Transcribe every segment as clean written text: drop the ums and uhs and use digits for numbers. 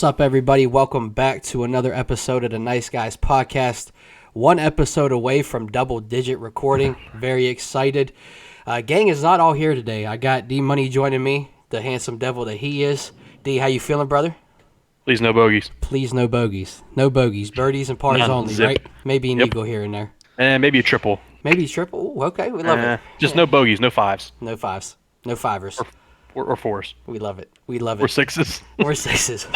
What's up, everybody? Welcome back to another episode of the Nice Guys Podcast. One episode away from double-digit recording. Very excited. Gang is not all here today. I got D-Money joining me, the handsome devil that he is. D, how you feeling, brother? Please no bogeys. Please no bogeys. No bogeys. Birdies and pars only, zip. right? Maybe an eagle here and there. And maybe a triple. Maybe a triple. Ooh, okay, we love it. Just no bogeys, no fives. No fives. No fivers. Or fours. We love it. We love it. Or sixes. Or sixes.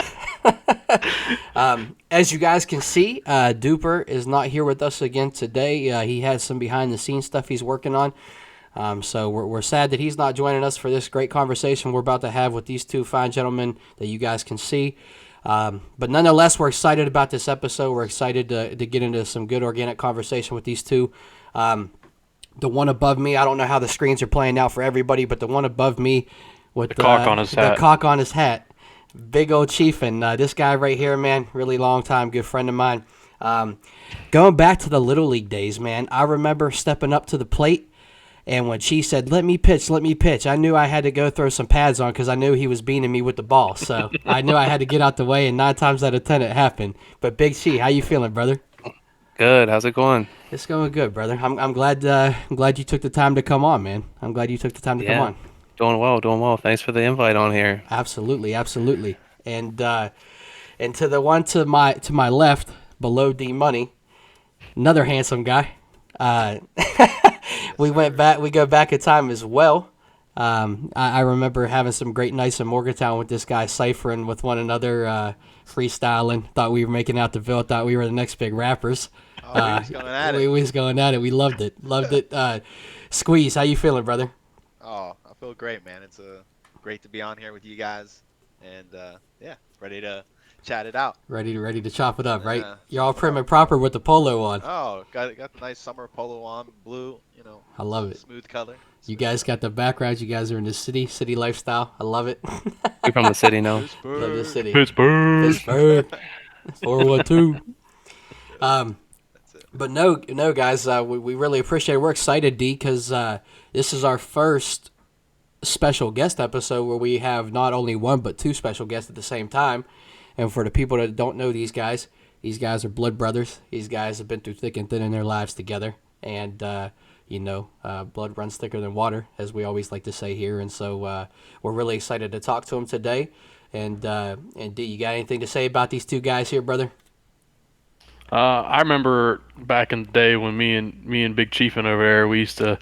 As you guys can see, Duper is not here with us again today. He has some behind-the-scenes stuff he's working on. So we're sad that he's not joining us for this great conversation we're about to have with these two fine gentlemen that you guys can see. But nonetheless, we're excited about this episode. We're excited to get into some good organic conversation with these two. The one above me, I don't know how the screens are playing out for everybody, but the one above me with the cock on his hat. The cock on his hat. Big old chief, and this guy right here, man, really long time, good friend of mine. Going back to the Little League days, man, I remember stepping up to the plate, and when Chief said, let me pitch, I knew I had to go throw some pads on because I knew he was beating me with the ball. So I knew I had to get out the way, and 9 times out of 10 it happened. But Big Chief, how you feeling, brother? Good. How's it going? It's going good, brother. I'm glad you took the time to come on, man. I'm glad you took the time to come on. Doing well. Thanks for the invite on here. Absolutely. And to the one to my left, below D Money, another handsome guy. We go back in time as well. I remember having some great nights in Morgantown with this guy, ciphering with one another, freestyling. Thought we were making out the bill. Thought we were the next big rappers. We was going at it. We was going at it. We loved it. Squeeze, how you feeling, brother? Oh, I feel great, man. It's great to be on here with you guys, and ready to chat it out. Ready to chop it up, right? You're all prim and proper with the polo on. Oh, got the nice summer polo on, blue. I love it. Smooth color. You guys got the background. You guys are in the city lifestyle. I love it. We're from the city now. Pittsburgh. Love the city. Pittsburgh. 412. But no, guys, we really appreciate it. We're excited, D, because this is our first special guest episode where we have not only one but two special guests at the same time. And for the people that don't know these guys are blood brothers. These guys have been through thick and thin in their lives together. And, blood runs thicker than water, as we always like to say here. And so we're really excited to talk to them today. And D, you got anything to say about these two guys here, brother? I remember back in the day when me and Big Chiefin over there, we used to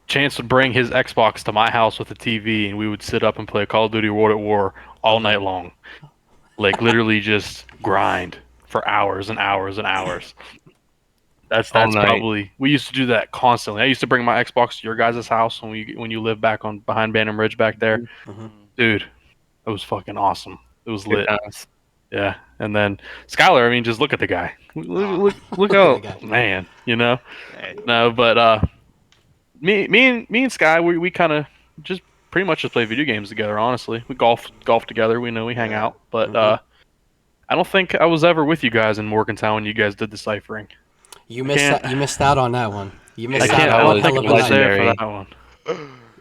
Chance would bring his Xbox to my house with a TV, and we would sit up and play Call of Duty World at War all night long. Like literally just grind for hours and hours and hours. That's probably, we used to do that constantly. I used to bring my Xbox to your guys' house when you lived back on behind Bantam Ridge back there. Mm-hmm. Dude, it was fucking awesome. It was lit. Yeah, and then Skylar, I mean, just look at the guy. Look out, man. No, but me and Sky, we kind of just pretty much just play video games together. Honestly, we golf together. We hang out, but I don't think I was ever with you guys in Morgantown when you guys did the ciphering. You missed out on that one. You missed out I on don't think it was there for that one.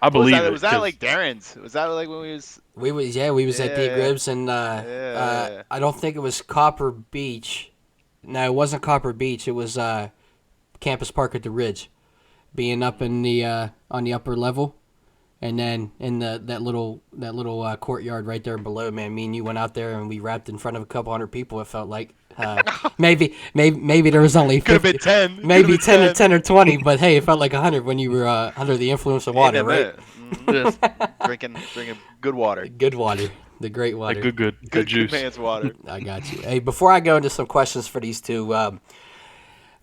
I believe it. Was that like Darren's? Was that like when we was? We was at D Gribs, and I don't think it was Copper Beach. No, it wasn't Copper Beach. It was Campus Park at the Ridge, being up in the on the upper level, and then in that little courtyard right there below. Man, me and you went out there and we rapped in front of a couple hundred people. It felt like. Maybe there was only 50, could have been 10. Maybe 10 or 20, but hey, it felt like 100 when you were under the influence of water, right? Drinking good water. Good water, the great water. Like good juice. Good man's water. I got you. Hey, before I go into some questions for these two,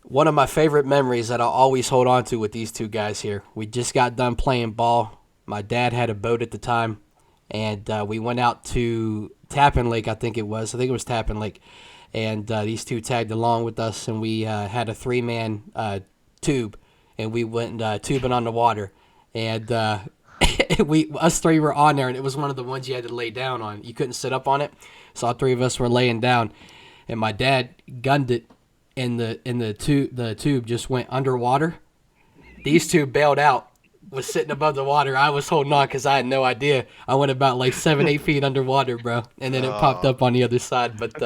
one of my favorite memories that I'll always hold on to with these two guys here. We just got done playing ball. My dad had a boat at the time, and we went out to Tappan Lake. I think it was Tappan Lake. And these two tagged along with us, and we had a 3-man tube, and we went tubing on the water. And us three were on there, and it was one of the ones you had to lay down on. You couldn't sit up on it, so all three of us were laying down. And my dad gunned it, and the tube just went underwater. These two bailed out was sitting above the water. I was holding on because I had no idea. I went about like 7-8 feet underwater, bro, and then it popped up on the other side. But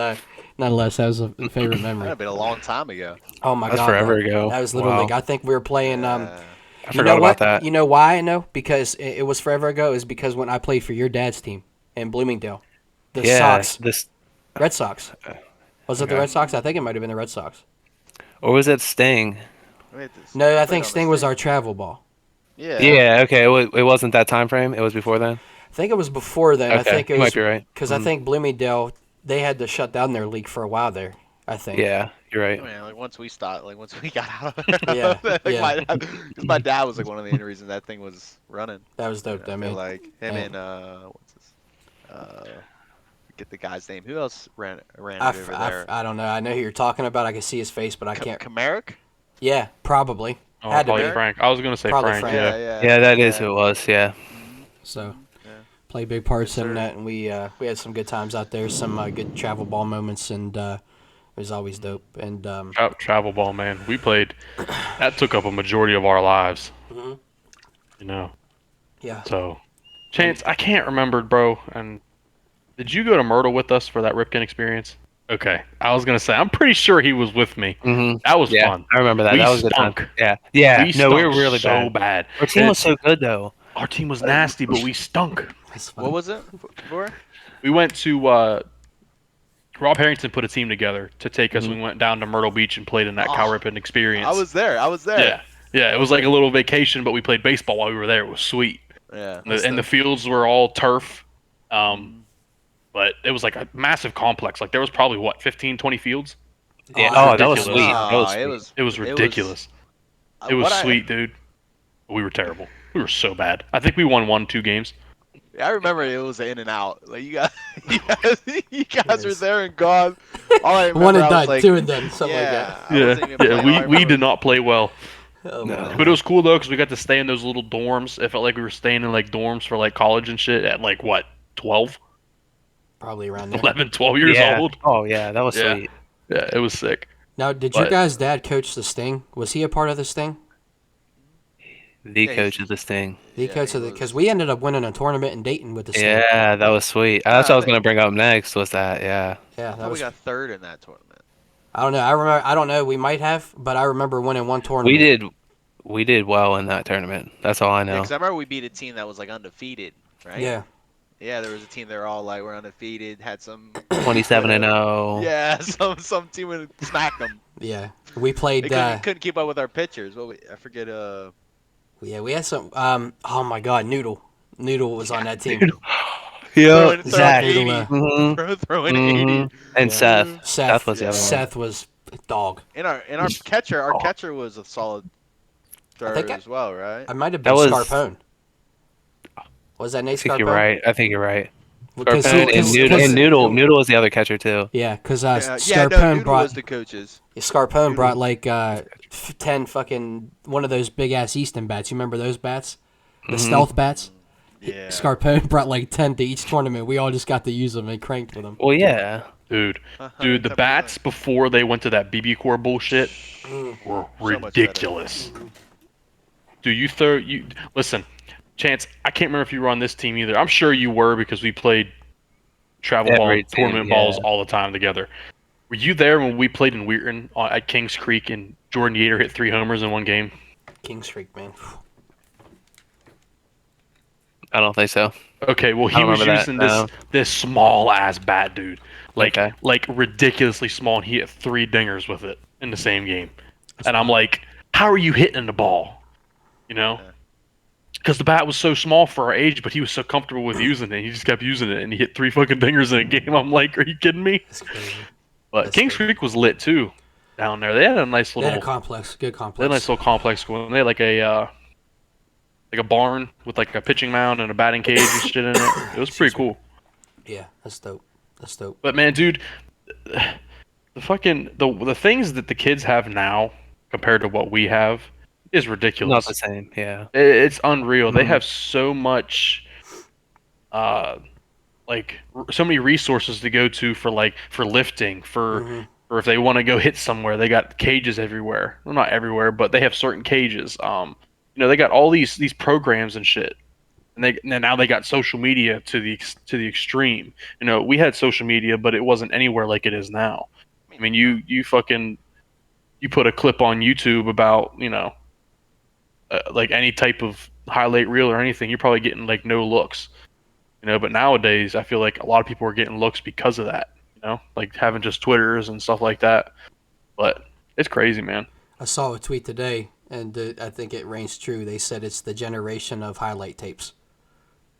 nonetheless, that was a favorite That'd memory. have been a long time ago. Oh my That's god, forever bro. ago. That was Little Wow. League. I think we were playing. Yeah. I You forgot know about what? that. You know why I know? Because it was forever ago. Is because when I played for your dad's team in Bloomingdale, the Yeah, Sox, this Red Sox. Was it the Okay. Red Sox? I think it might have been the Red Sox. or was it Sting? Wait, this- No, I put it think on the Sting was stick. our travel ball. Yeah. Yeah, okay. It wasn't that time frame. It was before then. I think it was before then. I Okay, think it you was might be right. because I think Bloomingdale they had to shut down their league for a while there. I think. Yeah, you're right. Man, like once we stopped, like once we got out. Yeah, like yeah. because my dad was like one of the only reasons that thing was running. That was dope. I I feel mean, like him yeah. and what's this? Get the guy's name. Who else ran I, it over there? I don't know. I know who you're talking about. I can see his face, but I can't. Kamaric? Yeah, probably. Oh, Had to probably be. Frank. I was gonna say Probably Frank. Frank. Yeah. Yeah, that is who it was. Yeah. So, Yeah. play big parts Yes, in sir. that, and we had some good times out there, some good travel ball moments, and it was always dope. And Travel ball, man. We played. That took up a majority of our lives. Mhm. You know. yeah, So, Chance, I can't remember, bro. And did you go to Myrtle with us for that Ripken experience? Okay, I was gonna say I'm pretty sure he was with me. Mm-hmm. That was Yeah, fun. I remember that. We That was a good time. stunk. Yeah. Yeah. We No, we were stunk really so bad. bad. Our team And was so good though. Our team was nasty, but we stunk. that's fun. What was it for? We went to Rob Harrington put a team together to take us. We went down to Myrtle Beach and played in that Cal Oh, Ripken experience. I was there. I was there. Yeah, yeah. It was like a little vacation, but we played baseball while we were there. It was sweet. Yeah. And the fields were all turf. But it was like a massive complex. Like there was probably what 15, 20 fields. Yeah. Oh, Oh, that was ridiculous. sweet. That was it sweet. was. It was ridiculous. It was sweet, dude. We were terrible. We were so bad. I think we won 1-2 games. I remember it was in and out. Like you guys, you guys were Yes. there and gone. All I remember, One and I was done, like, two and done, something yeah, like I wasn't even playing. All I We remember did not play well. that. Oh, No. my But it was cool though because we got to stay in those little dorms. It felt like we were staying in like dorms for like college and shit at like what 12, Probably around there. 11, 12 years Yeah. old. Oh yeah, that was Yeah. sweet. Yeah, it was sick. Now, did your But- guys' dad coach the Sting? Was he a part of the Sting? The Yeah, coach he's- of this thing. The Yeah, coach he of the was. because we ended up winning a tournament in Dayton with the Sting. Yeah, that was sweet. That's what I was gonna bring up next. Was that? Yeah. Yeah, I that thought we was. got third in that tournament. I don't know. I remember. I don't know. We might have, but I remember winning one tournament. We did well in that tournament. That's all I Yeah, know. 'cause I remember we beat a team that was like undefeated, right? Yeah. Yeah, there was a team that were all like we're undefeated, had some 27-0. yeah, some team would smack them. Yeah. We played. They couldn't keep up with our pitchers. I forget. Yeah, we had some. Oh my God, Noodle. Noodle was on that team. Yeah, throwing Zach. 80, Mhm. throwing Mhm. 80. And Yeah. Seth. Seth was the other one. Seth was a dog. And our catcher was a solid thrower think as well, right? I might have That been was- Scarpone. Was that I Nate think Scarpone? you're right. I think you're right. Because Scarpone and Noodle. And Noodle was the other catcher too. Yeah, because Yeah, Scarpone no, Noodle brought was the coaches. Scarpone brought like 10 fucking one of those big ass Easton bats. You remember those bats? The stealth bats. Yeah. Scarpone brought like 10 to each tournament. We all just got to use them and cranked with them. Well, yeah. Dude, Uh-huh, the bats before they went to that BB Core bullshit were So much ridiculous. Dude, listen, Chance. I can't remember if you were on this team either. I'm sure you were because we played travel ball Every team, tournament balls yeah. all the time together. Were you there when we played in Wheaton at Kings Creek and Jordan Yater hit 3 homers in one game? King Streak, man. I don't think so. Okay, well I he don't was remember that, using no. this small ass bat, dude. Okay. Like ridiculously small, and he hit 3 dingers with it in the same game. And I'm like, how are you hitting the ball? You know? Yeah. Because the bat was so small for our age, but he was so comfortable with using it. He just kept using it, and he hit 3 fucking dingers in a game. I'm like, are you kidding me? That's crazy. But That's Kings crazy. Creek was lit too down there. They had a nice They little, had a complex. Good they had a complex. nice little complex going. They had like a barn with like a pitching mound and a batting cage and shit in it. It was pretty cool. Yeah, that's dope. That's dope. But man, dude, the things that the kids have now compared to what we have is Not ridiculous. the same. Yeah. It's unreal. They Mhm. have so much, so many resources to go to for lifting, for if they want to go hit somewhere, they got cages everywhere. Well, not everywhere, but they have certain cages. they got all these programs and shit, and now they got social media to the extreme. We had social media, but it wasn't anywhere like it is now. I mean, you fucking you put a clip on YouTube about like any type of highlight reel or anything, you're probably getting like no looks. But nowadays I feel like a lot of people are getting looks because of that. Like having just Twitters and stuff like that. But it's crazy, man. I saw a tweet today, and I think it reigns true. They said it's the generation of highlight tapes.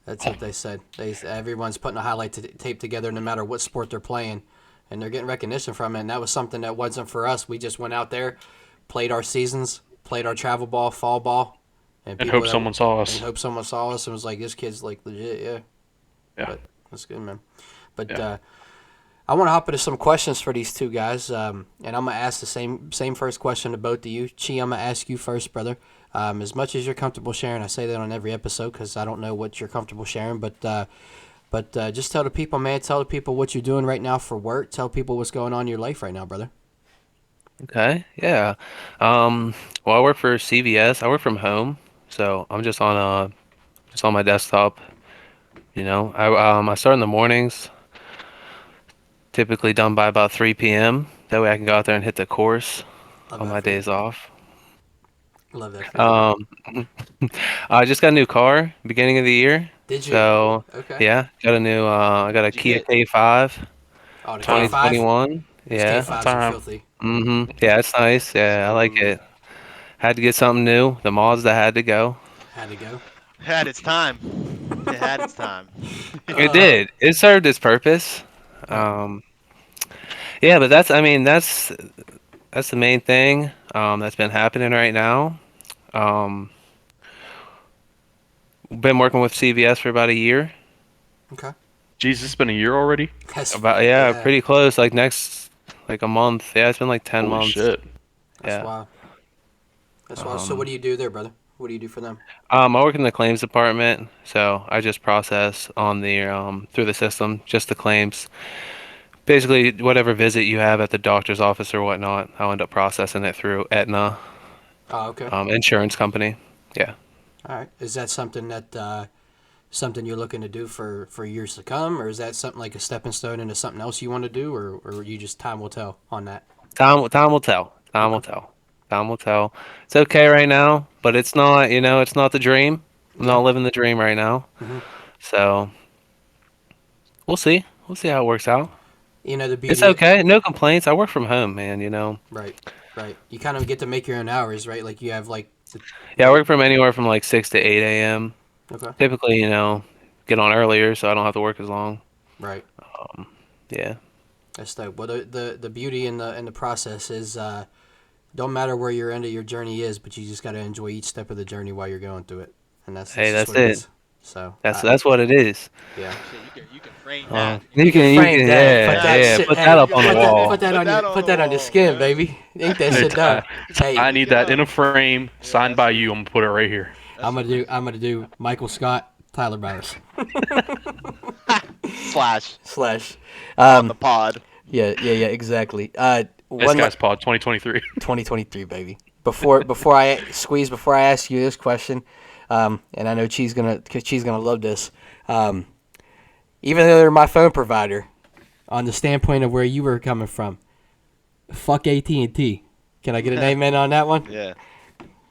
That's what they said. Everyone's putting a highlight tape together, no matter what sport they're playing, and they're getting recognition from it. And that was something that wasn't for us. We just went out there, played our seasons, played our travel ball, fall ball, and hope someone saw us. And hope someone saw us and was like, "This kid's like legit, yeah." Yeah, but that's good, man. But yeah. I want to hop into some questions for these two guys, and I'm gonna ask the same first question to both of you. Chi, I'm gonna ask you first, brother. As much as you're comfortable sharing, I say that on every episode because I don't know what you're comfortable sharing, but just tell the people, man. Tell the people what you're doing right now for work. Tell people what's going on in your life right now, brother. Okay, yeah. Well, I work for CVS. I work from home, so I'm just on my desktop. I start in the mornings, typically done by about 3 p.m. That way I can go out there and hit the course on my days off. Love that feeling. I just got a new car beginning of the year. Did you? So, Okay. yeah, got a new I got a Kia K5 Oh, the K5. 2021. Those Yeah. K5s are filthy. Yeah, it's nice. Yeah, I like it. Had to get something new. The Mazda had to go. Had to go. Had its time. It had its time. It did. It served its purpose. Yeah, but that's the main thing that's been happening right now. Been working with CVS for about a year. Okay. Jesus, it's been a year already. Pretty close. Like a month. Yeah, it's been like 10 Holy months. shit. That's wild. That's wild. So what do you do there, brother? What do you do for them? I work in the claims department, so I just process on the through the system, just the claims. Basically, whatever visit you have at the doctor's office or whatnot, I'll end up processing it through Aetna, Oh, okay. insurance company. Yeah. All right. Is that something that something you're looking to do for years to come, or is that something like a stepping stone into something else you want to do, or you just time will tell on that? Time will tell. Time will tell. Time will tell. It's okay right now, but it's not. It's not the dream. I'm not living the dream right now. Mm-hmm. So we'll see. We'll see how it works out. The beauty. It's okay. No complaints. I work from home, man. Right. You kind of get to make your own hours, right? Like you have like. Yeah, I work from anywhere from like 6 to 8 a.m. Okay. Typically, get on earlier so I don't have to work as long. Right. Yeah. That's dope. Well, the beauty in the process is don't matter where your end of your journey is, but you just got to enjoy each step of the journey while you're going through it, and that's that's what it it. is. So that's what it is. Yeah. You can frame that. You can frame that. Put that shit- put that up on the wall. Put that on your skin, baby. Ain't that shit done? Hey, I need that in a frame, signed by you. I'm gonna put it right here. I'm gonna do Michael Scott, Tyler Bowers. Slash. On the pod. Yeah, exactly. This guy's pod 2023. 2023, baby. Before I ask you this question, and I know Chi's gonna love this. Even though they're my phone provider, on the standpoint of where you were coming from, fuck AT&T. Can I get an amen on that one? Yeah.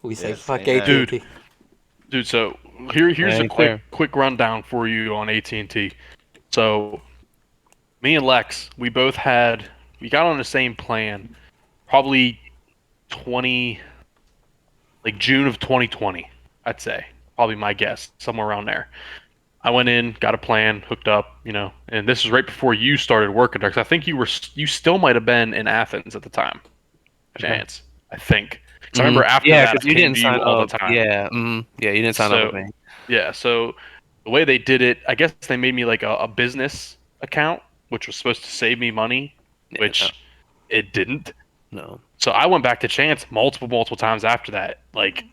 We say Yes, fuck amen. AT&T. Dude, so here's a fair. quick rundown for you on AT&T. So me and Lex, we got on the same plan, probably June of 2020, I'd say. Probably my guess, somewhere around there. I went in, got a plan, hooked up, and this was right before you started working there. 'Cause I think you still might have been in Athens at the time. Chance, I think. 'Cause I remember after that, I you came didn't to sign you all up. the time. Yeah, yeah, you didn't sign up with me. Yeah, so the way they did it, I guess they made me like a business account, which was supposed to save me money, which it didn't. No. So I went back to Chance multiple times after that. Like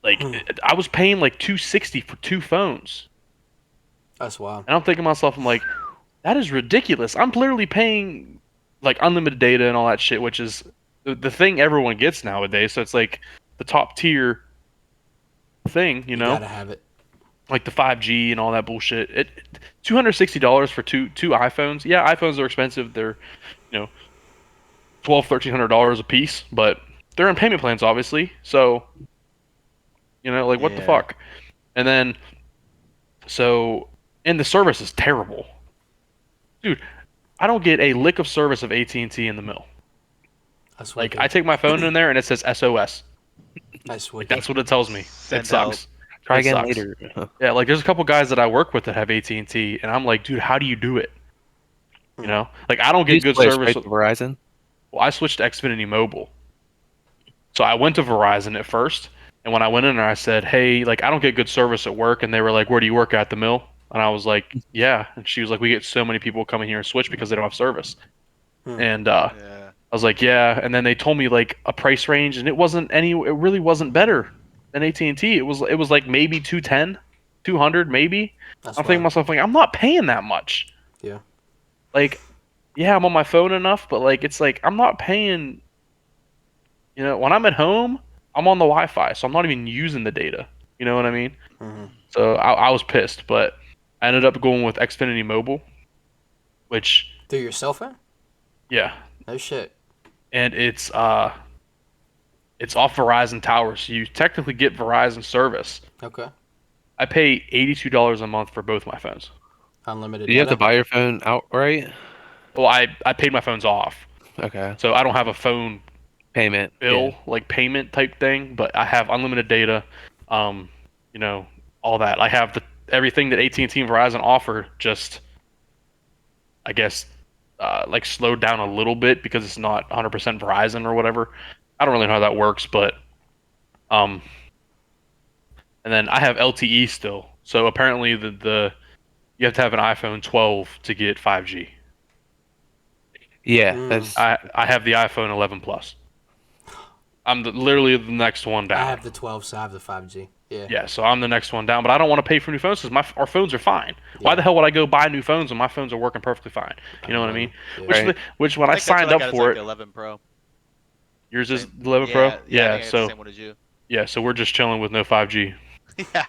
I was paying like $260 for 2 phones. That's wild. And I'm thinking to myself, I'm like, that is ridiculous. I'm literally paying like unlimited data and all that shit, which is the thing everyone gets nowadays. So it's like the top tier thing, You gotta have it. like the 5G and all that bullshit. $260 for two iPhones. Yeah, iPhones are expensive. They're, you know, $1,200-$1,300 a piece, but they're in payment plans, obviously. So, like, what the Yeah. fuck? And then, and the service is terrible, dude. I don't get a lick of service of AT&T in the mill. That's Like, wicked. I take my phone in there and it says SOS. That's Like, wicked. that's what it tells me. Send It sucks. Try It again sucks. later. Yeah, like there's a couple guys that I work with that have AT&T, and I'm like, dude, how do you do it? Like I don't You get good play service. straight to Verizon. Well, I switched to Xfinity Mobile, so I went to Verizon at first, and when I went in there, I said, hey, like I don't get good service at work, and they were like, where do you work at the mill? And I was like, yeah, and she was like, we get so many people coming here and switch because they don't have service, and Yeah. I was like, yeah, and then they told me like a price range, and it really wasn't better than AT&T. It was like maybe 210, 200 maybe. That's I'm thinking to myself like, I'm not paying that much. Yeah. Like, yeah, I'm on my phone enough, but like it's like I'm not paying. When I'm at home, I'm on the Wi-Fi, so I'm not even using the data. You know what I mean? Mm-hmm. So I was pissed, but I ended up going with Xfinity Mobile, which Through your cell phone? yeah, No shit. and it's off Verizon towers, so you technically get Verizon service. Okay. I pay $82 a month for both my phones. Unlimited Do you have data? to buy your phone outright? Well, I paid my phones off, Okay. so I don't have a phone Payment. bill Yeah. like payment type thing, but I have unlimited data, all that. I have everything that AT&T and Verizon offer, just I guess like slowed down a little bit because it's not 100% Verizon or whatever. I don't really know how that works, but and then I have LTE still. So apparently the you have to have an iPhone 12 to get 5G. Yeah. Mm. That's I have the iPhone 11 Plus. I'm literally the next one down. I have the 12, so I have the 5G. Yeah. Yeah, so I'm the next one down, but I don't want to pay for new phones because our phones are fine. Yeah. Why the hell would I go buy new phones when my phones are working perfectly fine? You know what I mean? Yeah. Right. Which when I think that's signed what up got. It's for like it, the 11 Pro. yours is Same. 11 Yeah, Pro. I think I got So the same one as you. yeah, so we're just chilling with no 5G. Yeah.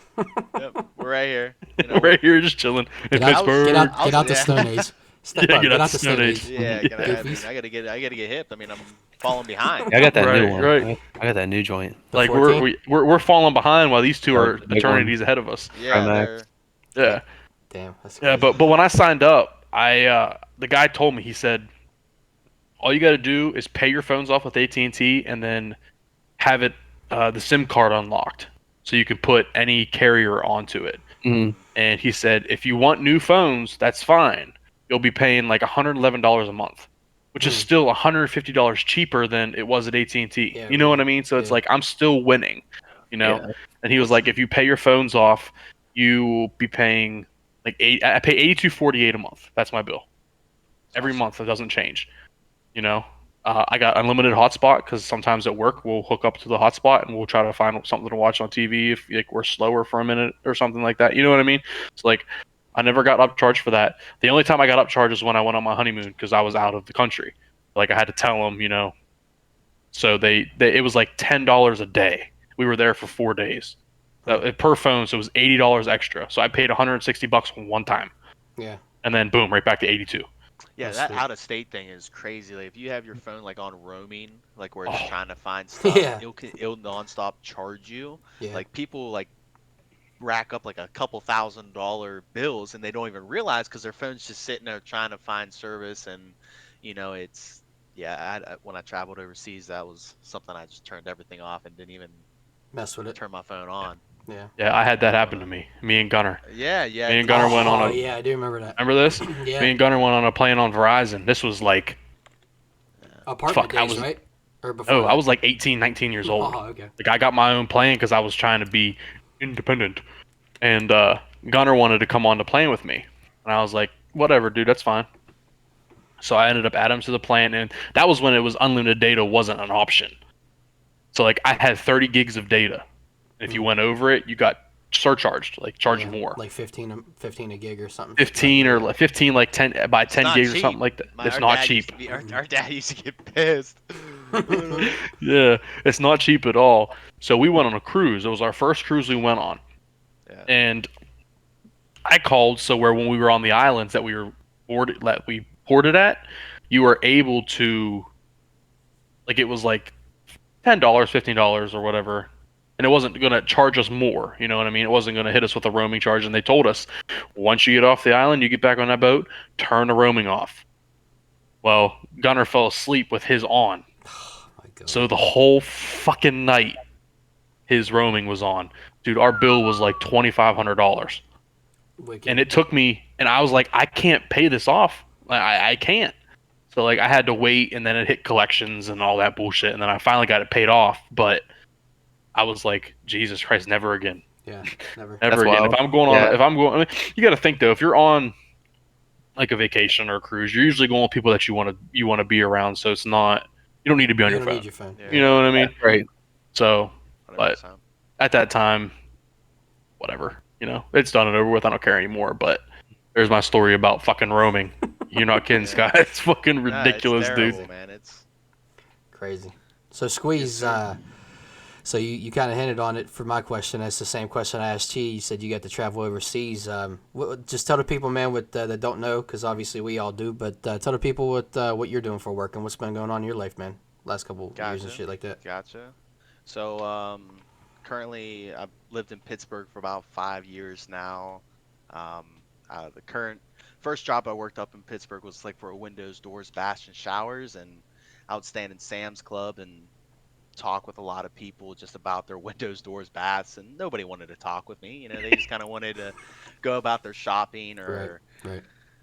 Yep. We're right here. We're right here just chilling in Get out, Pittsburgh. get out, I was- get out the yeah. Stone Age. Step Yeah, up. Get out the Stone Age. Yeah, Yeah. I mean, I gotta get hip. I mean, I'm falling behind. I got that Right, new one. right. I got that new joint. The Like 14? we're falling behind while these two Oh, are the big eternities ahead of us. Yeah, Max. they're Yeah. Damn, that's Yeah, crazy. but when I signed up, the guy told me, he said, all you got to do is pay your phones off with AT&T and then have it the SIM card unlocked so you can put any carrier onto it. Mm. And he said, if you want new phones, that's fine. You'll be paying like $111 a month, which is still $150 cheaper than it was at AT&T. Yeah, you know what I really. mean? So it's Yeah. like I'm still winning, Yeah. And he was like, if you pay your phones off, you'll be paying like I pay $82.48 a month. That's my bill. Every month, it doesn't change. I got unlimited hotspot because sometimes at work we'll hook up to the hotspot and we'll try to find something to watch on TV if like we're slower for a minute or something like that. You know what I mean? It's like I never got upcharged for that. The only time I got upcharged is when I went on my honeymoon because I was out of the country. Like I had to tell them, So it was like $10 a day. We were there for 4 days per phone, so it was $80 extra. So I paid $160 one time, Yeah. and then boom, right back to 82. Yeah, That's that sweet. out of state thing is crazy. Like if you have your phone like on roaming, like where it's Oh. trying to find stuff, Yeah. it'll nonstop charge you. Yeah. Like people like rack up like a couple $1,000 bills and they don't even realize because their phone's just sitting there trying to find service and it's when I traveled overseas that was something I just turned everything off and didn't even Mess with it. turn my phone on. Yeah. Yeah, I had that happen to me. Me and Gunner. Yeah. Me and Gunner went on Oh, a. yeah, I do remember that. Remember this? Yeah. Me and Gunner went on a plane on Verizon. This was like, Apartment fuck, I days, was- right? Or before oh, that? I was like 18, 19 years old. Oh, okay. Like I got my own plane because I was trying to be independent, and Gunner wanted to come on the plane with me, and I was like, whatever, dude, that's fine. So I ended up adding him to the plan, and that was when it was unlimited data wasn't an option. So like I had 30 gigs of data. If you went over it, you got surcharged, like charged Yeah, more. Like 15 a gig or something. 15 or 15 like 10 by 10 not gigs or cheap. something like that. It's Our not dad cheap. used to our dad used to get pissed. Yeah, it's not cheap at all. So we went on a cruise. It was our first cruise we went on, Yeah. and I called so where when we were on the islands that we ported at, you were able to like it was like $10, $15 or whatever, and it wasn't gonna charge us more. You know what I mean? It wasn't gonna hit us with a roaming charge. And they told us once you get off the island, you get back on that boat, turn the roaming off. Well, Gunner fell asleep with his on, Oh my god. so the whole fucking night his roaming was on. Dude, our bill was like $2,500. And Wicked. it took me, and I was like, I can't pay this off. I can't. So like I had to wait, and then it hit collections and all that bullshit, and then I finally got it paid off. But I was like, Jesus Christ, never again, Yeah. Never. never That's again. If wild. I'm going on, Yeah. if I'm going, I mean, you got to think though, if you're on like a vacation or a cruise, you're usually going with people that you want to be around. So it's not, you don't need to be on You your don't need phone. your phone. You know what I mean? Right. So, but 100%. at that time, whatever. It's done and over with. I don't care anymore. But there's my story about fucking roaming. You're not kidding, Yeah. Scott. It's fucking Nah, it's ridiculous, terrible, dude. man. It's Crazy. So Squeeze, sir. so you kind of hinted on it for my question. That's the same question I asked Chi. You said you got to travel overseas. Just tell the people, man, that don't know, because obviously we all do. But tell the people what you're doing for work and what's been going on in your life, man. Last couple years and Gotcha. shit like that. Gotcha. So, currently, I've lived in Pittsburgh for about 5 years now. The current first job I worked up in Pittsburgh was like for a windows, doors, baths, and showers, and I would stand in Sam's Club and talk with a lot of people just about their windows, doors, baths, and nobody wanted to talk with me. They just kind of wanted to go about their shopping Right. or Right.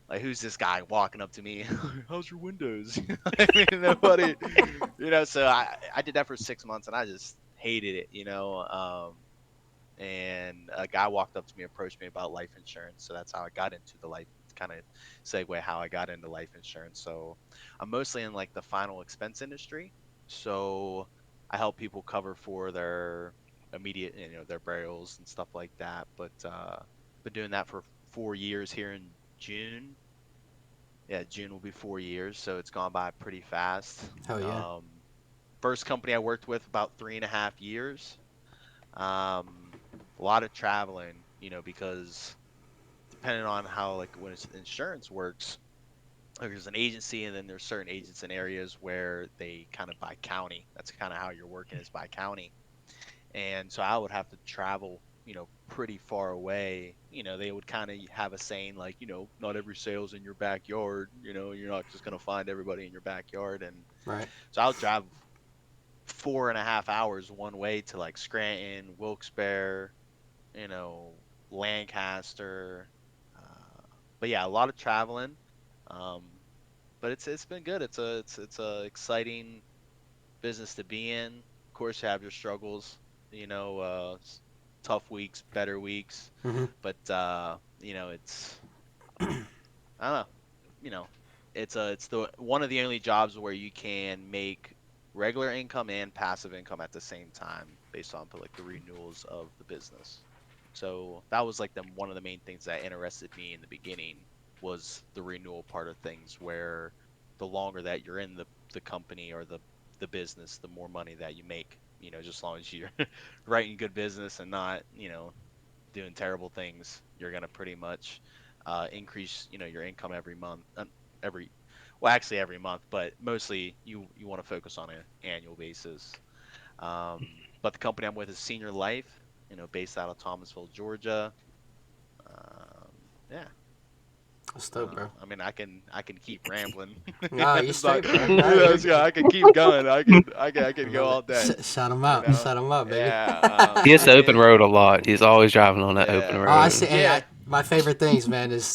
like, who's this guy walking up to me? How's your windows? I mean, nobody, So I did that for 6 months and I just hated it. And a guy walked up to me, approached me about life insurance. So that's how I got into the life, kind of segue how I got into life insurance. So I'm mostly in like the final expense industry. So I help people cover for their immediate, their burials and stuff like that. But been doing that for 4 years here in June. Yeah, June will be 4 years, so it's gone by pretty fast. Hell yeah. Um, First company I worked with about 3.5 years. A lot of traveling, because depending on how like when it's insurance works, like there's an agency and then there's certain agents in areas where they kind of by county. That's kind of how you're working is by county. And so I would have to travel, pretty far away. They would kind of have a saying like, not every sale's in your backyard. You're not just gonna find everybody in your backyard. And Right. so I would drive 4.5 hours one way to like Scranton, Wilkes-Barre, you know, Lancaster. Uh, but yeah, a lot of traveling. Um, but it's been good. It's a exciting business to be in. Of course, you have your struggles. Tough weeks, better weeks. Mm-hmm. But it's I don't know. You know, it's the one of the only jobs where you can make regular income and passive income at the same time based on like the renewals of the business. So that was like one of the main things that interested me in the beginning was the renewal part of things where the longer that you're in the company or the business, the more money that you make, just as long as you're writing good business and not, doing terrible things, you're gonna pretty much increase, your income every month, every, well, actually every month, but mostly you want to focus on an annual basis. But the company I'm with is Senior Life, based out of Thomasville, Georgia. Yeah. That's dope, bro. I mean, I can keep rambling. Nah, you It's not, straight, bro. Nah, you're yeah, good. I can keep going. I I can go love all it. day. Shout him You out. know. Shout him out, baby. Yeah. He hits I the open mean, road a lot. He's always driving on that open yeah. Oh, I road. see. Hey, Yeah. my favorite things, man, is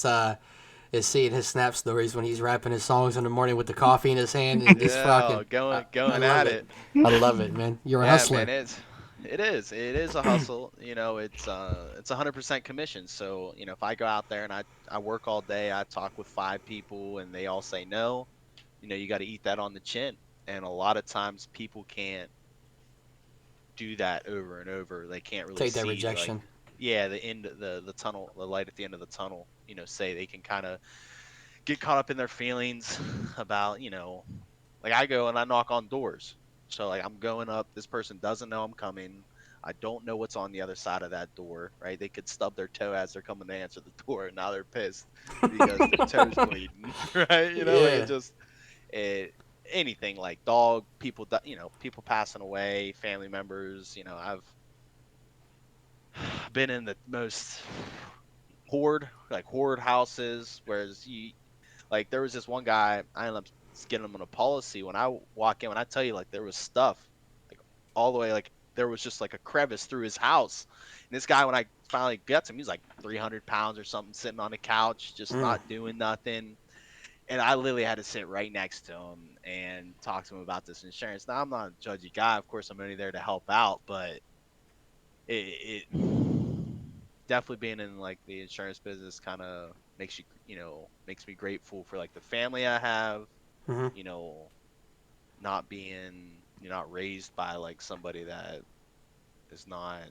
seeing his snap stories when he's rapping his songs in the morning with the coffee in his hand and just Yeah. fucking. Going I going love at it. it. I love it, man. You're a Yeah, man, hustler. it is a hustle. It's 100% commission. So, if I go out there and I work all day, I talk with 5 people and they all say no, you got to eat that on the chin. And a lot of times people can't do that over and over. They can't really Take that see like, rejection. yeah, the end, the tunnel, the light at the end of the tunnel. Say they can kind of get caught up in their feelings about, like I go and I knock on doors. So like I'm going up, this person doesn't know I'm coming. I don't know what's on the other side of that door, right? They could stub their toe as they're coming to answer the door, and now they're pissed because their toe's bleeding, right? Like it Yeah. just it anything like dog, people, people passing away, family members. I've been in the most horde houses, whereas like there was this one guy, I ended up getting him on a policy. When I walk in, when I tell you like there was stuff like all the way, like there was just like a crevice through his house. And this guy, when I finally got to him, he was like 300 pounds or something, sitting on the couch, just Mm. not doing nothing. And I literally had to sit right next to him and talk to him about this insurance. Now I'm not a judgy guy, of course I'm only there to help out, but it definitely being in like the insurance business kind of makes makes me grateful for like the family I have, Mm-hmm. you know, not being you're not raised by like somebody that is not.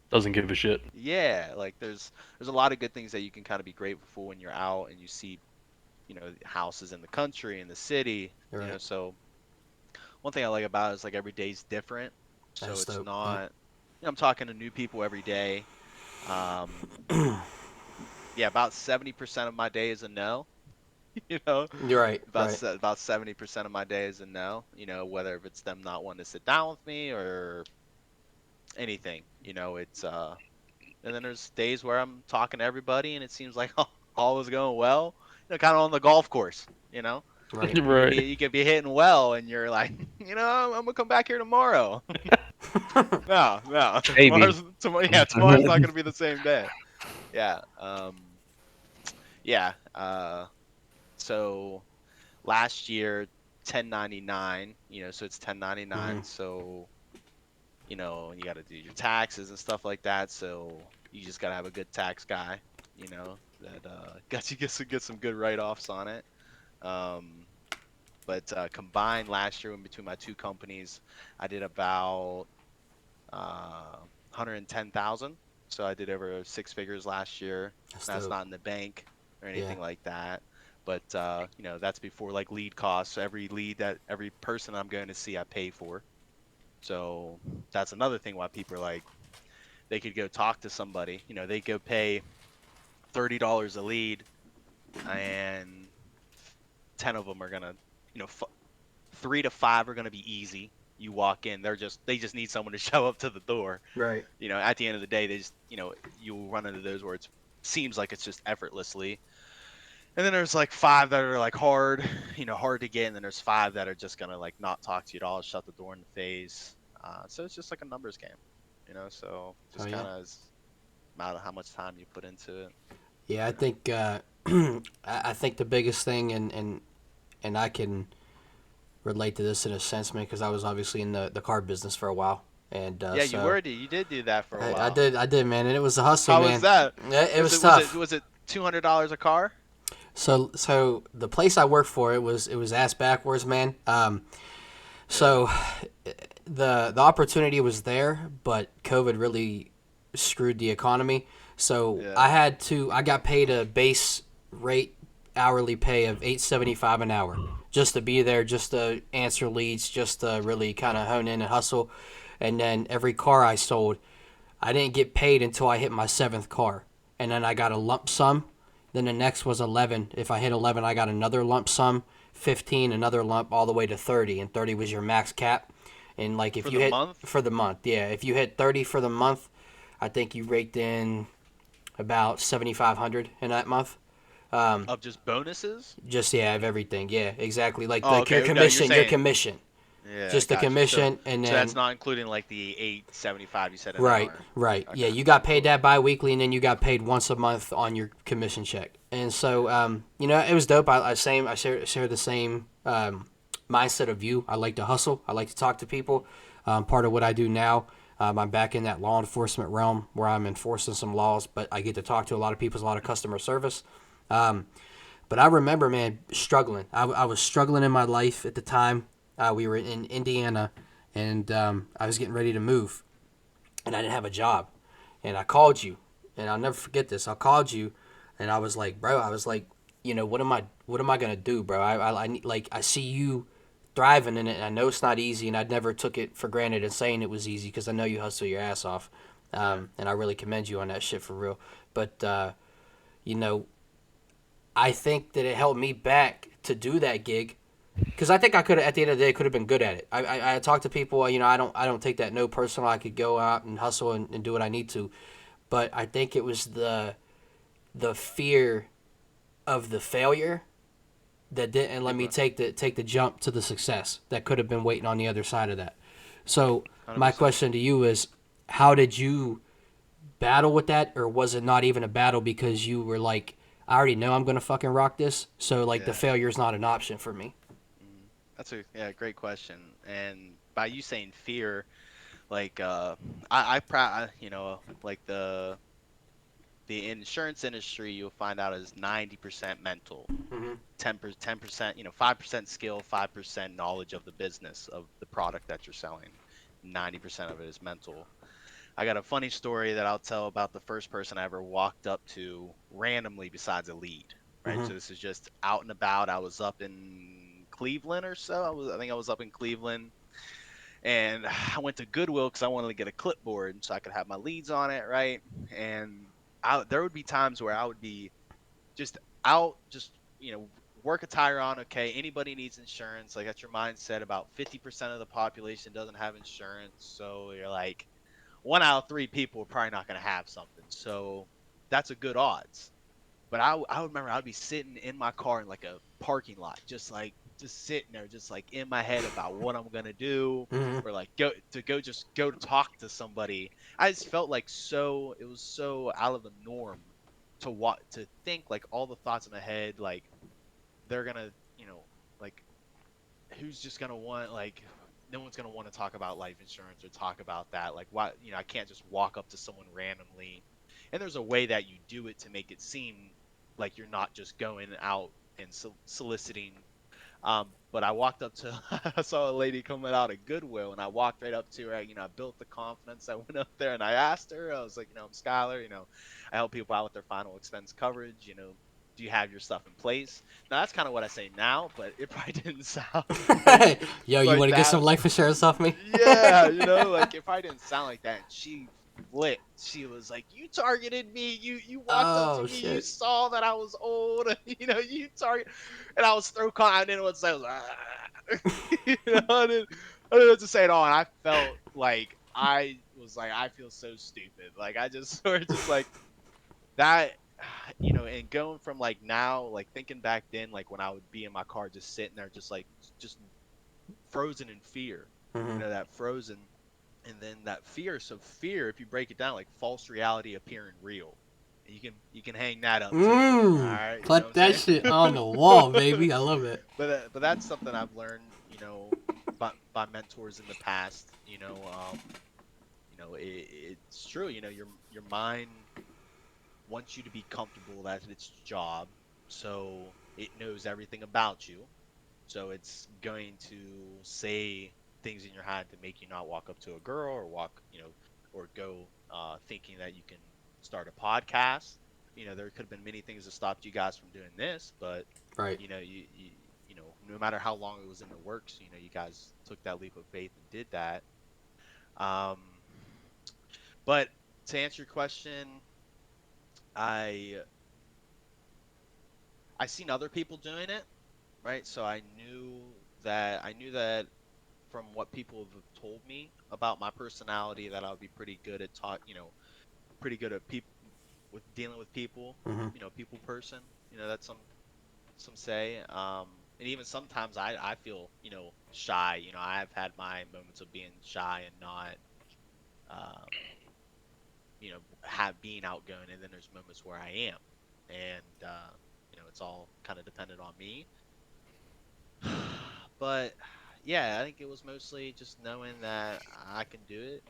Doesn't give a shit. Yeah, like there's a lot of good things that you can kind of be grateful for when you're out and you see, houses in the country, in the city, Right. so one thing I like about it is like every day's different. So That's it's dope. not, I'm talking to new people every day. Um, yeah, about 70% of my day is a no. you know, You're right. Right. about 70% of my day is a no. Whether if it's them not wanting to sit down with me or anything. It's and then there's days where I'm talking to everybody and it seems like all is going well. Kind of on the golf course. Right. Right. You could be hitting well and you're like, I'm gonna come back here tomorrow. No, no. Maybe. Tomorrow's not gonna be the same day. Yeah. Yeah. So last year, 1099. So it's 1099. Mm-hmm. So you got to do your taxes and stuff like that. So you just gotta have a good tax guy. That got you get some good write-offs on it. Um, but combined last year in between my two companies, I did about 110,000. So I did over six figures last year. That's That's dope. not in the bank or Yeah. anything like that. But that's before like lead costs. So every lead that every person I'm going to see, I pay for. So that's another thing why people are like they could go talk to somebody. They go pay $30 a lead, and 10 of them are gonna, you know, 3 to 5 are gonna be easy. You walk in, they just need someone to show up to the door. Right. At the end of the day, they just, you'll run into those where it seems like it's just effortlessly. And then there's like 5 that are like hard, hard to get, and then there's 5 that are just gonna like not talk to you at all, shut the door in the face. So it's just like a numbers game, So Oh just yeah. kind of is matter how much time you put into it. Yeah. I think. I think the biggest thing, and I can relate to this in a sense, man, because I was obviously in the car business for a while, and Yeah, so you did do that for a I while. did, man, and it was a hustle, How was man. that? It was Was it tough. $200 a car? So the place I worked for, it was ass backwards, man. So the opportunity was there, but COVID really screwed the economy. So Yeah. I got paid a base rate hourly pay of $8.75 an hour just to be there, just to answer leads, just to really kind of hone in and hustle. And then every car I sold, I didn't get paid until I hit my seventh car, and then I got a lump sum. Then the next was 11. If I hit 11, I got another lump sum. 15, another lump, all the way to 30, and 30 was your max cap. And like if For you the hit month? for the month, yeah, if you hit 30 for the month, I think you raked in about 7,500 in that month. Of just bonuses? Just yeah, of everything. Yeah, exactly. Like Oh, the your okay. No, you're commission, your saying. commission, Yeah, just the got you. commission, and So that's then not including like the 8.75 you said an right, hour. right. Yeah, Okay. you got paid Cool. that bi-weekly, and then you got paid once a month on your commission check. And so, it was dope. I share the same mindset of you. I like to hustle. I like to talk to people. Part of what I do now, I'm back in that law enforcement realm where I'm enforcing some laws, but I get to talk to a lot of people, a lot of customer service. But I remember, man, struggling. I was struggling in my life at the time. We were in Indiana, and I was getting ready to move, and I didn't have a job. And I called you, and I'll never forget this. I called you, and I was like, bro, what am I gonna do, bro? I need, like, I see you thriving in it. And I know it's not easy, and I never took it for granted and saying it was easy because I know you hustle your ass off, and I really commend you on that shit for real. But you know, I think that it held me back to do that gig because I think I could at the end of the day could have been good at it. I talk to people, you know, I don't take that no personal. I could go out and hustle and do what I need to, but I think it was the fear of the failure that didn't let me take the jump to the success that could have been waiting on the other side of that. So my 100%. question to you is, how did you battle with that, or was it not even a battle because you were like, I already know I'm gonna fucking rock this, so like the Yeah. failure is not an option for me. That's a great question. And by you saying fear, like you know, like the insurance industry, you'll find out is 90% mental, Mm-hmm. 10%, you know, 5% skill, 5% knowledge of the business of the product that you're selling. 90% of it is mental. I got a funny story that I'll tell about the first person I ever walked up to randomly besides a lead, right? Mm-hmm. So this is just out and about. I was up in Cleveland or so. I think I was up in Cleveland, and I went to Goodwill because I wanted to get a clipboard so I could have my leads on it, right? And there would be times where I would be just out, just work a tire on. Okay, anybody needs insurance. Like that's your mindset. About 50% of the population doesn't have insurance, so you're like, 1 out of 3 people are probably not going to have something. So that's a good odds. But I would remember I'd be sitting in my car in like a parking lot, just sitting there, just like in my head about what I'm gonna do, Mm-hmm. or like go to talk to somebody. I just felt like it was so out of the norm to think like all the thoughts in my head, like they're gonna, like who's just gonna want like no one's gonna want to talk about life insurance or talk about that. Like why I can't just walk up to someone randomly. And there's a way that you do it to make it seem like you're not just going out and soliciting. But I walked up to I saw a lady coming out of Goodwill, and I walked right up to her. I built the confidence. I went up there and I asked her. I was like, I'm Skylar. I help people out with their final expense coverage. Do you have your stuff in place? Now that's kind of what I say now, but it probably didn't sound Yo, you like want to get that. some life insurance off me? Yeah, like it probably didn't sound like that. And she flipped. She was like, "You targeted me. You walked up to Oh me. You shit. saw that I was old. You target." And I was throw con. I didn't know what to say. I was like, I didn't know what to say at all. And I felt like I feel so stupid. Like I just sort of just like that. And going from like now, like thinking back then, like when I would be in my car, just sitting there, just frozen in fear. Mm-hmm. That frozen, and then that fear. So fear, if you break it down, like false reality appearing real. You can hang that up too. All right, you know Put what I'm that shit on the saying? wall, baby. I love it. But that's something I've learned, by mentors in the past. It's true. Your mind wants you to be comfortable that it's its job, so it knows everything about you. So it's going to say things in your head to make you not walk up to a girl or or go thinking that you can start a podcast. There could have been many things that stopped you guys from doing this, but Right. no matter how long it was in the works, you guys took that leap of faith and did that. Um, but to answer your question, I I seen other people doing it, right? So I knew that from what people have told me about my personality that I would be pretty good at pretty good at people with dealing with people, Mm-hmm. people person. That's some say. And even sometimes I feel, shy. I've had my moments of being shy and not, um, have being outgoing, and then there's moments where I am, and it's all kind of dependent on me. But yeah, I think it was mostly just knowing that I can do it.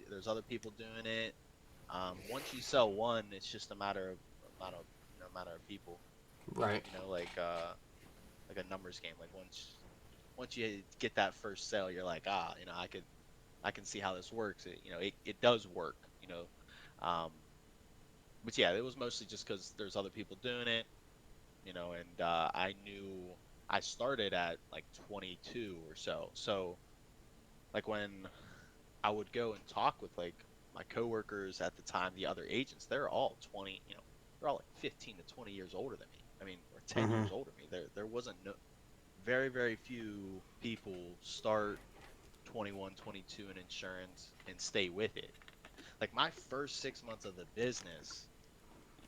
There's other people doing it. Once you sell one, it's just a matter of people. Right. Like a numbers game. Like once you get that first sale, you're like, I can see how this works. It does work. Um, but yeah, it was mostly just because there's other people doing it. And I knew I started at like 22 or so. So like when I would go and talk with like my coworkers at the time, the other agents, they're all 20, they're all like 15 to 20 years older than me. I mean, or 10 Mm-hmm. years older than me. There wasn't very, very few people start 21, 22 in insurance and stay with it. Like my first 6 months of the business,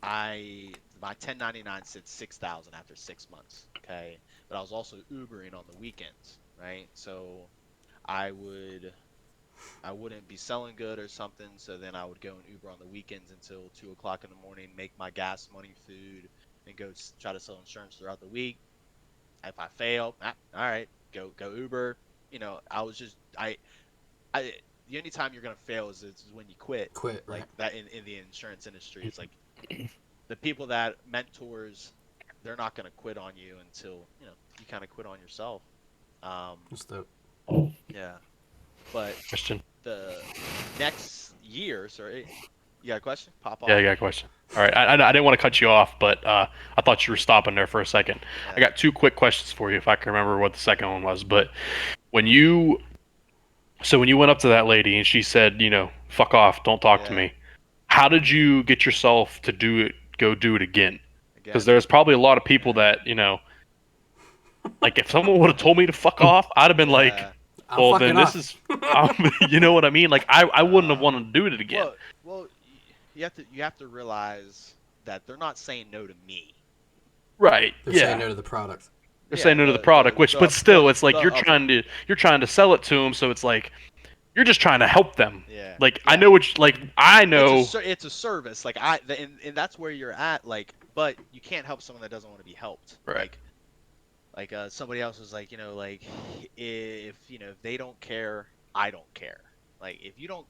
my 1099 said 6,000 after 6 months. Okay, but I was also Ubering on the weekends, right? So I would I wouldn't be selling good or something, so then I would go and Uber on the weekends until 2 o'clock in the morning, make my gas money, food, and go try to sell insurance throughout the week. If I fail, all right, go Uber. I was just I the only time you're gonna fail is when you quit. Quit, right? Like that in the insurance industry, it's like the people that mentors, they're not gonna quit on you until you kind of quit on yourself. Um, That's dope. yeah, but Question. the next year, sorry, you got a question? Pop Yeah, off. I got a question. All right, I didn't want to cut you off, but I thought you were stopping there for a second. I Yeah. got two quick questions for you, if I can remember what the second one was. But when you, so when you went up to that lady and she said, fuck off, don't talk to Yeah. me. How did you get yourself to go do it again? Because Again. there's probably a lot of people that, like if someone would have told me to fuck off, I'd have been like, Yeah. I'm well, fucking then this off. is, you know what I mean? Like I wouldn't have Uh, wanted to do it again. well, you have to realize that they're not saying no to me. Right? They're saying Yeah. no to the product. They're Yeah. saying no to the The product, the which, the but still, it's the like upper. you're trying to sell it to them, so it's like you're just trying to help them. Yeah. Like I Yeah. know what, like I know, It's a service. Like and that's where you're at. Like, but you can't help someone that doesn't want to be helped. right? Like somebody else was like, like if they don't care, I don't care. Like if you don't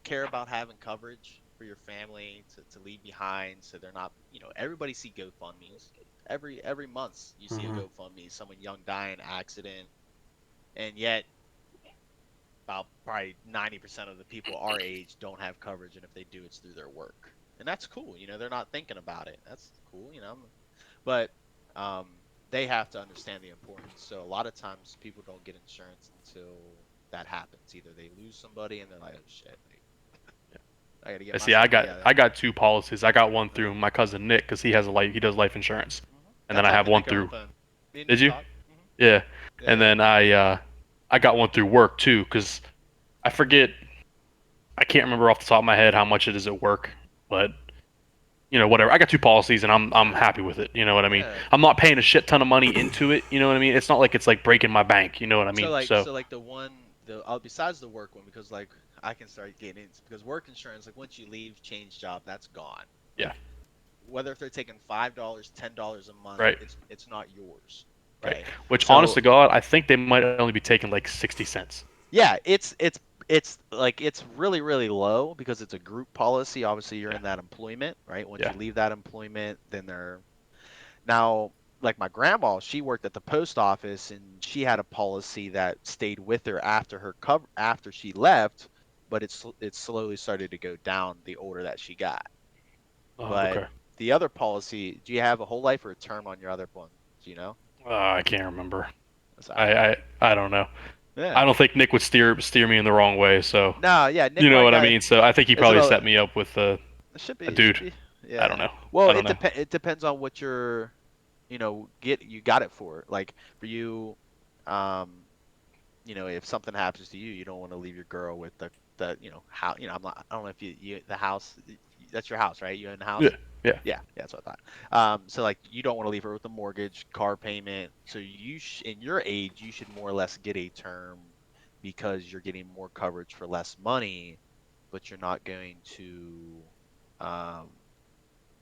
care about having coverage for your family to leave behind, so they're not, everybody see GoFundmes. Every month you see a Mm-hmm. GoFundMe, someone young dying, accident, and yet about probably 90% of the people our age don't have coverage, and if they do, it's through their work. And that's cool. They're not thinking about it. That's cool. But um, they have to understand the importance. So a lot of times people don't get insurance until that happens. Either they lose somebody and they're like, oh shit, like, I got to I get see. I myself got together. I got two policies. I got one Yeah. through my cousin Nick because he does life insurance, and Yeah, then I talk have to one Nick over the through. phone. Me and Did Nick you? talk. Yeah, and Yeah. then I got one through work too because I forget. I can't remember off the top of my head how much it is at work, but whatever. I got two policies and I'm happy with it. You know what I mean? Yeah. I'm not paying a shit ton of money into it. You know what I mean? It's not like it's like breaking my bank. You know what I So mean? like So so like the one besides the work one, because like I can start getting into, because work insurance, like once you leave, change job, that's gone. yeah, Like whether if they're taking $5, $10 a month, right, it's not yours. right. Okay. Which, honest So to God, I think they might only be taking like 60 cents. yeah, it's like it's really, really low because it's a group policy. Obviously you're Yeah, in that employment, right? Once yeah. you leave that employment, then they're now, like my grandma, she worked at the post office and she had a policy that stayed with her after after she left, but it slowly started to go down the older that she got. Oh, But okay. the other policy, do you have a whole life or a term on your other one? Do you know? I can't remember. That's all right. I don't know. Yeah. I don't think Nick would steer me in the wrong way. So No, yeah, Nick you know probably what I got mean. So I think he is it probably a set me up with it should be a it should dude. be I don't yeah. know. Well, I don't know. it depends on what you're, you got it for. Like for you, um if something happens to you, you don't want to leave your girl with the how I don't know if you the house, that's your house, right? You in the Yeah, house? yeah. Yeah, that's what I thought. So like you don't want to leave her with a mortgage, car payment. So in your age, you should more or less get a term because you're getting more coverage for less money, but you're not going to um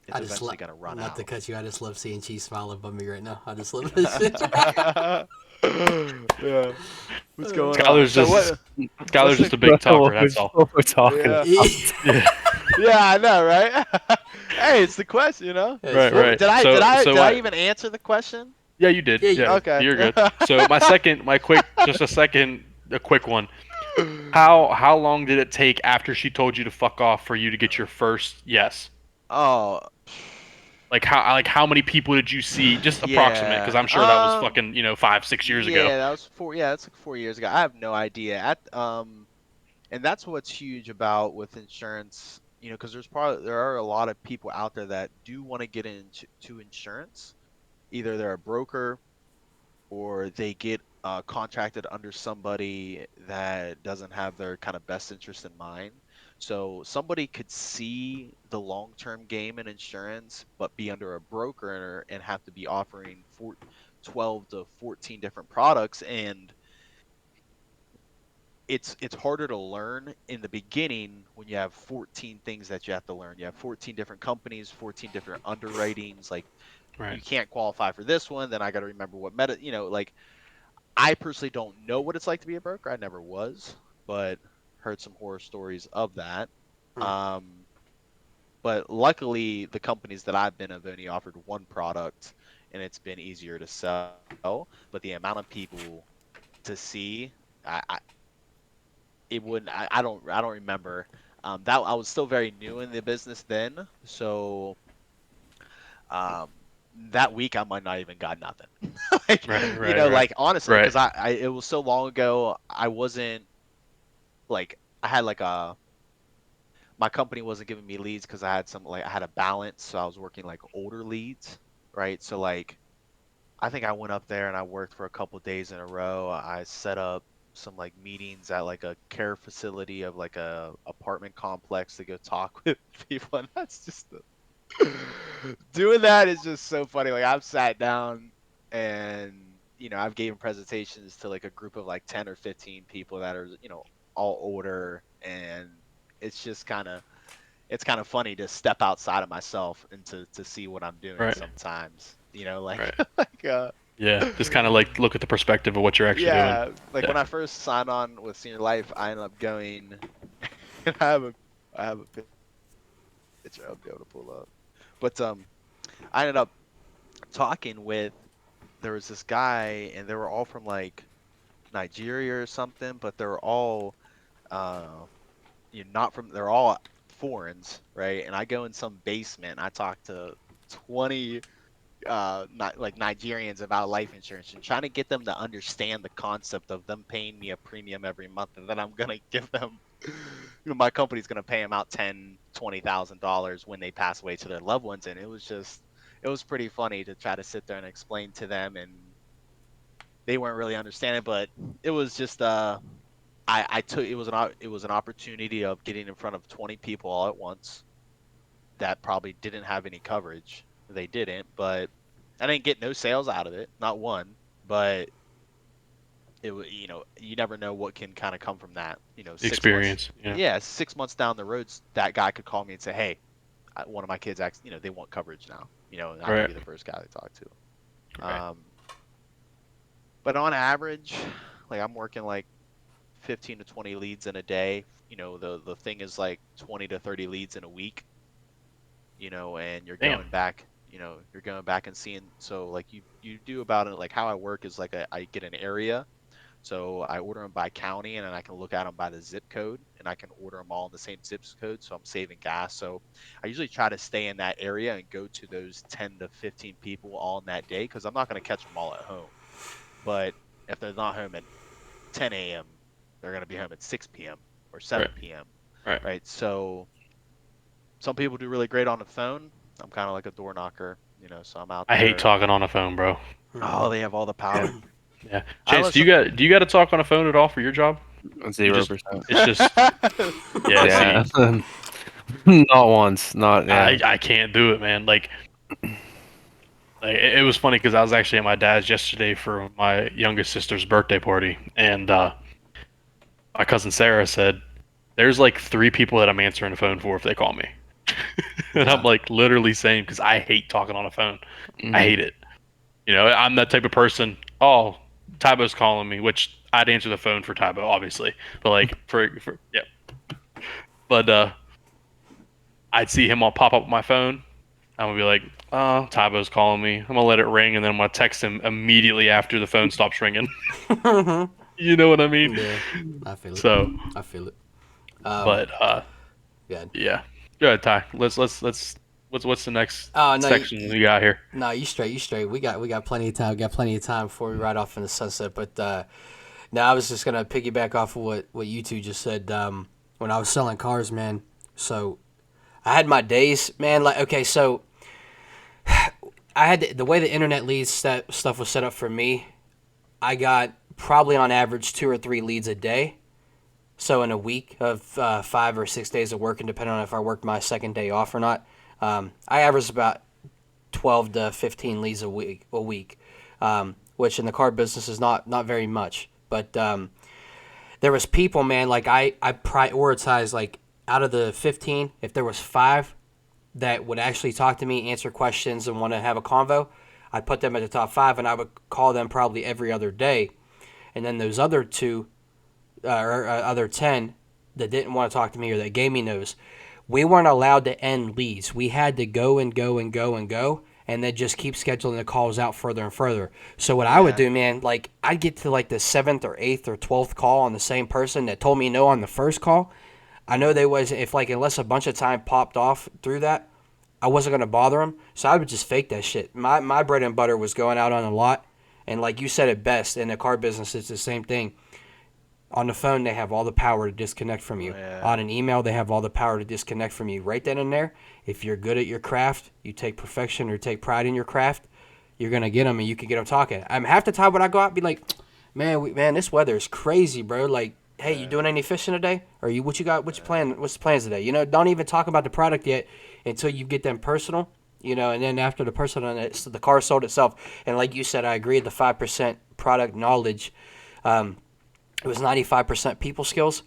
it's I just eventually going to run not to out. cut you. I just love seeing Cheese smiling above me right now. I just love this shit. Yeah. What's going on? Skylar's So just what? What's Skylar's the just a big talker. What we're, That's all. what we're talking yeah. about. Yeah. Yeah, I know, right? Hey, it's the question, That's Right, funny. right. Did I did So I so did I I even answer the question? yeah, you did. Yeah, you Yeah, did. Okay. you're good. So a quick one. How long did it take after she told you to fuck off for you to get your first yes? Oh, Like how many people did you see? Just approximate, because Yeah. I'm sure that was fucking 5-6 years ago. Yeah, that was 4. Yeah, that's like 4 years ago. I have no idea. And that's what's huge about with insurance. Because there are a lot of people out there that do want to get into insurance. Either they're a broker or they get contracted under somebody that doesn't have their kind of best interest in mind. So somebody could see the long-term game in insurance, but be under a broker and have to be offering 12 to 14 different products, and it's harder to learn in the beginning when you have 14 things that you have to learn. You have 14 different companies, 14 different underwritings. Like Right. you can't qualify for this one, then I got to remember what like I personally don't know what it's like to be a broker. I never was, but heard some horror stories of that. Um, but luckily, the companies that I've been have only offered one product, and it's been easier to sell. But the amount of people to see, I it wouldn't. I don't remember. That I was still very new in the business then, so um, that week I might not even got nothing. Like, Right. like honestly, Right. because it was so long ago, I wasn't like I had like my company wasn't giving me leads because I had a balance, so I was working like older leads, right? So like I think I went up there and I worked for a couple days in a row. I set up some like meetings at like a care facility of like a apartment complex to go talk with people, and that's just doing that is just so funny. Like I've sat down and I've given presentations to like a group of like 10 or 15 people that are all older, and it's just kind of funny to step outside of myself and to see what I'm doing Right. sometimes. Like Right. like Yeah. Just kind of like look at the perspective of what you're actually doing. yeah, like when Yeah. I first signed on with Senior Life, I ended up going and I have a picture I'll be able to pull up. But I ended up talking with there was this guy, and they were all from like Nigeria or something, but they were all uh not from they're all foreigns, right? And I go in some basement and I talk to 20 not like Nigerians about life insurance and trying to get them to understand the concept of them paying me a premium every month, and then I'm gonna give them my company's gonna pay them out $20,000 when they pass away to their loved ones. And it was pretty funny to try to sit there and explain to them, and they weren't really understanding, but it was just I took it was an opportunity of getting in front of 20 people all at once that probably didn't have any coverage. They didn't, but I didn't get no sales out of it, not one. But you never know what can kind of come from that. 6 months, Experience. Yeah. yeah, 6 months down the road, that guy could call me and say, "Hey, one of my kids, they want coverage now." And I could Right. be the first guy to talk to. Right. But on average, like I'm working like 15 to 20 leads in a day. The thing is like 20 to 30 leads in a week. And you're Damn. going back. You're going back and seeing. So like you do about it. Like how I work is like I get an area. So I order them by county, and then I can look at them by the zip code, and I can order them all in the same zip code. So I'm saving gas. So I usually try to stay in that area and go to those 10 to 15 people all in that day, because I'm not going to catch them all at home. But if they're not home at 10 a.m., they're going to be home at 6 p.m. or Right. 7 p.m. Right. Right. So some people do really great on the phone. I'm kind of like a door knocker, so I'm out I hate there. talking on the phone, bro. Oh, they have all the power. Yeah. I Chance, listen. do you got to talk on the phone at all for your job? You 0%. it's just yeah. Yeah. See, Not once. Not yeah. I can't do it, man. Like it was funny because I was actually at my dad's yesterday for my youngest sister's birthday party, and my cousin Sarah said, "There's like 3 people that I'm answering the phone for if they call me," and I'm Yeah. like literally saying because I hate talking on the phone. I Mhm. hate it. I'm that type of person. Oh, Tybo's calling me, which I'd answer the phone for Tybo, obviously, but like for yeah, but I'd see him all pop up on my phone. I'm gonna be like, "Oh, Tybo's calling me." I'm gonna let it ring, and then I'm gonna text him immediately after the phone stops ringing. You know what I mean? Yeah, I feel it. So, I feel it. but Yeah. yeah. Go ahead, Ty. Let's What's the next Oh no, section we got here? no, you straight. We got plenty of time. We got plenty of time before we ride off in the sunset. But no, I was just gonna piggyback off of what you two just said. When I was selling cars, man. So I had my days, man. Like, okay, so I had the way the internet leads stuff was set up for me. I got probably on average 2 or 3 leads a day. So in a week of 5 or 6 days of working, depending on if I worked my second day off or not, I averaged about 12 to 15 leads a week, which in the car business is not very much. But there was people, man, like I prioritized, like out of the 15, if there was 5 that would actually talk to me, answer questions, and want to have a convo, I'd put them at the top 5, and I would call them probably every other day. And then those other 2 or other 10 that didn't want to talk to me or that gave me no's, we weren't allowed to end leads. We had to go and go and go and go, and then just keep scheduling the calls out further and further. So what I would do, man, like I'd get to like the 7th or 8th or 12th call on the same person that told me no on the first call. I know they was if like unless a bunch of time popped off through that, I wasn't gonna bother them. So I would just fake that shit. My bread and butter was going out on a lot, and like you said it best, in the car business, it's the same thing. On the phone, they have all the power to disconnect from you. Yeah. On an email, they have all the power to disconnect from you. Right then and there, if you're good at your craft, you take perfection or take pride in your craft, you're going to get them and you can get them talking. Half the time when I go out, I'd be like, man, this weather is crazy, bro. Like, hey, you doing any fishing today? Or what you got? What's the plans today? You know, don't even talk about the product yet until you get them personal. You know, and then after the personal, the car sold itself. And like you said, I agree. The 5% product knowledge. It was 95% people skills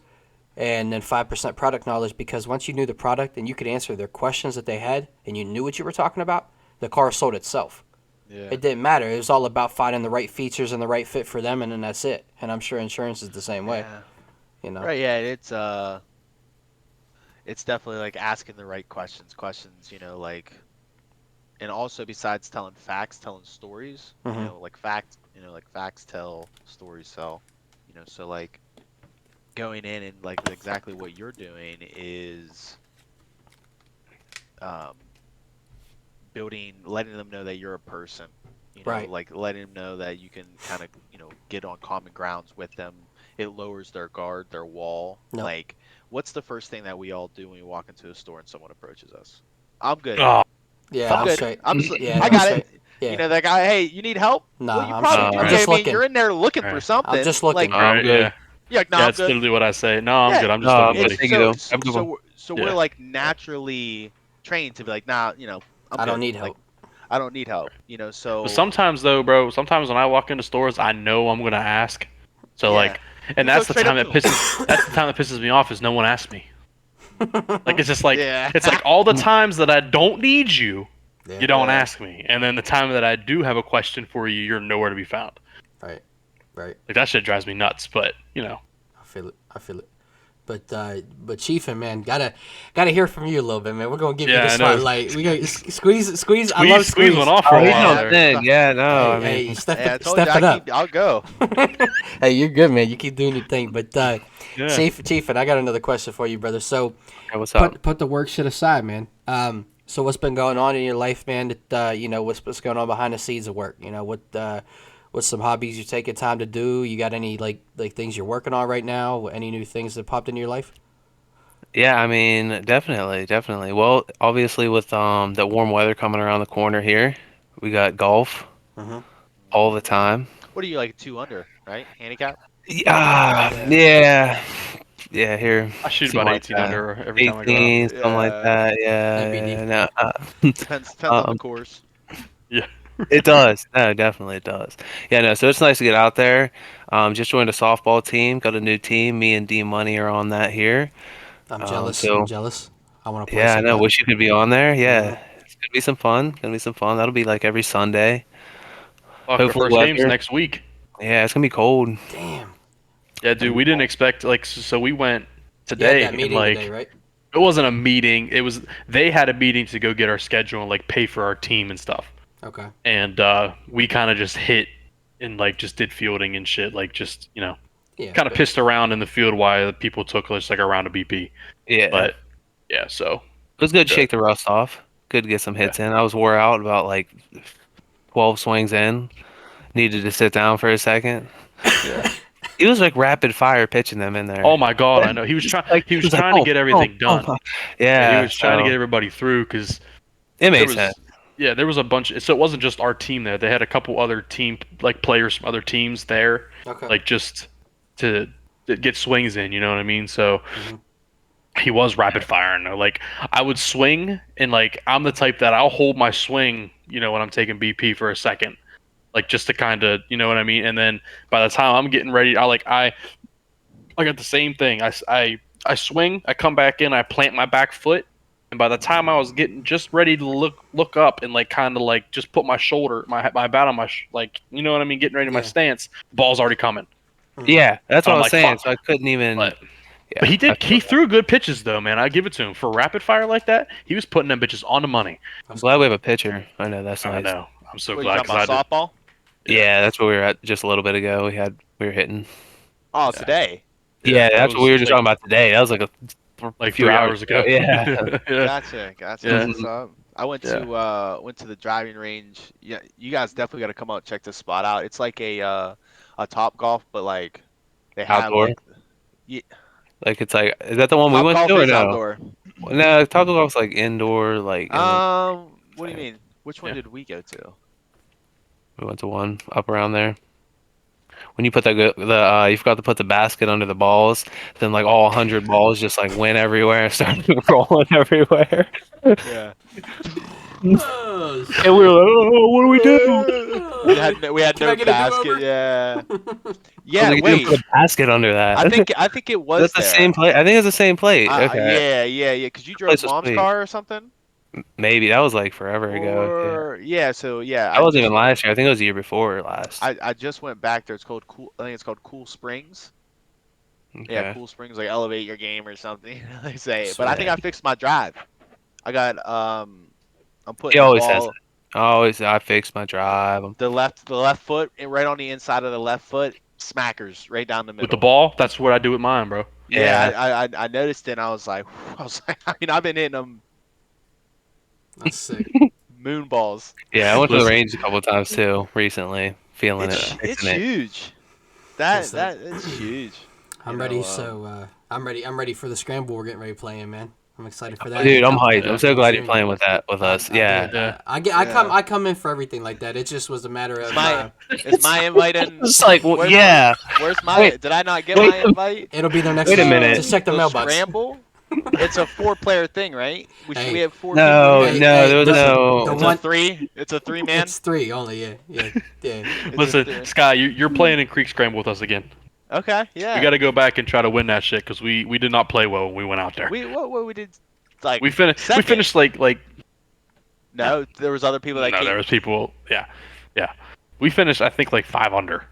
and then 5% product knowledge, because once you knew the product and you could answer their questions that they had and you knew what you were talking about, the car sold itself. Yeah. It didn't matter. It was all about finding the right features and the right fit for them, and then that's it. And I'm sure insurance is the same way. Yeah. You know? Right, yeah, it's definitely like asking the right questions, like, and also besides telling facts, telling stories, Mhm. like facts tell, stories sell, so like going in and like exactly what you're doing is um letting them know that you're a person, Right. like letting them know that you can kind of, get on common grounds with them. It lowers their guard, their wall. Yep. Like, what's the first thing that we all do when we walk into a store and someone approaches us? I'm good. Oh, Yeah, I'm I'm good. straight. Yeah, I I'm got straight. it. Yeah. That guy, hey, you need help? Nah, Well, you I'm probably straight. do. I'm Right. just I mean, looking. you're in there looking for Right. something. I'm just looking. Like, all right, good. yeah. yeah, no, Yeah, I'm that's good. literally what I say. No, I'm Yeah. good. I'm just No, looking, good. buddy. Thank you. Have a good one. So Yeah. we're like naturally trained to be like, nah, I'm I don't good. need Like, help. I don't need help. So But sometimes though, bro, sometimes when I walk into stores, I know I'm gonna ask. So yeah, like, and you go that's the straight time up that to 'em. pisses me off is no one asks me. Like it's just like Yeah. it's like all the times that I don't need you, Yeah. you don't Yeah. ask me, and then the time that I do have a question for you, you're nowhere to be found. Right. Right. Like that shit drives me nuts. But I feel it. I feel it. But Chiefin, man, gotta hear from you a little bit, man. We're gonna give you Yeah, the I know. spotlight. We got squeeze. I love Squeeze went off for Oh, a he's while on there. thing. Yeah, no. Hey, I mean, hey, step Hey, I it, told step you it up. I'll go. Hey, you're good, man. You keep doing your thing. But Yeah. Chiefin, I got another question for you, brother. So okay, what's up? put the work shit aside, man. So what's been going on in your life, man? That what's going on behind the scenes of work? What's some hobbies you're taking time to do? You got any like things you're working on right now? Any new things that popped into your life? Yeah, I mean, definitely. Well, obviously with the warm weather coming around the corner here, we got golf Mm-hmm. all the time. What are you, like 2 under, right? Handicap? Yeah, Yeah. yeah, here, I shoot something about like 18 that. under every time I go out. 18, something like Yeah. that. Yeah, NBD. yeah, no, Depends on the um, course. Yeah. it does. No, definitely it does. Yeah, no, so it's nice to get out there. Just joined a softball team, got a new team. Me and D Money are on that here. I'm jealous. I'm So jealous. I want to play yeah, I so know. bad. Wish you could be on there. Mm-hmm. Yeah, it's gonna be some fun. Gonna be some fun. That'll be like every Sunday. Fuck, our Hopefully first game's weather. next week. Yeah, it's gonna be cold. Damn. Yeah, dude, we didn't expect like so we went You had today that and meeting today, like right? it wasn't a meeting. It was they had a meeting to go get our schedule and like pay for our team and stuff. Okay. And we kind of just hit and like just did fielding and shit, like just Yeah. kind of pissed around in the field while the people took just like a round of BP. Yeah, But yeah, so it was good to good. shake the rust off. Good to get some hits in. I was wore out about like 12 swings in. Needed to sit down for a second. Yeah. He was like rapid fire pitching them in there. Oh my God, I know. He was trying. Like He he was was like, trying to oh, get oh, everything oh. done. Yeah, he Yeah, was trying to get so everybody through because it there made was, sense. yeah, there was a bunch. So it wasn't just our team there. They had a couple other team like players from other teams there, Okay. like just to get swings in. You know what I mean? So Mhm. he was rapid firing. Like I would swing, and like I'm the type that I'll hold my swing. You know, when I'm taking BP for a second, like just to kind of, you know what I mean. And then by the time I'm getting ready, I got the same thing. I swing, I come back in, I plant my back foot, and by the time I was getting just ready to look up and like kind of like just put my shoulder, my bat on my like, you know what I mean, getting ready to my Yeah. stance, the ball's already coming. Yeah, that's And what I I'm was like, saying. fuck. So I couldn't even. But Yeah, I feel he that. threw good pitches though, man. I give it to him for rapid fire like that. He was putting them bitches on the money. I'm That's glad cool. we have a pitcher. I know that's I nice. know. I'm so What you glad talking because I about? did. Softball? Yeah, that's where we were at just a little bit ago. We were hitting. Oh, Yeah. today. Yeah, Yeah, that that's what we was were just talking about today. That was like a like few 3 hours ago. ago. Yeah. Yeah, Gotcha. yeah, That's what's up. I yeah. went to the driving range. Yeah, you guys definitely got to come out and check this spot out. It's like a Top Golf, but like they have Outdoor. like yeah, Like it's like, is that the one we Top went Golf to or is no? outdoor. No, Taco Golf's like indoor, like, and then What do you mean? Which one Yeah. did we go to? we went to one up around there. When you put you forgot to put the basket under the balls, then like all 100 balls just like went everywhere and started rolling everywhere. Yeah. Oh, And we were shit. like, oh, what do we do? We had Can I no get a basket. do-over? Yeah. I was Yeah. like, you didn't put Wait. a basket under that. I think it That's was the there. same plate. I think it's the same plate. Okay. Yeah. Cause you drove Place was mom's sweet. car or something. Maybe that was like forever ago. Yeah. Or yeah. So yeah, That wasn't even last year. I think it was the year before last. I just went back there. It's called Cool. I think it's called Cool Springs. Yeah, Okay. Cool Springs, like elevate your game or something. They say. But I Sweet. think I fixed my drive. I got I'm He putting the always says ball it. Always, I fixed my drive. the left foot and right on the inside of the left foot, smackers right down the With the middle. ball, that's what I do with mine, bro. Yeah, Yeah. I noticed it. And I was like, I mean, I've been hitting them That's sick. moon balls. Yeah, I went to the Listen, range a couple times too recently, feeling it, It's fixing it. huge. That's sick. That it's huge. I'm You ready. know, I'm ready. I'm ready for the scramble we're getting ready to play in, man. I'm excited for that. Dude, I'm Coming- hyped. I'm so coming glad you're soon. playing with us. Yeah. Yeah. Yeah. I come in for everything like that. It just was a matter of is my invite in? It's like, well, Where's yeah. Where's my? Wait, Did I not get wait. my invite? it'll be there next Wait a week. minute. Just check the The mailbox. scramble. It's a 4-player thing, right? Hey. We have 4 No, people. Hey, no, there was listen, no. the It's one- a 3. It's a 3-man. It's 3 only. Yeah. It's a Listen, three. Sky, you're playing in Creek Scramble with us again. Okay, yeah. We got to go back and try to win that shit because we did not play well when we went out there. What we did like We finished. We second. finished like No, there was other people that no, came. there was people. Yeah. We finished, I think, like 5 under.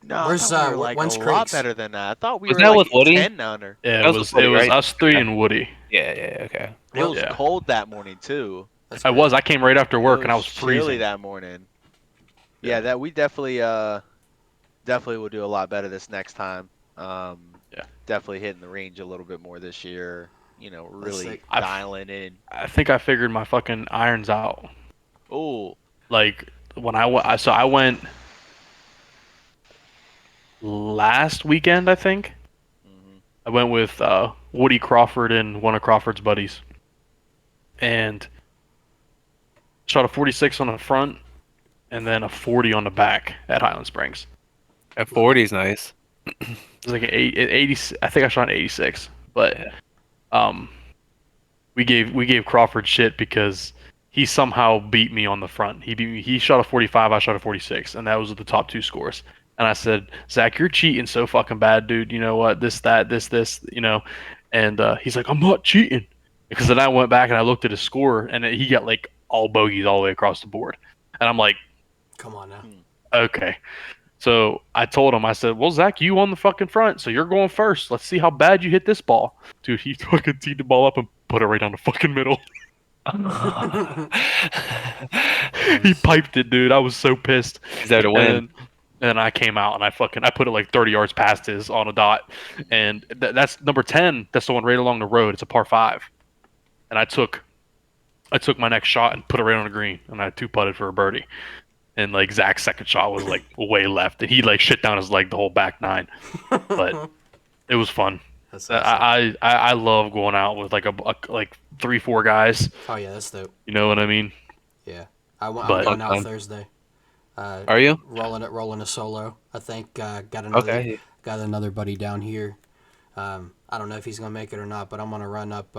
No, I Where's, thought we were like when's a lot Creeks? better than that. I thought we Was were that like with Woody? 10 under. Yeah, That it was was with Woody, right? us three Okay. and Woody. Yeah, okay. It was Yeah. cold that morning too. That's I good. was. I came right after work It and I was chilly freezing. that morning. Yeah. Yeah, that we definitely will do a lot better this next time. Yeah. Definitely hitting the range a little bit more this year. You know, really sick. dialing in. I think I figured my fucking irons out. Oh, Like when I went, so I went last weekend. I think mhm. I went with Woody Crawford and one of Crawford's buddies, and shot a 46 on the front, and then a 40 on the back at Highland Springs. At 40 is nice. It was like an 80. I think I shot an 86, but we gave Crawford shit because he somehow beat me on the front. He beat me. He shot a 45. I shot a 46, and that was the top 2 scores. And I said, Zach, you're cheating so fucking bad, dude. You know what? This, you know. And he's like, I'm not cheating. Because then I went back and I looked at his score, and he got like all bogeys all the way across the board. And I'm like, Come on now. okay. So I told him, I said, well, Zach, you on the fucking front, so you're going first. Let's see how bad you hit this ball. Dude, he fucking teed the ball up and put it right down the fucking middle. He piped it, dude. I was so pissed. He's there to win. And then I came out and I put it like 30 yards past his on a dot. And that's number 10. That's the one right along the road. It's a par 5. And I took I took my next shot and put it right on the green, and I two putted for a birdie. And like Zach's second shot was like way left, and he like shit down his leg the whole back nine. But it was fun. That's awesome. I love going out with like like 3-4 guys. Oh yeah, that's dope. You know what I mean? Yeah, I'm But- going out Fun. Thursday. Are you? Rolling a solo. I think got another buddy down here. I don't know if he's gonna make it or not, but I'm gonna run up.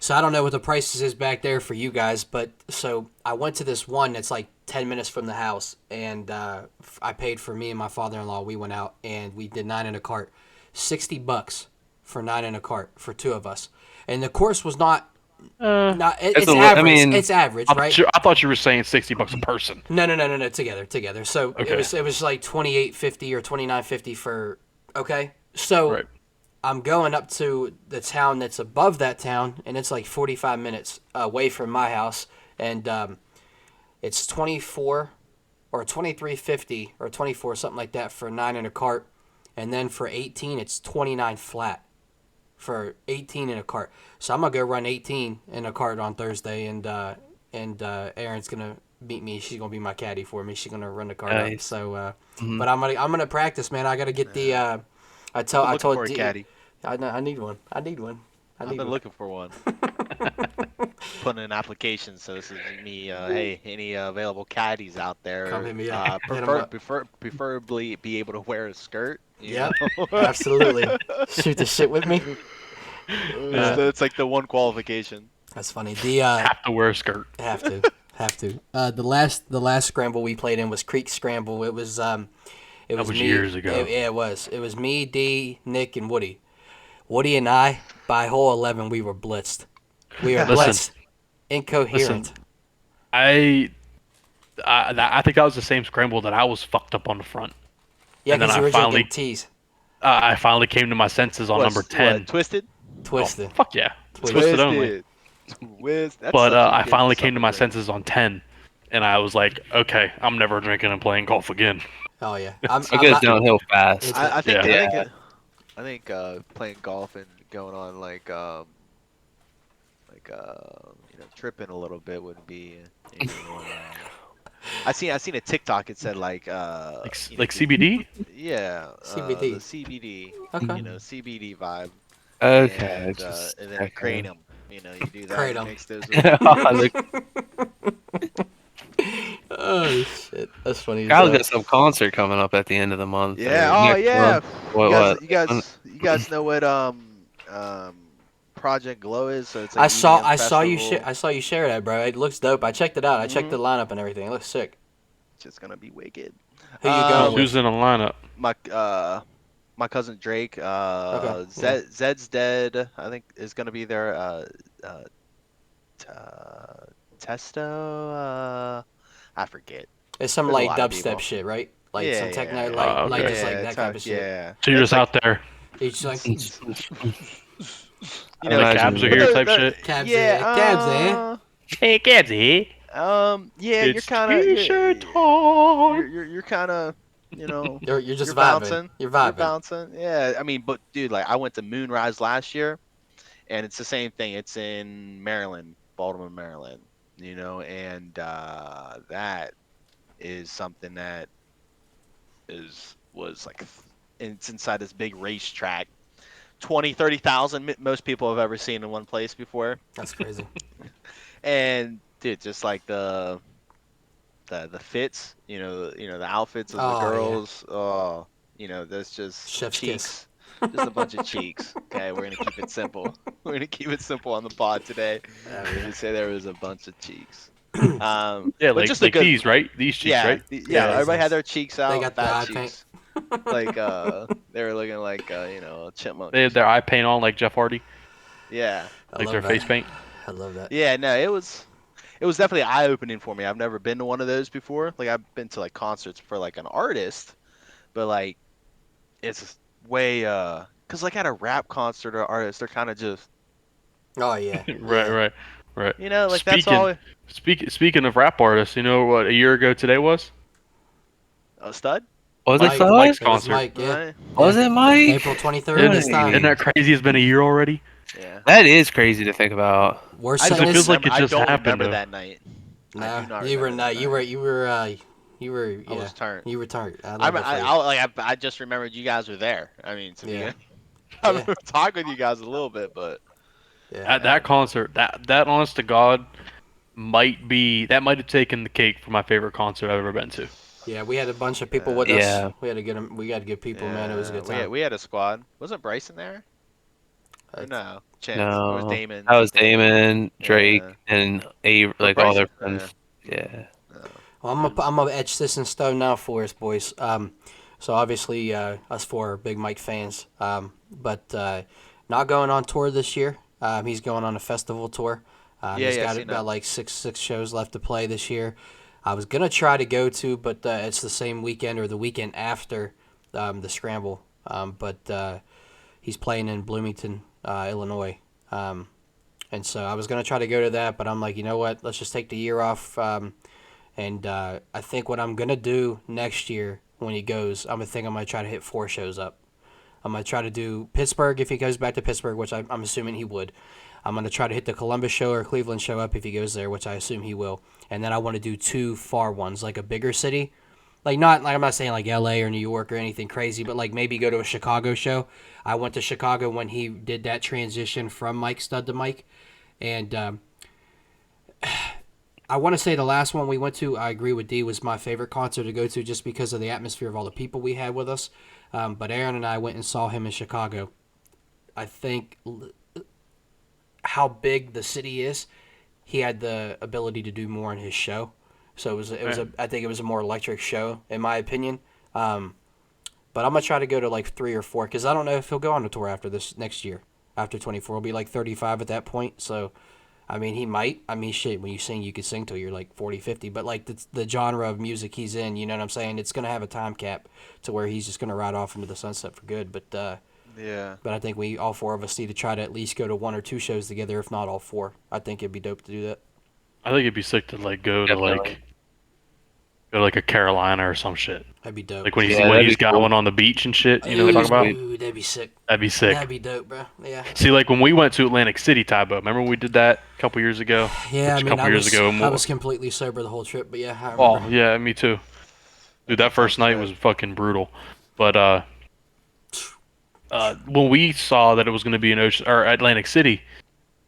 So I don't know what the prices is back there for you guys, but so I went to this one that's like 10 minutes from the house, and I paid for me and my father-in-law. We went out and we did 9 in a cart, $60 for 9 in a cart for 2 of us, and the course was not. It's average. It's average, right? I thought you were saying $60 a person. No. Together. So Okay. it was like $28.50 or $29.50 for. Okay, so Right. I'm going up to the town that's above that town, and it's like 45 minutes away from my house, and it's 24 or 23.50 or 24 something like that for 9 in a cart, and then for 18 it's 29 flat for 18 in a cart. So I'm gonna go run 18 in a cart on Thursday, and Erin's gonna beat me. She's gonna be my caddy for me. She's gonna run the cart up. Nice. So, but I'm gonna practice, man. I gotta get the. I I'm looking told for a D- caddy. I need one. I've been looking for one. Putting in an application, so this is me. Hey, any available caddies out there? Come hit me up. Hit 'em up. Preferably be able to wear a skirt. You Yep, know? absolutely. Shoot the shit with me. It's like the one qualification. That's funny. The Have to wear a skirt. have to. The last scramble we played in was Creek Scramble. It was it was was me, years ago. Yeah, it was. It was me, D, Nick, and Woody. Woody and I, by hole 11, we were blitzed. We were Listen. blitzed. Incoherent. I think that was the same scramble that I was fucked up on the front. Yeah, and then because you I were finally- drinking teas. I finally came to my senses on number 10. Twisted. Twisted. Oh, fuck yeah. Twisted. Twisted only. That's But such a I good finally came to summer my drink. senses on 10, and I was like, okay, I'm never drinking and playing golf again. Oh yeah. It goes downhill fast. I think Yeah. I think playing golf and going on tripping a little bit would be. I seen a TikTok. It said like Like CBD? yeah, CBD. the CBD, Okay. CBD vibe. Okay. and, just and then checking. kratom. You do that. Kratom. Mix those. Oh shit, that's funny. as Kyle's hell. got some concert coming up at the end of the month. Yeah. or Oh next yeah. month. What? You guys know what Project Glow is? So it's like I saw you festival. I saw you share that, bro. It looks dope. I checked it out. I checked the lineup and everything. It looks sick. It's just gonna be wicked. Who you going with? Who's in the lineup? My cousin Drake. Okay, Zed's dead. I think is gonna be there. Testo. I forget. It's some There's a like lot of people. dubstep shit, right? Like Yeah, some techno, yeah, like okay. just like that type of shit. Yeah. So you're It's just out there. It's like You Like imagine- cabs are here type shit. cabs, Yeah. cabs, eh? Hey, cabsy. Yeah. You're It's kind of. t-shirt time. You're kind of. You're just You're vibing. bouncing. You're You're vibing. bouncing. Yeah. I mean, but dude, like I went to Moonrise last year, and it's the same thing. It's in Maryland, Baltimore, Maryland. And that is something that was like it's inside this big racetrack. 30,000 most people have ever seen in one place before. That's crazy. And dude, just like the fits, the outfits of the Oh, yeah. girls. Oh, there's just Chef's cheeks. Just a bunch of cheeks. Okay, we're gonna keep it simple. We're gonna keep it simple on the pod today. We just say there was a bunch of cheeks. Yeah, but like, just a like good, these, right? These cheeks, yeah, right? Yeah, everybody nice. had their cheeks out. got the fat eye cheeks. Like they were looking like a chipmunk. They had their eye paint on like Jeff Hardy, Yeah. I like love their that. face paint. I love that. Yeah, no, it was definitely eye opening for me. I've never been to one of those before. Like I've been to like concerts for like an artist, but like it's way cuz like at a rap concert or artist, they're kind of just Oh yeah. Right. like that's all Speaking of rap artists, you know what a year ago today was? a stud. Was Mike- it Sly? Mike's It was concert. Mike, yeah. Right? Was it Mike? April 23rd Isn't this time. Isn't that crazy? It's been a year already. Yeah. That is crazy to think about. Worst I thing don't It feels is, like remember. it I just don't happened, remember though. that night. I do not you were remember that you were night. you were I yeah was turned. you were turned. I I love it for you. I just remembered you guys were there. I mean, to be Yeah. I Yeah. remember talking with you guys a little bit, but Yeah. That yeah, I that remember. concert, that honest to God, might have taken the cake for my favorite concert I've ever been to. Yeah, we had a bunch of people with Yeah, us. Yeah. We had to get them. We got good people, man. It was a yeah. good time. We had a squad. Wasn't Bryson there? Or That's- no? Chance. It was No, Damon. that was Damon. Damon, Drake, Yeah. and A Or like all their Bryson. friends. Yeah. No. Well, I'm gonna etch this in stone now for us, boys. So obviously, us four are big Mike fans. But not going on tour this year. He's going on a festival tour. Yeah, He's yeah. got Seen that. about like six shows left to play this year. I was gonna try to go to, but it's the same weekend or the weekend after the Scramble. But he's playing in Bloomington, Illinois. And so I was gonna try to go to that, but I'm like, you know what? Let's just take the year off. And I think what I'm gonna do next year when he goes, I'm gonna try to hit 4 shows up. I'm gonna try to do Pittsburgh if he goes back to Pittsburgh, which I'm assuming he would. I'm gonna try to hit the Columbus show or Cleveland show up if he goes there, which I assume he will. And then I want to do 2 far ones, like a bigger city, like I'm not saying like L.A. or New York or anything crazy, but like maybe go to a Chicago show. I went to Chicago when he did that transition from Mike Stud to Mike, and I want to say the last one we went to, I agree with D, was my favorite concert to go to just because of the atmosphere of all the people we had with us. But Aaron and I went and saw him in Chicago. I think how big the city is, he had the ability to do more in his show. So I think it was a more electric show in my opinion. But I'm gonna try to go to like 3 or 4 because I don't know if he'll go on a tour after this next year. After 24, he'll be like 35 at that point. So I mean, he might. I mean, shit, when you sing, you could sing till you're like 40, 50. But, like, the genre of music he's in, you know what I'm saying? It's going to have a time cap to where he's just going to ride off into the sunset for good. Yeah. But I think all 4 of us need to try to at least go to 1 or 2 shows together, if not all 4. I think it'd be dope to do that. I think it'd be sick to like Definitely. go to like a Carolina or some shit. That'd be dope. Like when Yeah, when that'd he's be got cool. one on the beach and shit. You know what I'm talking about? Ooh, that'd be sick. That'd be sick. That'd be dope, bro. Yeah. See, like when we went to Atlantic City, Tybo. Remember when we did that a couple years ago? Yeah, Which I a mean, couple years ago. I More. was completely sober the whole trip, but yeah, I remember. Oh yeah, me too. Dude, that first night was fucking brutal. But when we saw that it was going to be in Ocean or Atlantic City,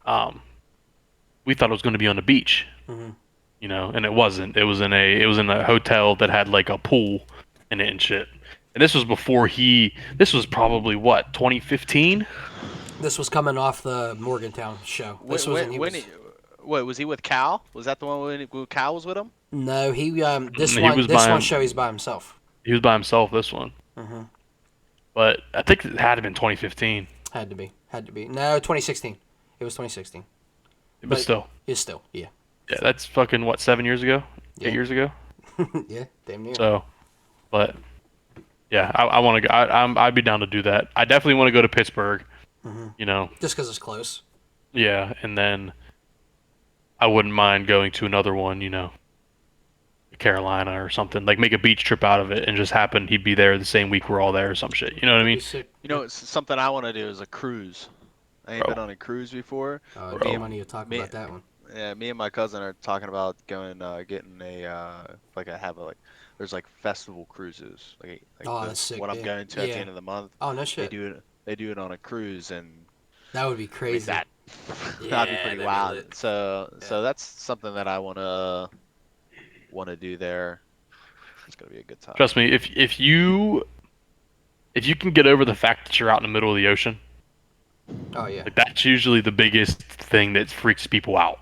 we thought it was going to be on the beach. Mhm. You know, and it wasn't. It was in a hotel that had like a pool in it and shit. And this was before he. This was probably what 2015. This was coming off the Morgantown show. This was What was he with Cal? Was that the one when Cal was with him? No, he this He one was this by one him. show he's by himself. He was by himself. This one, Mhm. but I think it had to been 2015. Had to be. No, 2016. It was 2016. But still, It's still, yeah. yeah, that's fucking what 7 years ago, Yeah. 8 years ago. Yeah, damn near. So, but yeah, I want to go. I'd be down to do that. I definitely want to go to Pittsburgh. Mhm. You know, Just because it's close. yeah, and then I wouldn't mind going to another one. You know, Carolina or something. Like make a beach trip out of it, and just happen he'd be there the same week we're all there or some shit. You know what I mean? You know, it's something I want to do is a cruise. I ain't Bro. been on a cruise before. It'd be money to talk me- about that one. Yeah, me and my cousin are talking about going, getting there's like festival cruises, Oh, that's sick, what I'm yeah. going to at Yeah. the end of the month. Oh, no They shit. do it on a cruise, and That would be I mean, crazy. that'd Yeah, be that'd pretty be wild. lit. So Yeah. that's something that I wanna do there. It's gonna be a good time. Trust me, if you can get over the fact that you're out in the middle of the ocean, Oh, yeah. like that's usually the biggest thing that freaks people out.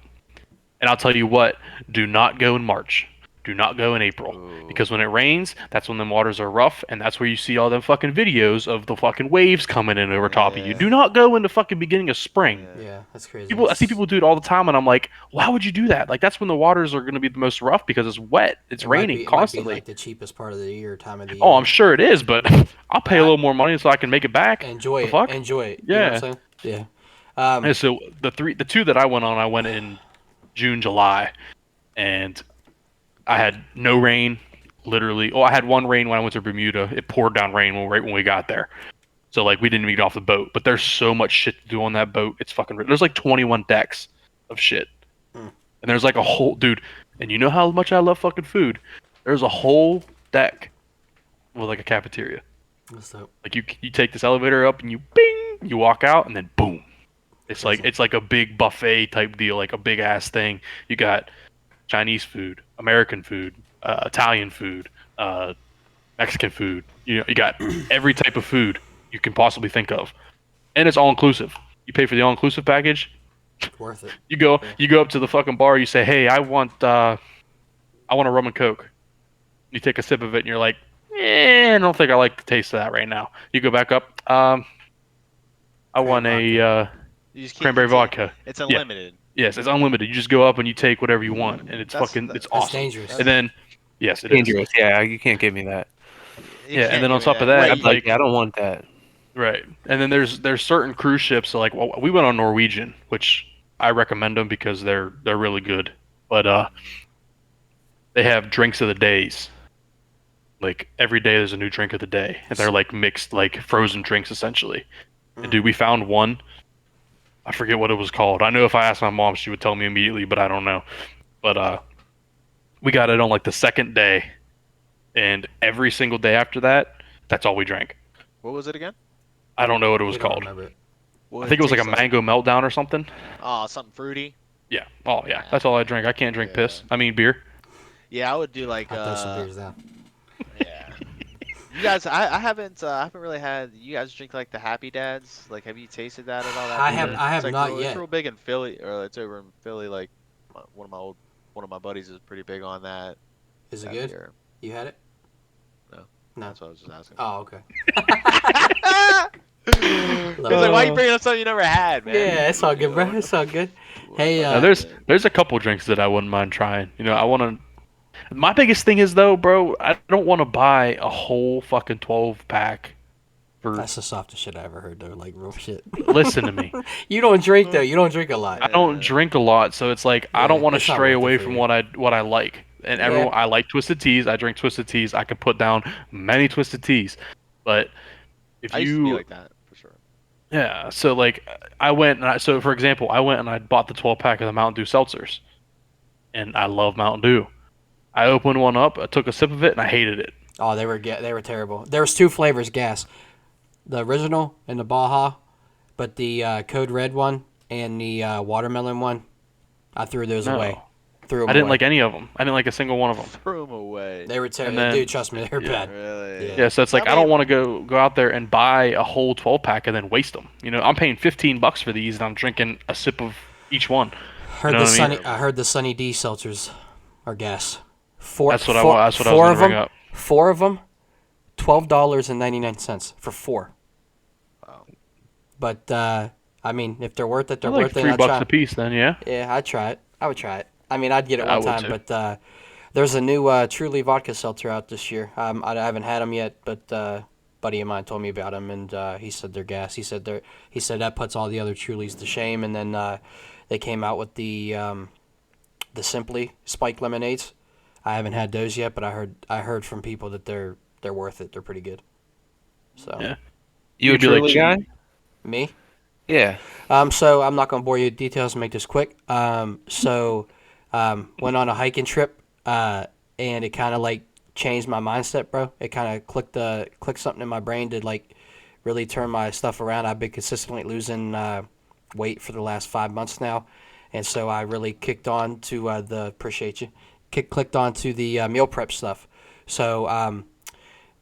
And I'll tell you what, do not go in March. Do not go in April. Ooh. Because when it rains, that's when the waters are rough, and that's where you see all them fucking videos of the fucking waves coming in over top of you. Yeah. Do not go in the fucking beginning of spring. Yeah. Yeah, that's crazy. I see people do it all the time, and I'm like, why would you do that? Like, that's when the waters are going to be the most rough because it's wet. It's raining It might constantly. be like the cheapest part of the year, time of the year. Oh, I'm sure it is, but I'll pay a little more money so I can make it back. Enjoy The it. fuck? Enjoy it. You know what I'm saying? Yeah. And so the 2 that I went in June, July, and I had no rain, literally. Oh, I had one rain when I went to Bermuda. It poured down rain right when we got there. So like we didn't even get off the boat, but there's so much shit to do on that boat. It's fucking. There's like 21 decks of shit, Mm. and there's like a whole dude. And you know how much I love fucking food. There's a whole deck with like a cafeteria. What's up? Like you take this elevator up and you bing, you walk out and then boom. It's like a big buffet type deal, like a big ass thing. You got Chinese food, American food, Italian food, Mexican food. You know, you got every type of food you can possibly think of, and it's all inclusive. You pay for the all inclusive package. Worth it. You go up to the fucking bar. You say, "Hey, I want a rum and coke." You take a sip of it, and you're like, I don't think I like the taste of that right now. You go back up. I want a You just keep cranberry vodka. It's unlimited. Yes, it's unlimited. You just go up and you take whatever you want, and it's it's That's awesome. dangerous. And then, yes, it is. Dangerous. Yeah, you can't give me that. You Yeah, can't and then on do top of that, Wait, I'm like, I don't want that. Right. And then there's certain cruise ships. So like, well, we went on Norwegian, which I recommend them because they're really good. But they have drinks of the days. Like every day there's a new drink of the day, and they're like mixed, like frozen drinks essentially. And dude, we found one. I forget what it was called. I know if I asked my mom, she would tell me immediately, but I don't know. But we got it on like the second day, and every single day after that, that's all we drank. What was it again? I don't know what it was We don't called. remember it. What I think it was like a tastes mango meltdown or something. Oh, something fruity. Yeah. Oh yeah. That's all I drink. I can't drink piss. I mean beer. Yeah, I would do like I'll throw some beers down. yeah. You guys, I haven't really had. You guys drink like the Happy Dads? Like, have you tasted that at all? That I beer? have- I have It's, like, not real, yet. It's real big in Philly, or it's over in Philly. Like, one of my buddies is pretty big on that. Is it that good? beer. You had it? No. No. That's what I was just asking. Oh, okay. He's like, why you bringing up something you never had, man? Yeah, it's all good, bro. It's all good. Hey, Now, there's a couple drinks that I wouldn't mind trying. You know, I want to. My biggest thing is though, bro, I don't want to buy a whole fucking 12 pack. For that's the softest shit I ever heard, though. Like real shit. listen to me. You don't drink though. You don't drink a lot. I don't drink a lot, so it's like I don't want to it's not stray worth it away for from you. what I like. And everyone, I like Twisted Teas. I drink Twisted Teas. I can put down many Twisted Teas, but if I you used to be like that for sure. Yeah, so like I went and so for example, I went and I bought the 12 pack of the Mountain Dew seltzers, and I love Mountain Dew. I opened one up, I took a sip of it, and I hated it. Oh, they were terrible. There was two flavors, gas, the original and the Baja, but the Code Red one and the watermelon one, I threw those No. away. Threw them I didn't away. like any of them. I didn't like a single one of them. Threw him away. They were terrible. then- Dude, trust me, they were bad. Really? Yeah. Yeah, so it's like I don't want to go out there and buy a whole 12 pack and then waste them. You know, I'm paying $15 for these, and I'm drinking a sip of each one. Heard know the what I Sunny. mean? I heard the Sunny D seltzers are gas. That's what I was four going of to bring them. up. 4 of them, $12.99 for 4. Wow. But I mean, if they're worth it, they're Like worth it. $3 I'd try. a piece, then yeah. Yeah, I'd try it. I would try it. I mean, I'd get it I one would time, too. but there's a new Truly vodka seltzer out this year. I haven't had them yet, but buddy of mine told me about them, and he said they're gas. He said that puts all the other Trulies to shame. And then they came out with the Simply Spike lemonades. I haven't had those yet, but I heard from people that they're worth it. They're pretty good. So Yeah. You a You'd be like, Truly guy? me. Yeah. So I'm not gonna bore you with details. Make this quick. So went on a hiking trip, and it kind of like changed my mindset, bro. It kind of clicked something in my brain to like really turn my stuff around. I've been consistently losing weight for the last 5 months now, and so I really kicked on to clicked on to the meal prep stuff. So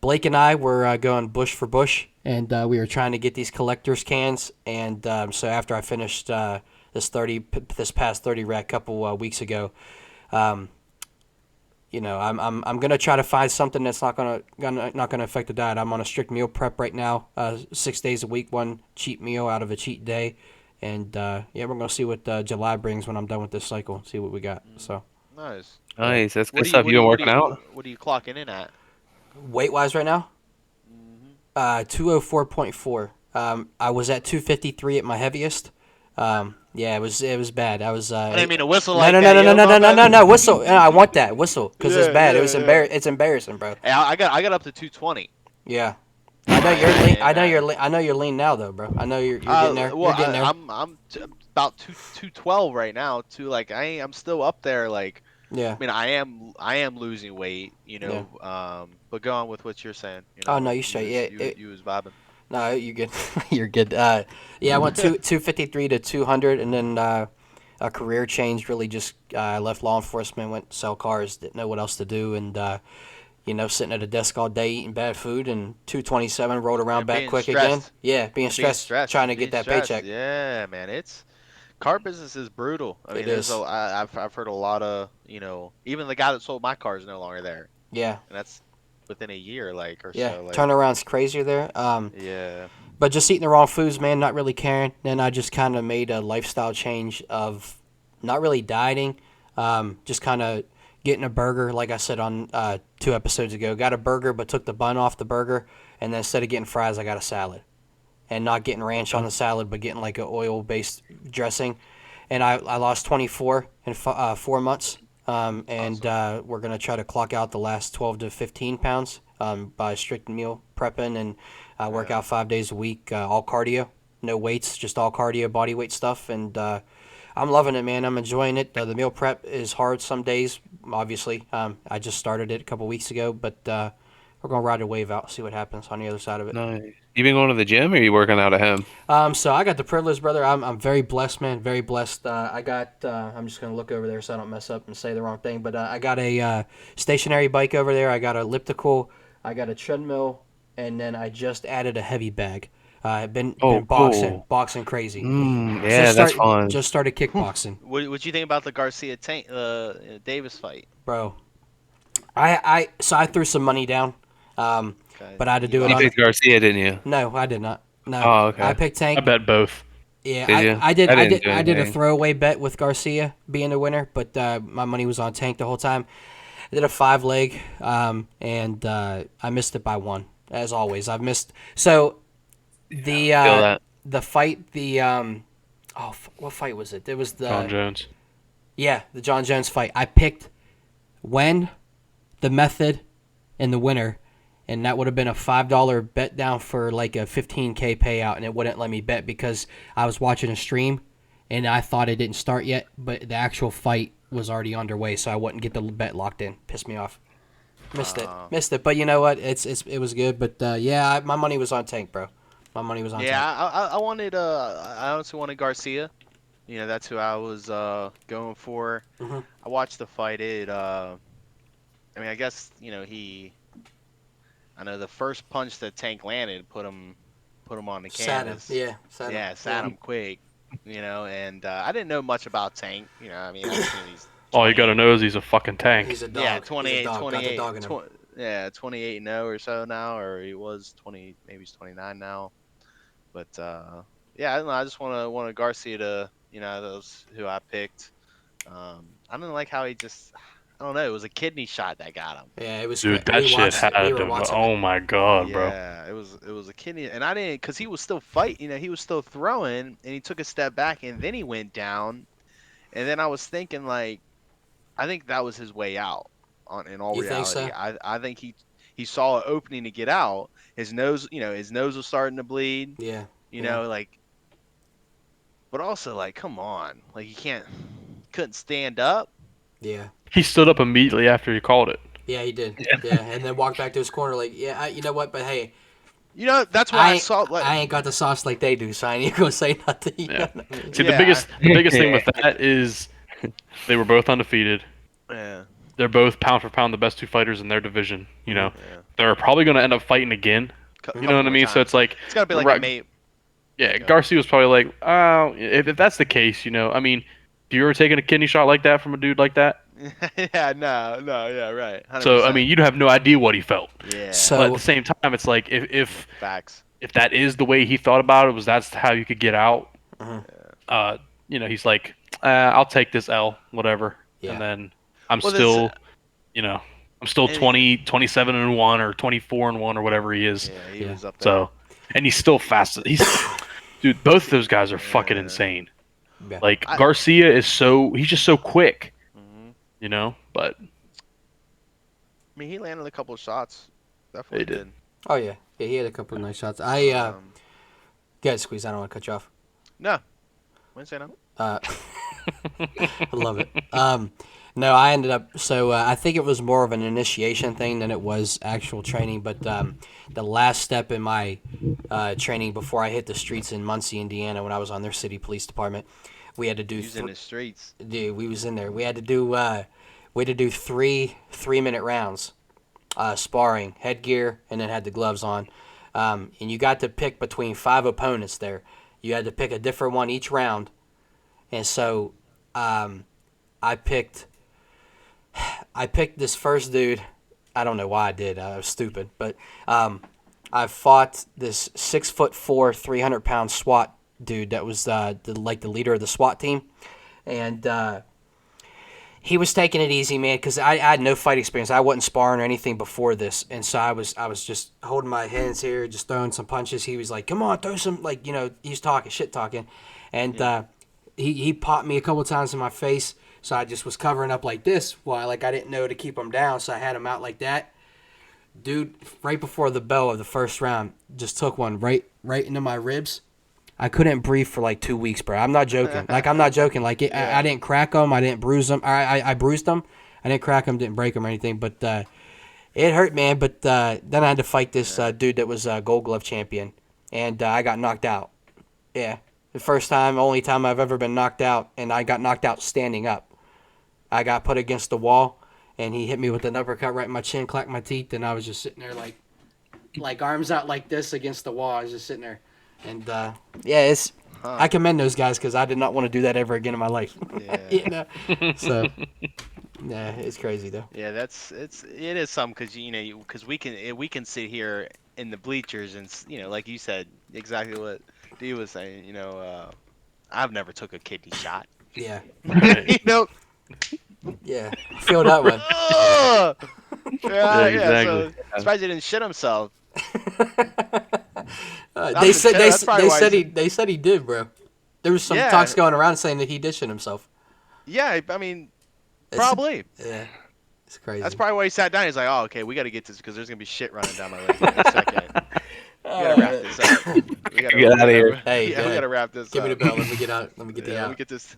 Blake and I were going bush for bush, and we were trying to get these collector's cans. And so after I finished this past 30 rack couple weeks ago, you know, I'm gonna try to find something that's not gonna affect the diet. I'm on a strict meal prep right now, 6 days a week, one cheat meal out of a cheat day, and yeah, we're gonna see what July brings when I'm done with this cycle. See what we got. So Nice. Nice. That's What good do you- stuff. what You do been you- working out? What are you clocking in at? weight wise right now, Mm-hmm. 204.4. I was at 253 at my heaviest. Yeah, it was bad. I was. I didn't mean to whistle No, like no, that. no, no, yo, no, my no, no, bad. no, whistle. No, I want that whistle because it's Yeah, bad. yeah, It was yeah. It's embarrassing, bro. Hey, I got up to 220. Yeah, I know you're lean. I know And, you're. I know you're lean now, though, bro. I know you're getting there. well, You're getting there. I'm about 212 right now. Like I'm still up there. Like Yeah. I mean, I am losing weight, Yeah. but go on with what you're saying. Oh no, you straight. Yeah. You was vibing. No, you're good. You're good. Yeah, I went 253 to 200, and then a career change. Really, just I left law enforcement, went to sell cars, didn't know what else to do, and sitting at a desk all day eating bad food, and 227 rolled around And back being quick again. stressed. Yeah, being stressed, trying to get Being that stressed. paycheck. Yeah, man, it's car business is brutal. I mean, It is. I've heard a lot of, even the guy that sold my car is no longer there, Yeah, and that's within a year, like or yeah. so. Like, Turnaround's crazier there. yeah, But just eating the wrong foods, man, not really caring. Then I just kind of made a lifestyle change of not really dieting, just kind of getting a burger, like I said on 2 episodes ago. Got a burger, but took the bun off the burger, and then instead of getting fries, I got a salad. And not getting ranch on the salad, but getting like an oil-based dressing. And I lost 24 in 4 months. And awesome. we're going to try to clock out the last 12 to 15 pounds by strict meal prepping and work Yeah. out 5 days a week, all cardio, no weights, just all cardio, body weight stuff. And I'm loving it, man. I'm enjoying it. The meal prep is hard some days, obviously. I just started it a couple weeks ago, but we're going to ride a wave out, see what happens on the other side of it. Nice. You been going to the gym, or you working out at home? So I got the privilege, brother. I'm very blessed, man. Very blessed. I got. I'm just gonna look over there so I don't mess up and say the wrong thing. But I got a stationary bike over there. I got an elliptical. I got a treadmill, and then I just added a heavy bag. I've been Oh, boxing, cool. boxing crazy. Yeah, that's fun. Just started kickboxing, What you think about the Garcia Tank Davis fight? bro. So I threw some money down, Okay. but I had to You do it You on. lost? picked Garcia, didn't you? No, I did not. No, Oh, I okay. picked I Tank. bet both. Yeah, Did you? I did. I I didn't did. do I did a anything. throwaway bet with Garcia being the winner, but my money was on Tank the whole time. I did a 5 leg, and I missed it by one. As always, I've missed. So the Feel that. the fight, what fight was it? It was John Jones. the John Jones fight. I picked when, the method, and the winner. And that would have been a $5 bet down for like a 15K payout, and it wouldn't let me bet because I was watching a stream, and I thought it didn't start yet, but the actual fight was already underway, so I wouldn't get the bet locked in. Pissed me off. Missed it. But you know what? It was good. But yeah, my money was on Tank, bro. My money was on Yeah, Tank. I wanted I honestly wanted Garcia. That's who I was going for. Mhm. I watched the fight. I mean, I guess I know the first punch that Tank landed put him on the Sat him. canvas. Yeah, sat him. Yeah, sat him quick. And I didn't know much about Tank. I mean, I've seen he's All you gotta 28. know is he's a fucking tank. He's a dog. Yeah, He's a 28, dog. Got the 28, dog in him. yeah, 28 and 0 or so now, or he was 20, maybe he's 29 now. But yeah, I don't know. I just wanted Garcia to, those who I picked. I didn't like how I don't know. It was a kidney shot that got him. Yeah, it was. Dude, great. that shit had We were to. watching Oh it. my god, bro. Yeah, it was a kidney, and I didn't, cause he was still fighting. He was still throwing, and he took a step back, and then he went down, and then I was thinking like, I think that was his way out. In all You think reality, so? I think he saw an opening to get out. His nose, his nose was starting to bleed. Yeah. Like, but also like, come on, like couldn't stand up. Yeah. He stood up immediately after he called it. Yeah, he did. Yeah, and then walked back to his corner like, yeah, you know what? But hey, That's why I saw. Like, I ain't got the sauce like they do, so I ain't gonna say nothing. You Yeah. know what I mean? See, Yeah. the biggest thing with that is they were both undefeated. yeah, They're both pound for pound the best two fighters in their division. yeah. They're probably gonna end up fighting again. You know what I mean? So it's like, It's gotta be like right- a mate. yeah, Yeah. Garcia was probably like, oh, if that's the case, I mean, do you ever taken a kidney shot like that from a dude like that? Yeah, no, yeah, right. 100%. So I mean, you'd have no idea what he felt. yeah, So- But at the same time, it's like if facts. that is the way he thought about it, that's how you could get out. Mhm. He's like, I'll take this L, whatever. Yeah. And then I'm Well, still, I'm still And- 20, 27 and 1 or 24 and 1 or whatever he is. Yeah, he Yeah. was up there. So, and he's still fast. Dude, both of those guys are fucking insane. Yeah. Like Garcia he's just so quick, Mhm. But I mean, he landed a couple of shots. Definitely He did. Oh yeah, yeah. He had a couple of nice shots. Go ahead, Squeeze. I don't want to cut you off. No, wouldn't say no. Uh, I love it. No, I ended up. So I think it was more of an initiation thing than it was actual training. But the last step in my training before I hit the streets in Muncie, Indiana, when I was on their city police department, we had to do. Using the streets. Dude, we was in there. We had to do. We had to do 3 3-minute rounds, sparring, headgear, and then had the gloves on. And you got to pick between 5 opponents there. You had to pick a different one each round. And so I picked this first dude. I don't know why I did. I was stupid, but I fought this 6'4", 300-pound SWAT dude that was the leader of the SWAT team, and he was taking it easy, man, because I had no fight experience. I wasn't sparring or anything before this, and so I was just holding my hands here, just throwing some punches. He was like, "Come on, throw some," he's shit talking, and he popped me a couple times in my face. So I just was covering up like this while I didn't know to keep him down, so I had him out like that. Dude, right before the bell of the first round, just took one right into my ribs. I couldn't breathe for 2 weeks, bro. I'm not joking. I'm not joking. I didn't crack them. I didn't bruise them. I bruised them. I didn't crack them, didn't break them or anything. But it hurt, man. But then I had to fight this dude that was a Gold Glove champion. And I got knocked out. Yeah. The first time, only time I've ever been knocked out. And I got knocked out standing up. I got put against the wall. And he hit me with an uppercut right in my chin, clacked my teeth. And I was just sitting there like arms out like this against the wall. I was just sitting there. And it's I commend those guys because I did not want to do that ever again in my life. Yeah. So yeah, it's crazy though. Yeah, it is something because we can sit here in the bleachers and like you said exactly what Dee was saying. I've never took a kidney shot. Yeah. Right. Yeah. I feel that one. Yeah, exactly. So I'm surprised he didn't shit himself. They said he did, bro. There was some talks going around saying that he did shit himself. Yeah, I mean, probably. Yeah, it's crazy. That's probably why he sat down. He's like, "Oh, okay, we got to get this because there's gonna be shit running down my leg in a second. We gotta wrap this up. We gotta Get out of here. Hey, we gotta wrap this give up. me the bell. Let me get out. Let me get the out. Let me get this.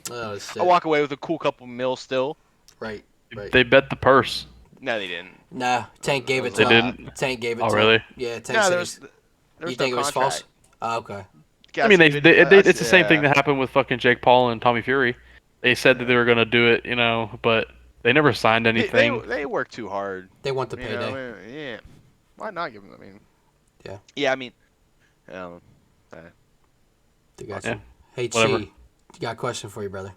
Oh shit. I walk away with a cool couple mil still. Right. They bet the purse. No, they didn't. Nah, Tank gave it to They him. didn't? Tank gave it Oh, to really? him. Yeah, Tank No, said there he's- was You no think it was contract. false? Oh, okay. I mean, it's the same thing that happened with fucking Jake Paul and Tommy Fury. They said that they were gonna do it, but they never signed anything. They work too hard. They want the You payday. know, yeah. Why not give them? I mean. Yeah. Yeah, I mean. They got Yeah, you. Hey, whatever. Chi, got a question for you, brother.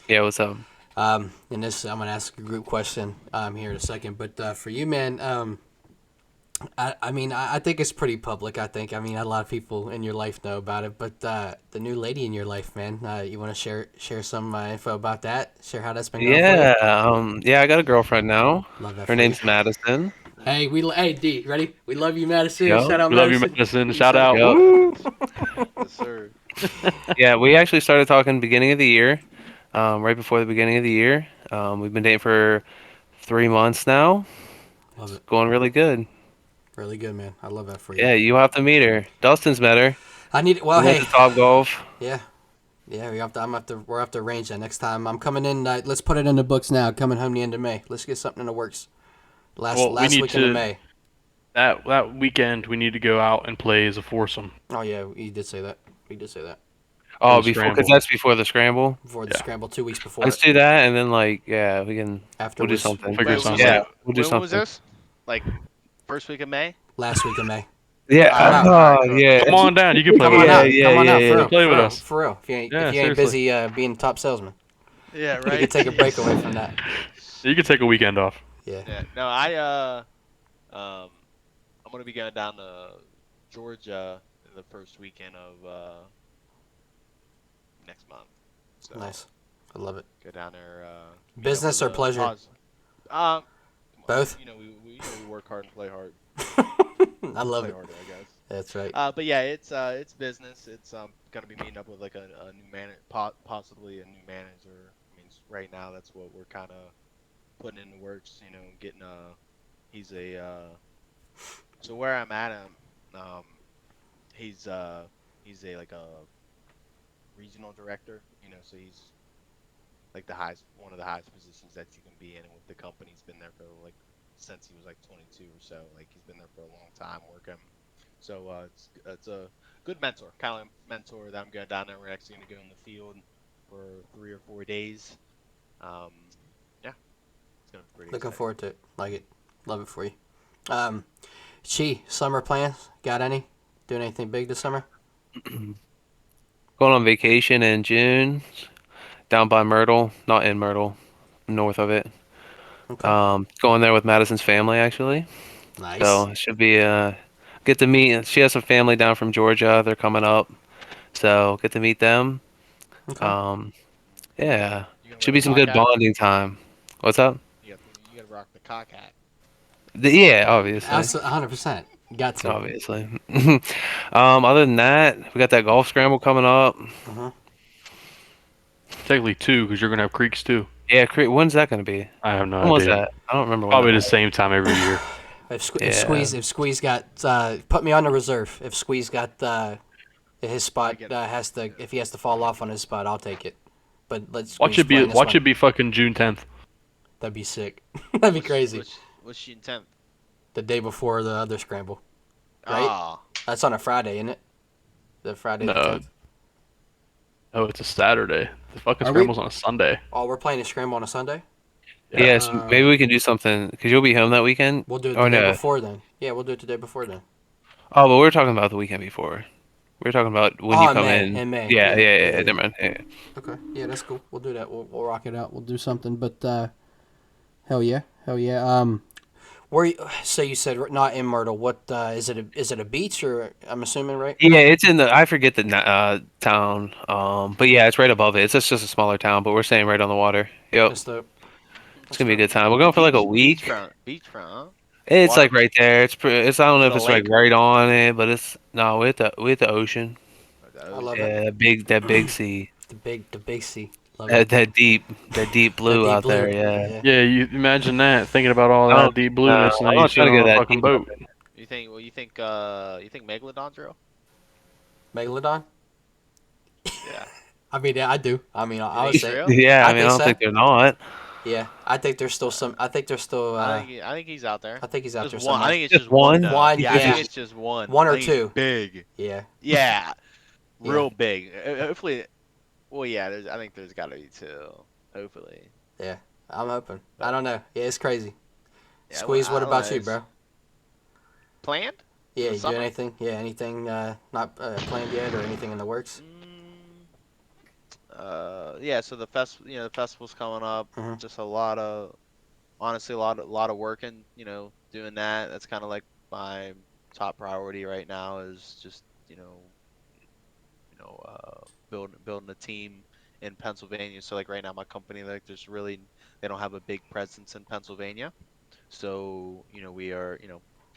Yeah, what's up? And this, I'm gonna ask a group question here in a second, but for you, man, I mean, I think it's pretty public. I mean, a lot of people in your life know about it, but the new lady in your life, man, you want to share some info about that? Share how that's been going for Yeah, I got a girlfriend now. you? Love that. Her for name's you. Madison. Hey, hey, D, ready? We love you, Madison. Yo, Shout out, We love you, Madison. Madison. Shout out. Yo. Woo! Yes, sir. Yeah, we actually started talking beginning of the year, right before the beginning of the year. We've been dating for 3 months now. Love It's it. going really good. Really good, man. I love that for you. Yeah, you have to meet her. Dustin's met her. I need. Well, We went hey. to Top Golf. Yeah. Yeah, we're have to arrange that next time. I'm coming in. Let's put it in the books now. Coming home the end of May. Let's get something in the works. Well, we Last need weekend of to- May. That weekend, we need to go out and play as a foursome. Oh yeah, he did say that. He did say that Oh, the because scramble. that's before the scramble. before the Yeah. scramble 2 weeks before. Let's do that, and then we can. After We'll do was something. Figure Wait, something Yeah, out. we'll do when something. was this? Like, first week of May? last week of May. Yeah. Come on. Oh, yeah. Come on down. You can play Come with on us. out. Come on out. yeah. For real. Play for with real, us. For real. If you ain't Yeah, busy being a top salesman, Yeah, you right. could take a break away from that. You can take a weekend off. Yeah. Yeah. No, I'm gonna be going down to Georgia the first weekend of next month. So Nice. I love it. go down there. meet Business up or with pleasure? Oz. Come on, Both? we work hard and play hard. I love Play it. harder, I guess. That's right. But yeah, it's business. It's gonna be meeting up with like a new possibly a new manager. I mean, right now that's what we're kind of putting in the works. Getting he's a So where I'm at, um, he's a like a regional director. So he's like the highest, one of the highest positions that you can be in. And with the company, he's been there for like since he was like 22 or so. Like he's been there for a long time working. So it's a good mentor, kind of mentor that I'm going down there. We're actually going to go in the field for 3 or 4 days. Um, yeah, it's going to be pretty Looking exciting. forward to it. Like it. Love it for you. Um, summer plans? Got any? Doing anything big this summer? Going on vacation in June, down by Myrtle, not in Myrtle, north of it. Okay. Going there with Madison's family actually. So Nice. it should be get to meet. She has some family down from Georgia. They're coming up, so get to meet them. Okay. Um, yeah, You gonna wear should the be some cock good hat? bonding time. What's up? You got to rock the cock hat. Yeah, obviously, Absolutely, 100%. Got to. obviously. Other than that, we got that golf scramble coming up. Uh-huh. Technically two, because you're gonna have creeks too. Yeah, when's that gonna be? I have no When was idea. that? I don't remember when that Probably the was. same time every year. Yeah. If Squeeze got put me on the reserve. If Squeeze got his I spot get has to if he has to fall off on his spot, I'll take it. But let Watch Squeeze it play be in this watch one. it be fucking June 10th. That'd be sick. That'd be what's crazy. what's she in 10th? The day before the other scramble, right? Ah, That's on a Friday, isn't it? The Friday the No, 10th. no, it's a Saturday. The fucking Are we? scramble's on a Sunday. Oh, we're playing a scramble on a Sunday. Yeah. Yes, maybe we can do something because you'll be home that weekend. We'll do it the Or day no? before then. Yeah, we'll do it the day before then. Oh, but we were talking about the weekend before. We were talking about when you Oh, in come May. in. In May. Yeah, Yeah. yeah, yeah. Yeah. Yeah, Yeah. never mind. Yeah. Okay. Yeah, that's cool. We'll do that. We'll rock it out. We'll do something. But hell yeah. Hell yeah. Where you, so you said not in Myrtle. What is it a beach or I'm assuming right? Yeah, it's in the. I forget the town. But yeah, it's right above it. It's just a smaller town, but we're staying right on the water. Yep, That's dope. it's That's gonna be a dope. good time. We're going for like a week. beachfront, huh? It's Water? like right there. It's. I don't Is know it if a it's like lake right on it, but it's no. We're at the ocean. or the I love ocean? it. Yeah, that big sea. The big C. Love it. That deep That blue deep out blue. there. Yeah. Yeah. Yeah, you imagine that, thinking about all I that don't. deep No, blueness, and then I'm you not sit trying to on go a that fucking deep out boat. there. You think Megalodons real? Megalodon. Yeah. I mean, yeah, I do. I mean, You I think would it's say. real? Yeah, I I mean, I think don't so. think they're not. Yeah. I think there's still some. I think there's still. I think he's out there. I think he's out Just there one. I somewhere. think it's Just just one one. though. One. He's Yeah, I think Yeah. it's just one. One I or think he's two. big. Yeah. Yeah, Yeah. real big. Hopefully, well, yeah. I think there's got to be two. Hopefully. Yeah. I'm hoping. I But don't know. Yeah, it's crazy. yeah, well, Squeeze. I What don't know. about you, It's bro? planned for Yeah. the You do summer. anything? Yeah. Anything not planned yet or anything in the works? Mm, yeah. So the festival's coming up. Mhm. Just a lot of honestly a lot of working. Doing that. That's kind of like my top priority right now is just building a team in Pennsylvania. So like right now, my company like they don't have a big presence in Pennsylvania. So we are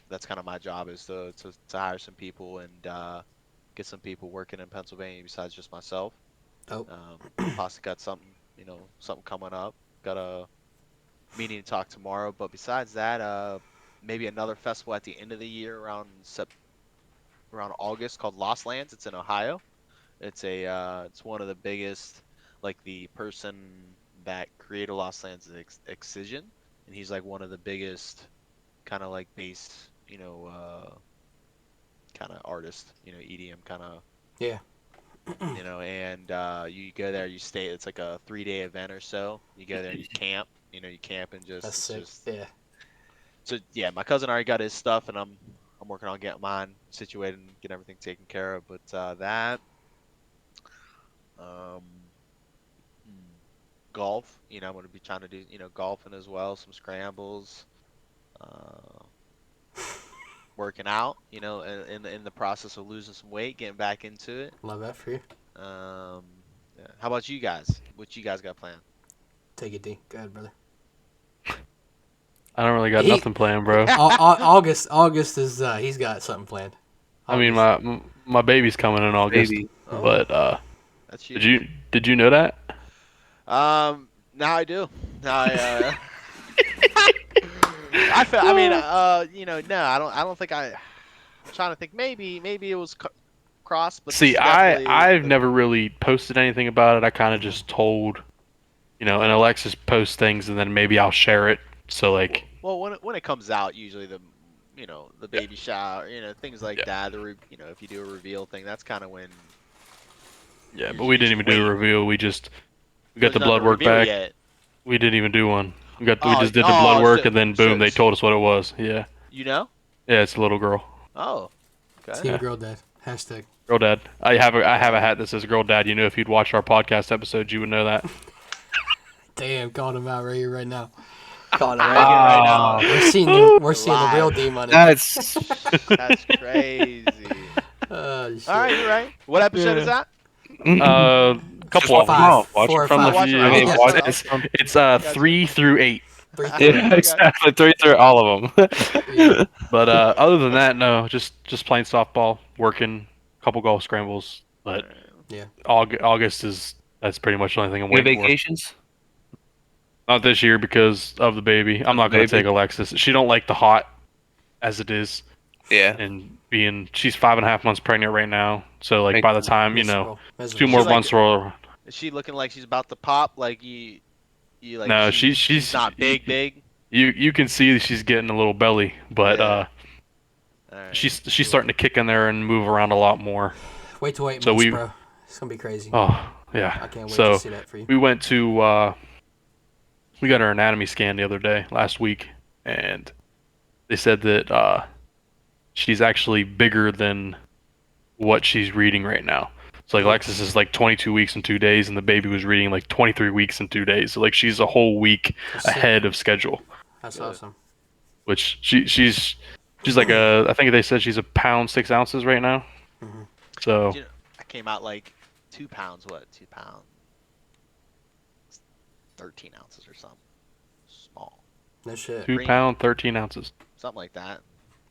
that's kind of my job is to hire some people and get some people working in Pennsylvania besides just myself. Oh. Possibly got something coming up. Got a meeting to talk tomorrow. But besides that, maybe another festival at the end of the year around August called Lost Lands. It's in Ohio. It's one of the biggest, like the person that created Lost Lands is Excision, and he's like one of the biggest kind of like bass, kind of artist, EDM kind of, Yeah. and you go there, you stay. It's like a 3-day event or so. You go there and you camp. You camp and That's it's sick. just Yeah. so yeah. My cousin already got his stuff, and I'm working on getting mine situated and get everything taken care of. But that. Um, hmm, golf. I'm going to be trying to do, golfing as well, some scrambles, uh, working out, in the process of losing some weight, getting back into it. Love that for you. Um, yeah. How about you guys? What you guys got planned? Take it, D. Go ahead, brother. I don't really got He nothing planned, bro. August is he's got something planned. I mean, August. my baby's coming in August, Baby. Oh, but that's did huge. you know that? Now I do. Now I I feel. I mean, no, I don't think I'm trying to think. Maybe it was cross, but this See, is definitely I've never really posted anything about it. I kind of just told, and Alexis posts things, and then maybe I'll share it. So like, well, when it comes out, usually the baby shower, things like Yeah. that. If you do a reveal thing, that's kind of when. yeah, you but we should didn't even do a wait. reveal. We got There's the nothing blood to work reveal back. yet. We didn't even do one. We Oh, just did the blood work, so, and then boom, so, they told us what it was. Yeah, you know? yeah, it's a little girl. Oh, okay. Team Girl Dad. Hashtag. Girl dad. I have a hat that says girl dad. If you'd watched our podcast episodes, you would know that. Damn, calling him out right here, right now. Calling it right now. We're seeing the real Live. D money. That's That's crazy. Shit. All right, you're right. What episode is that? Couple of them. Five, watch four it or from five. the Watch it. yeah, I mean, I'll watch watch it. It's 3 through 8. Yeah, exactly. 3 through all of them. Yeah. But other than that, no, just playing softball, working, couple golf scrambles. But Yeah. August that's pretty much the only thing I'm Any waiting for. vacations? Not this year because of the baby. I'm not gonna Baby. take Alexis. She don't like the hot as it is, Yeah. and she's 5.5 months pregnant right now. So like Make- by the time Miserable. 2 Miserable. more She's like- months roll around. Is she looking like she's about to pop? Like you like? No, she's not big. You can see she's getting a little belly, but Yeah. All right. she's starting to kick in there and move around a lot more. Wait till 8 So months, we- bro. It's gonna be crazy. Oh yeah. I can't wait So to see that for you. we went to we got our anatomy scan the other day, last week, and they said that she's actually bigger than what she's reading right now. So like Alexis is like 22 weeks and 2 days, and the baby was reading like 23 weeks and 2 days. So like she's a whole week That's sick. ahead of schedule. That's Good. awesome. Which she's like I think they said she's a pound 6 ounces right now. Mhm. So I came out like 2 pounds. What? 2 pounds. 13 ounces or something. Small. No shit. 2 pound 13 ounces. Something like that.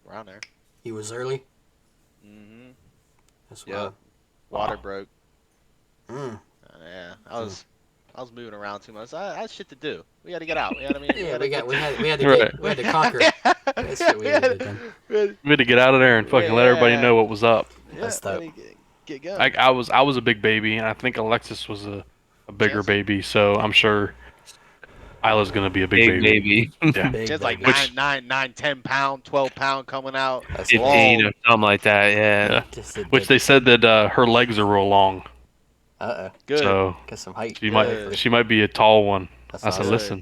Around there. He was early. Mm-hmm. That's Yeah. wild. Water Wow. broke. Mm. Yeah. I was moving around too much. I had shit to do. We had to get out. We had to Yeah, we had to Right. we had to conquer. That's what we had to do. We had to get out of there and fucking let everybody know what was up. That's dope. Get going. I was a big baby, and I think Alexis was a bigger Yes. baby, so I'm sure Isla's gonna be a big baby. Yeah. Big Just like baby. 9, 10 pound, 12 pound coming out. That's 15 long. or something like that. Yeah. Yeah. Just a Which they said that her legs are real long, Good. so Got some height. she might be a tall one. That's I said, awesome. listen,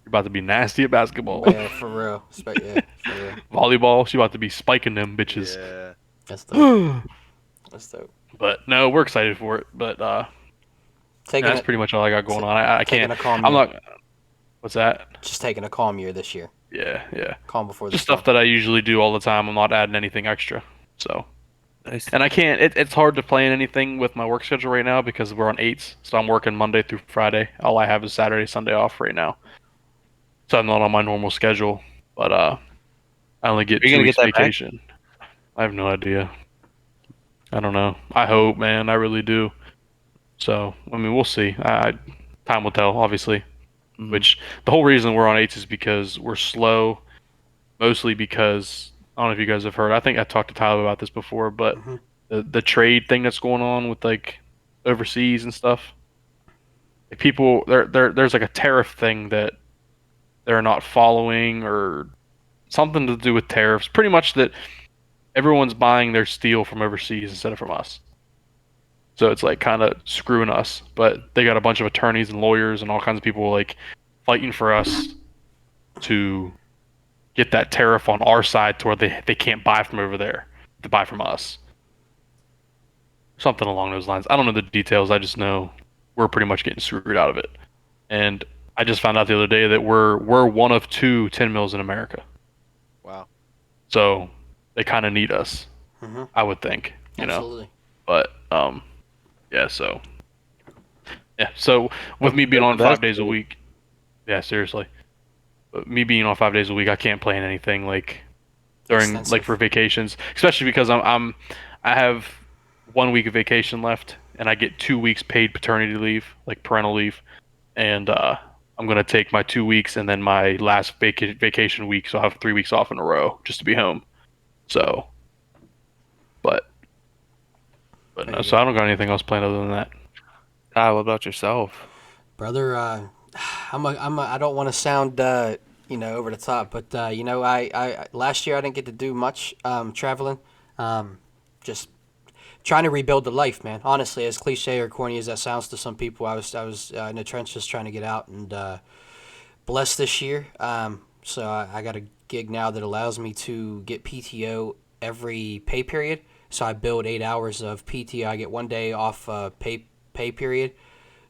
you're about to be nasty at basketball. Yeah, for real. Yeah, for real. Volleyball, she about to be spiking them bitches. Yeah. That's dope. That's dope. But no, we're excited for it. But Taking that's it, pretty much all I got going on. I taking can't. a calm I'm year. not. What's that? Just taking a calm year this year. Yeah. Calm before the Just storm. stuff that I usually do all the time. I'm not adding anything extra. So, Nice. and I can't. It's hard to plan anything with my work schedule right now because we're on 8s. So I'm working Monday through Friday. All I have is Saturday, Sunday off right now. So I'm not on my normal schedule. But I only get Are you 2 gonna weeks get that back? vacation. I have no idea. I don't know. I hope, man. I really do. So I mean, we'll see. Time will tell, obviously. Mhm. Which the whole reason we're on 8s is because we're slow, mostly because I don't know if you guys have heard. I think I talked to Tyler about this before, but Mhm. the trade thing that's going on with like overseas and stuff. Like people, there's like a tariff thing that they're not following or something to do with tariffs. Pretty much that everyone's buying their steel from overseas instead of from us. So it's like kind of screwing us, but they got a bunch of attorneys and lawyers and all kinds of people like fighting for us to get that tariff on our side to where they can't buy from over there to buy from us. Something along those lines. I don't know the details. I just know we're pretty much getting screwed out of it. And I just found out the other day that we're one of 2 tin mills in America. Wow. So they kind of need us, Mhm. I would think, you know. Absolutely. But yeah, so with me being on That's 5 days a cool. week, yeah, seriously. But me being on 5 days a week, I can't plan anything like during Extensive. like for vacations, especially because I have 1 week of vacation left, and I get 2 weeks paid paternity leave, like parental leave, and I'm gonna take my 2 weeks and then my last vacation week, so I'll have 3 weeks off in a row just to be home. So, but There no, you so I go. don't got anything else planned other than that. Kyle, what about yourself? Brother, I don't want to sound, over the top, but I last year I didn't get to do much traveling. Just trying to rebuild the life, man. Honestly, as cliche or corny as that sounds to some people, I was in the trenches trying to get out and blessed this year. So I got a gig now that allows me to get PTO every pay period. So I build 8 hours of PTO. I get one day off pay period.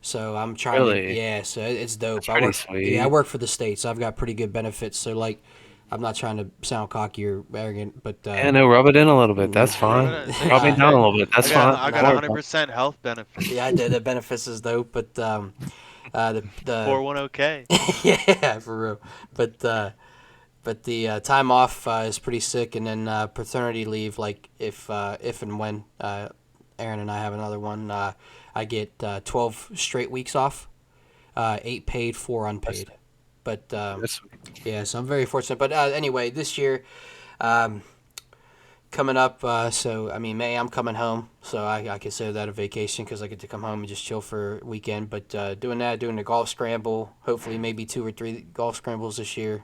So I'm trying to, Really? yeah. So it's dope. That's pretty I sweet. work for the state, so I've got pretty good benefits. So like, I'm not trying to sound cocky or arrogant, but Yeah, no, rub it in a little bit. mm, That's Yeah, rub it fine. in. Say, Rub me nah, down a hey, little bit. That's fine. I got Don't worry about 100% health yeah, I benefits. did. The benefits is dope, but the 401k. yeah, for real. But the time off is pretty sick, and then paternity leave, like if and when Aaron and I have another one, I get 12 straight weeks off, 8 paid, 4 That's, unpaid. But that's yeah, so I'm very fortunate. But anyway, this year, um, coming up, so I mean May, I'm coming home, so I consider that a vacation because I get to come home and just chill for a weekend. But doing the golf scramble, hopefully maybe 2 or 3 golf scrambles this year.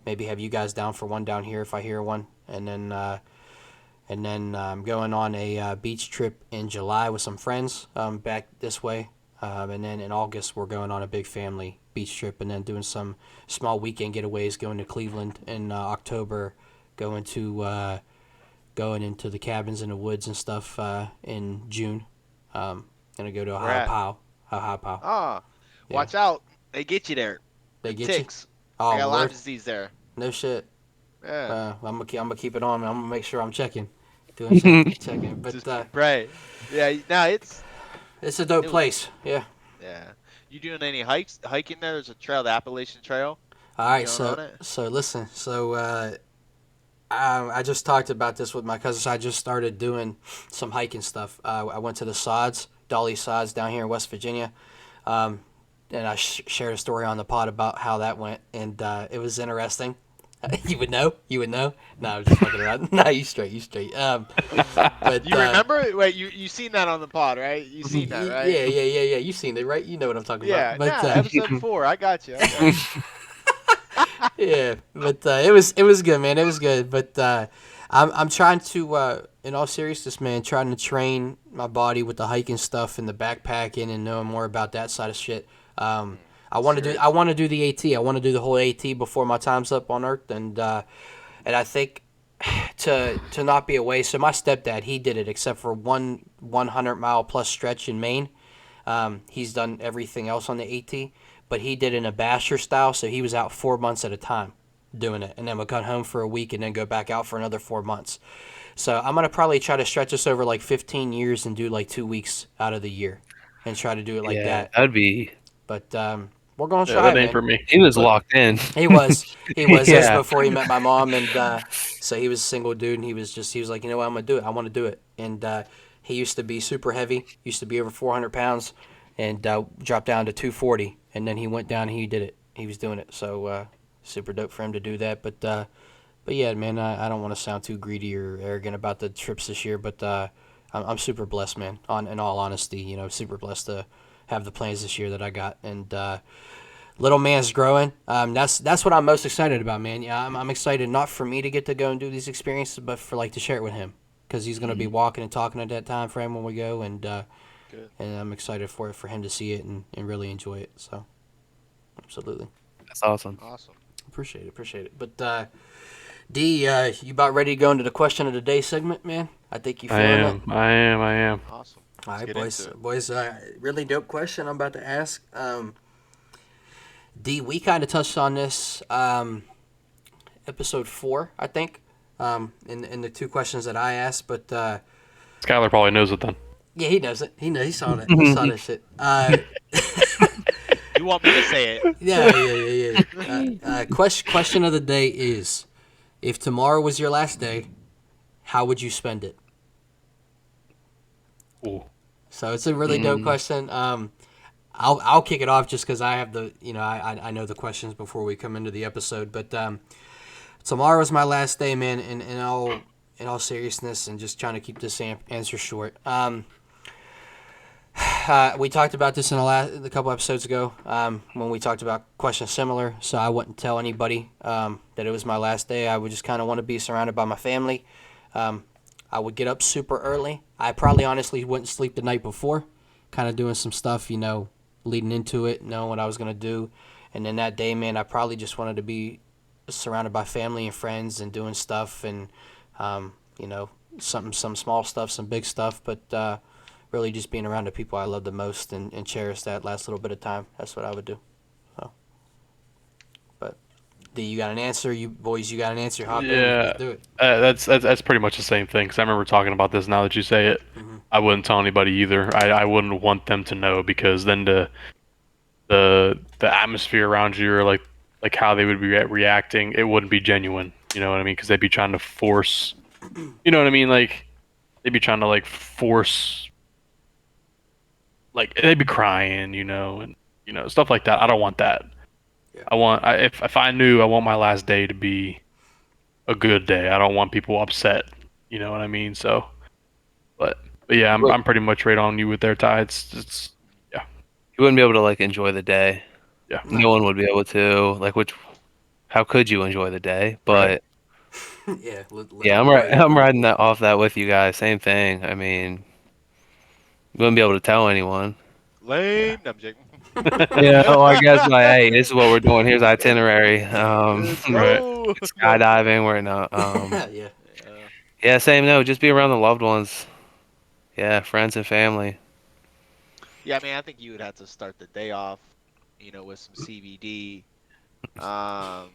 Maybe have you guys down for one down here if I hear one, and then going on a beach trip in July with some friends back this way, and then in August we're going on a big family beach trip, and then doing some small weekend getaways, going to Cleveland in October, going to going into the cabins in the woods and stuff in June. Gonna go to Where at? Ohio Pow. Ah, Yeah, watch out. They get you there. they Them get you. ticks. They Oh got Lyme Lord, disease there. no shit. Yeah. I'm gonna keep it on. I'm gonna make sure I'm doing checking. But Just pray. Yeah, no, it's a dope it was place. Yeah. yeah. You doing any hiking there? There's a trail, the Appalachian Trail. All You right. going on it? So listen. I just talked about this with my cousins. I just started doing some hiking stuff. I went to the Sods, Dolly Sods down here in West Virginia. Um, and I shared a story on the pod about how that went, and it was interesting. You would know. You would know. No, I'm just fucking around. No, you straight. You straight. But You remember? Wait, you seen that on the pod, right? You seen that, right? yeah. You seen it, right? You know what I'm talking about. Yeah, But nah, episode 4. I got you. I got you. yeah, but it was good, man. It was good, but I'm trying to, in all seriousness, man, trying to train my body with the hiking stuff and the backpacking and knowing more about that side of shit. I want to do Serious. the AT. I want to do the whole AT before my time's up on Earth, and I think to not be away. So my stepdad, he did it except for one 100-mile plus stretch in Maine. He's done everything else on the AT, but he did it in a basher style, so he was out 4 months at a time doing it, and then would come home for a week and then go back out for another 4 months. So I'm gonna probably try to stretch this over like 15 years and do like 2 weeks out of the year, and try to do it like yeah, that. that'd be. But we're gonna Yeah, try that it, ain't man. for me. He was But locked in. He was. That was Yeah. before he met my mom, and so he was a single dude, and he was like, you know what, I'm gonna do it. I want to do it. And he used to be super heavy, used to be over 400 pounds, and dropped down to 240, and then he went down and he did it. He was doing it. So super dope for him to do that. But yeah, man, I don't want to sound too greedy or arrogant about the trips this year, but I'm super blessed, man. In all honesty, super blessed to have the plans this year that I got, and little man's growing. That's what I'm most excited about, man. Yeah, I'm excited not for me to get to go and do these experiences, but for like to share it with him, because he's gonna be walking and talking at that time frame when we go, Good. and I'm excited for him to see it and really enjoy it. So absolutely That's awesome. Awesome. appreciate it. But D, you about ready to go into the question of the day segment, man? I think you I feeling it. am. Awesome. All Let's right, get boys. into it. Boys, really dope question I'm about to ask. D, we kind of touched on this episode 4, I think, in the 2 questions that I asked. But Skylar probably knows it then. yeah, he knows it. He knows. He saw that. He saw that shit. You want me to say it? Yeah. Question of the day is: if tomorrow was your last day, how would you spend it? Ooh. So it's a really dope question. I'll kick it off just because I have the I know the questions before we come into the episode. But tomorrow is my last day, man. In all seriousness, and just trying to keep this answer short. We talked about this in a couple episodes ago when we talked about questions similar. So I wouldn't tell anybody that it was my last day. I would just kind of want to be surrounded by my family. I would get up super early. I probably honestly wouldn't sleep the night before, kind of doing some stuff, leading into it, knowing what I was going to do. And then that day, man, I probably just wanted to be surrounded by family and friends and doing stuff and, some small stuff, some big stuff, but really just being around the people I love the most and cherish that last little bit of time. That's what I would do. So, but do you got an answer? You boys, you got an answer? Hop in. Yeah, Let's do it. that's pretty much the same thing. Cause I remember talking about this. Now that you say it, I wouldn't tell anybody either. I wouldn't want them to know because then the atmosphere around you or like how they would be reacting, it wouldn't be genuine. You know what I mean? Because they'd be trying to force. You know what I mean? Like they'd be trying to like force. Like they'd be crying, and stuff like that. I don't want that. Yeah. If I knew I want my last day to be a good day. I don't want people upset. You know what I mean? So, but yeah, I'm pretty much right on you with their tie. It's yeah, You wouldn't be able to like enjoy the day. yeah. No one would be able to. Like, how could you enjoy the day? But Yeah. yeah, I'm riding that off that with you guys. Same thing. I mean, you wouldn't be able to tell anyone. Lame. No, I'm joking. Yeah, well, I guess hey, this is what we're doing. Here's itinerary. Let's Right. go. Skydiving. We're not. Yeah. Yeah. Yeah, same. No, just be around the loved ones. Yeah, friends and family. Yeah, I mean, I think you would have to start the day off, with some CBD, um,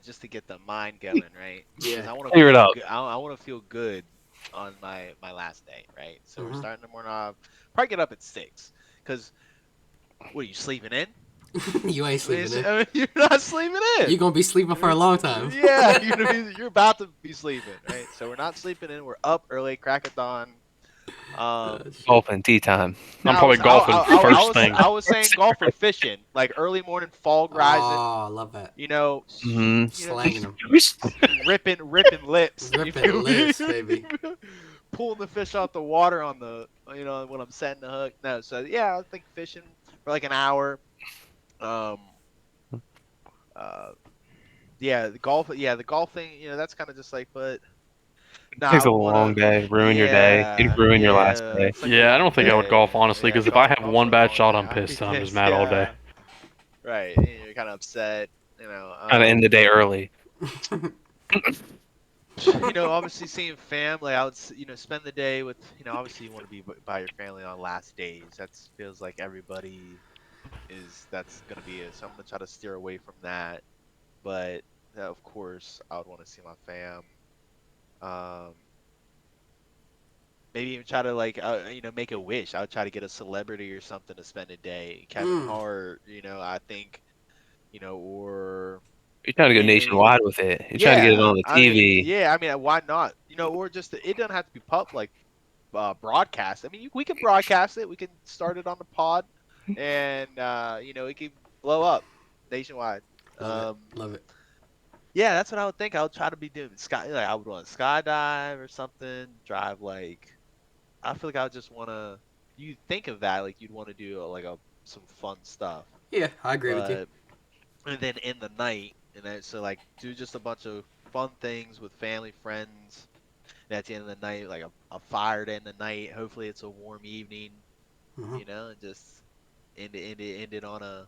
just to get the mind going, right? Because Yeah. I want to Clear it feel up. good. I want to feel good on my last day, right? So we're Mhm. starting the morning off. Probably get up at 6, because what are you sleeping in? You ain't sleeping in. I mean, you're not sleeping in. You're gonna be sleeping for a long time. Yeah, you're about to be sleeping, right? So we're not sleeping in. We're up early, crack of dawn. Shit. Golfing tea time. I'm Now probably golfing first thing. I was saying golf or fishing, like early morning fog rising. Oh, I love that. Mm-hmm. Slanging them. ripping lips. You Ripping feel me? lips, baby. Pulling the fish out the water on the, when I'm setting the hook. No, so yeah, I think fishing for like an hour. Um, uh, yeah, the golf. Yeah, the golfing. That's kind of just like, but. Nah, Takes I a would long wanna. day. Ruin your day. You'd Yeah, ruin your last yeah. day. It's like Yeah, a I don't think I would day. golf honestly, Yeah, because if I have golf's one a bad long shot, day. I'm I'd be pissed and I'm just pissed. mad all day. Yeah, right. And you're kind of upset. Kind of end the day early. Obviously seeing family. I would, spend the day with. Obviously you want to be by your family on last days. That feels like everybody is. That's gonna be it. So I'm gonna try to steer away from that. But of course, I would want to see my fam. Um, Maybe even try to like make a wish. I would try to get a celebrity or something to spend a day. Kevin Mm. Hart, I think, or You're trying to go maybe nationwide with it. You're trying to get it yeah. on the I mean, TV. yeah. I mean, why not? Or just it doesn't have to be broadcast. I mean, we can broadcast it. We can start it on the pod, and it can blow up nationwide. Love it. Um, Love it. yeah, that's what I would think. I would try to be doing like I would want to skydive or something. Drive like. I feel like I would just want to. You think of that like you'd want to do some fun stuff, Yeah, I agree with you. but and then in the night, and then so like do just a bunch of fun things with family, friends. And at the end of the night, like a fire to end the night. Hopefully, it's a warm evening, Mhm. and just end it on a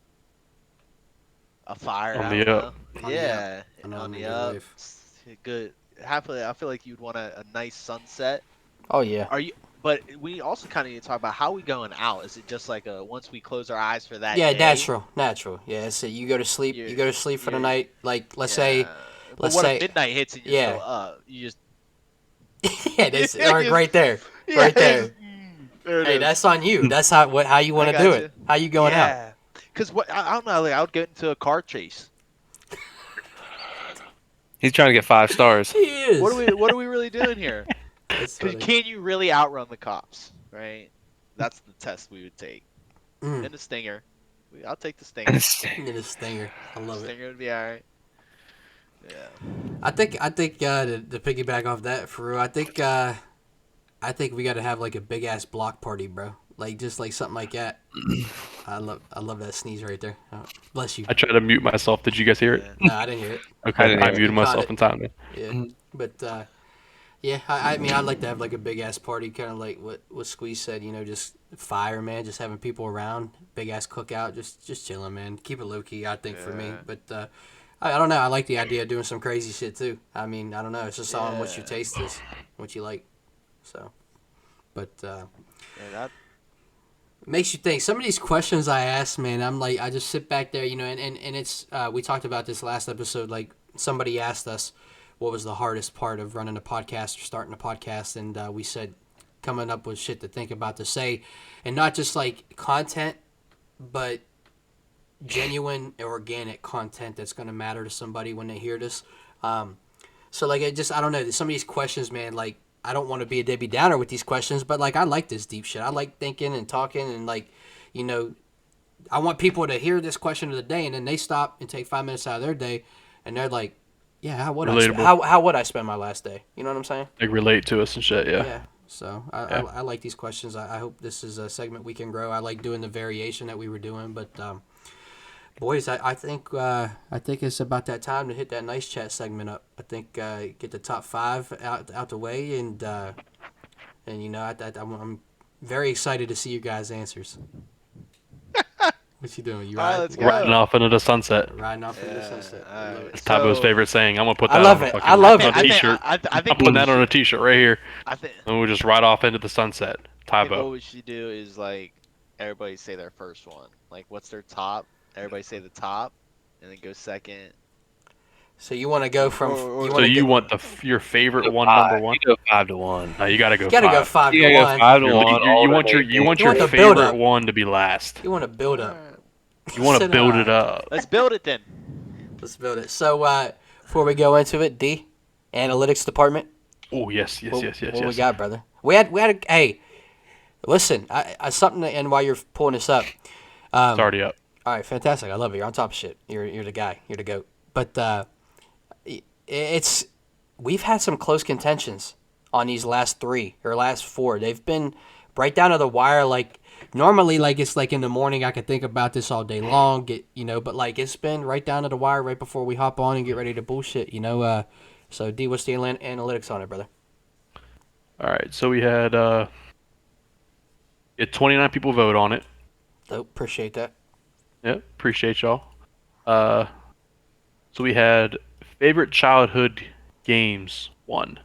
fire. On I the don't up. know. On the up. Yeah, I know on I'm in the good up. life. Good. Happily, I feel like you'd want a nice sunset. Oh yeah. Are you? But we also kind of need to talk about how we going out. Is it just like once we close our eyes for that Yeah, day? natural. Yeah, so you go to sleep. You You're, go to sleep for the you're, night. Like yeah. But let's what if say, midnight hits and you're yeah, still up? You just yeah, that's yeah, right there, yeah, right there. there it Hey, is. that's on you. That's how you I want to got do you. it. How you going out? Yeah. Cause I don't know. Like I would get into a car chase. He's trying to get 5 stars. He is. What are we really doing here? That's Cause funny. can you really outrun the cops? Right. That's the test we would take. Mm. and the stinger. I'll take the stinger. And then a stinger. I love it. Stinger would be all right. Yeah. I think to piggyback off that, for real, I think we got to have like a big ass block party, bro. Like just like something like that. I love that sneeze right there. Oh, bless you. I tried to mute myself. Did you guys hear it? Yeah. No, I didn't hear it. Okay, didn't I hear it. muted You caught myself it. in time. Then. Yeah, but yeah, I mean, I'd like to have like a big ass party, kind of like what Squeeze said. Just fire, man. Just having people around, big ass cookout, just chilling, man. Keep it low key, I think, for me. Yeah. But I don't know. I like the idea of doing some crazy shit too. I mean, I don't know. It's just all on what your Yeah. taste is, what you like. So, but Yeah, that it makes you think. Some of these questions I ask, man, I'm like, I just sit back there, and it's we talked about this last episode. Like somebody asked us, what was the hardest part of running a podcast or starting a podcast, and we said coming up with shit to think about to say, and not just like content, but genuine, organic content that's going to matter to somebody when they hear this. So like I don't know. Some of these questions, man, like I don't want to be a Debbie Downer with these questions, but like I like this deep shit. I like thinking and talking and like, you know, I want people to hear this question of the day and then they stop and take 5 minutes out of their day and they're like, yeah, Relatable. how would I spend my last day? You know what I'm saying? Like relate to us and shit. Yeah. Yeah. So Yeah. I like these questions. I hope this is a segment we can grow. I like doing the variation that we were doing, but boys, I think it's about that time to hit that nice chat segment up. I think get the top 5 out the way, and I'm very excited to see you guys' answers. What you doing? You All right, riding? let's go. Riding off into the sunset. Riding off into the Yeah, sunset. I all love right. it. It's Tabo's So- favorite saying. I'm gonna put I that love on it. a fucking I love on it. a t-shirt. I think I'm putting that on a t-shirt right here, I think and we'll just ride off into the sunset. what Tabo. we should do is like everybody say their first one. Like what's their top? Everybody say the top, and then go second. So you want to go from? Or- So wanna you go- want your favorite one, number one? You go 5-1. No, you gotta go You gotta go 5. 5 You to gotta go 1. 5 to Your 1. lead- you want your You want your the build favorite up. one to be last. You want to build up. Alright. You want to Sit build it down. up. Let's build it then. Let's build it. So before we go into it, D, analytics department. Oh yes, yes, What, yes, yes, what we yes. got, brother? We had a, hey, listen, I something to, and while you're pulling this up, It's already up. all right, fantastic. I love it. You're on top of shit. You're the guy. You're the goat. But it's we've had some close contentions on these last 3 or last 4. They've been right down to the wire. Like normally, like it's like in the morning. I could think about this all day long. But like it's been right down to the wire right before we hop on and get ready to bullshit. So D, what's the analytics on it, brother? All right, so we had 29 people vote on it. Dope. Appreciate that. Yep, appreciate y'all. So we had favorite childhood games 1,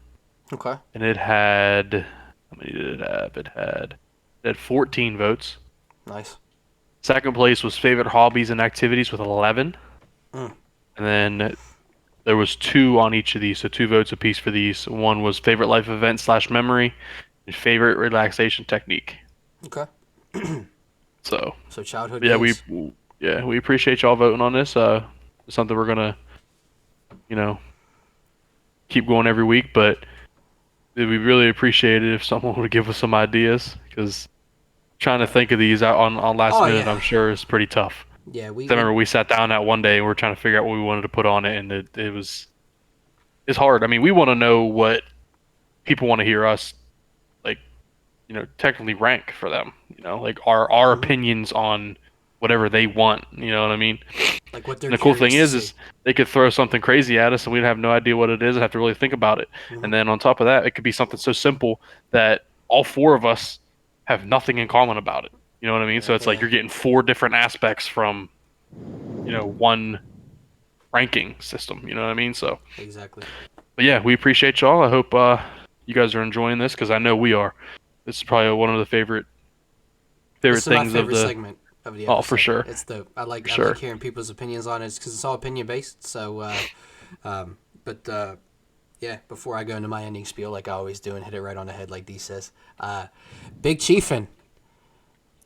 Okay. and it had how many did it have? It had 14 votes. Nice. Second place was favorite hobbies and activities with 11, Mm. and then there was 2 on each of these, so 2 votes apiece for these. One was favorite life event / memory, and favorite relaxation technique. Okay. So So childhood. yeah, games. we appreciate y'all voting on this. It's something we're gonna, keep going every week, but we really appreciate it if someone would give us some ideas, because trying to think of these out on last Oh, minute, yeah. I'm sure is pretty tough. Yeah, we. I remember we sat down that one day and we were trying to figure out what we wanted to put on it, and it's hard. I mean, we want to know what people want to hear us, like, technically rank for them. Like our Mhm. opinions on whatever they want. You know what I mean? Like what they're. And the cool thing curious is to see. they could throw something crazy at us and we'd have no idea what it is and have to really think about it. Mhm. And then on top of that, it could be something so simple that all 4 of us have nothing in common about it. You know what I mean? So it's like Yeah. you're getting 4 different aspects from, one ranking system. You know what I mean? So, Exactly. but yeah, we appreciate y'all. I hope you guys are enjoying this, because I know we are. This is probably one of the favorite This is my things favorite of the. segment of the Oh, episode. for sure. It's dope. I like Sure. hearing people's opinions on it because it's all opinion based. So, yeah. Before I go into my ending spiel, like I always do, and hit it right on the head, like D says, Big Chiefin.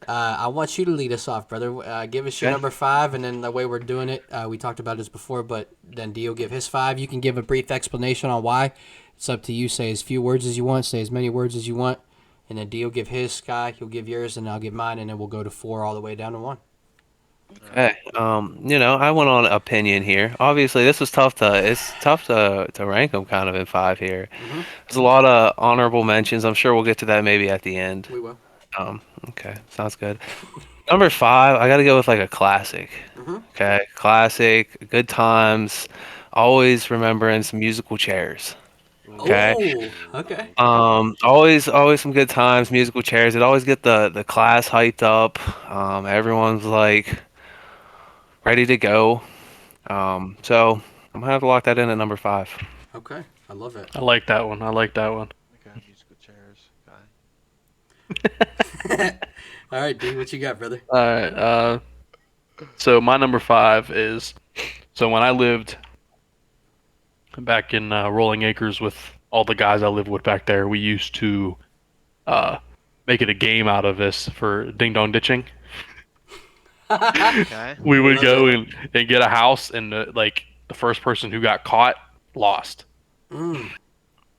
I want you to lead us off, brother. Give us your Okay. number 5, and then the way we're doing it, we talked about this before, but then D will give his 5. You can give a brief explanation on why. It's up to you. Say as few words as you want. Say as many words as you want. and then D will give his Sky, you'll give yours, and I'll give mine, and then we'll go to 4 all the way down to 1. Okay. I went on opinion here. Obviously, this was tough to. It's tough to rank them kind of in 5 here. Mm-hmm. There's a lot of honorable mentions. I'm sure we'll get to that maybe at the end. We will. Okay, sounds good. Number 5, I got to go with like a classic. Mm-hmm. Okay, classic, good times. Always remembering some musical chairs. Okay. Oh, okay. Always some good times. Musical chairs. It always get the class hyped up. Everyone's like ready to go. So I'm gonna have to lock that in at number 5. Okay. I love it. I like that one. I like that one. Okay, musical chairs. Okay. All right, D, what you got, brother? All right. So my number 5 is, so when I lived back in Rolling Acres with all the guys I lived with back there, we used to make it a game out of this for ding dong ditching. Okay. We would Let's go hear it. and get a house, and the first person who got caught lost. Mm.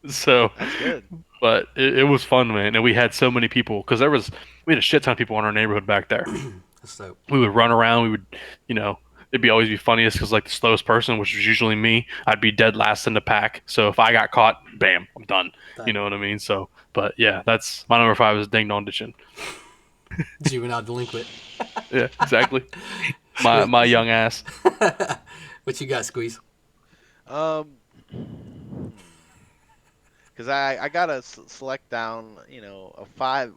So, That's good. but it was fun, man. And we had so many people because we had a shit ton of people in our neighborhood back there. That's dope. We would run around. We would, it'd always be funniest because like the slowest person, which was usually me, I'd be dead last in the pack. So if I got caught, bam, I'm done. Done. You know what I mean? So, but yeah, that's my number 5 is ding dong ditching. Juvenile delinquent. Yeah, exactly. My young ass. What you got, Squeeze? Because I gotta select down, a 5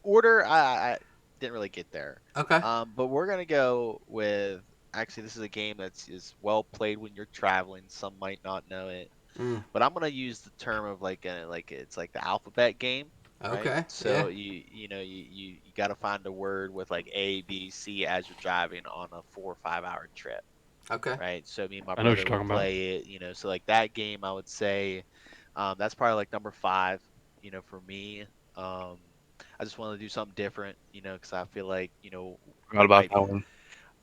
order. I didn't really get there. Okay. But we're gonna go with. Actually, this is a game is well played when you're traveling. Some might not know it, Mm. but I'm gonna use the term of it's like the alphabet game. Right? Okay. So Yeah. you gotta find a word with like A, B, C as you're driving on a 4 or 5 hour trip. Okay. Right. So me and my I know what brother you're would talking about. play it. So like that game, I would say, that's probably like number 5. For me. I just want to do something different. Because I feel like Forgot about that one.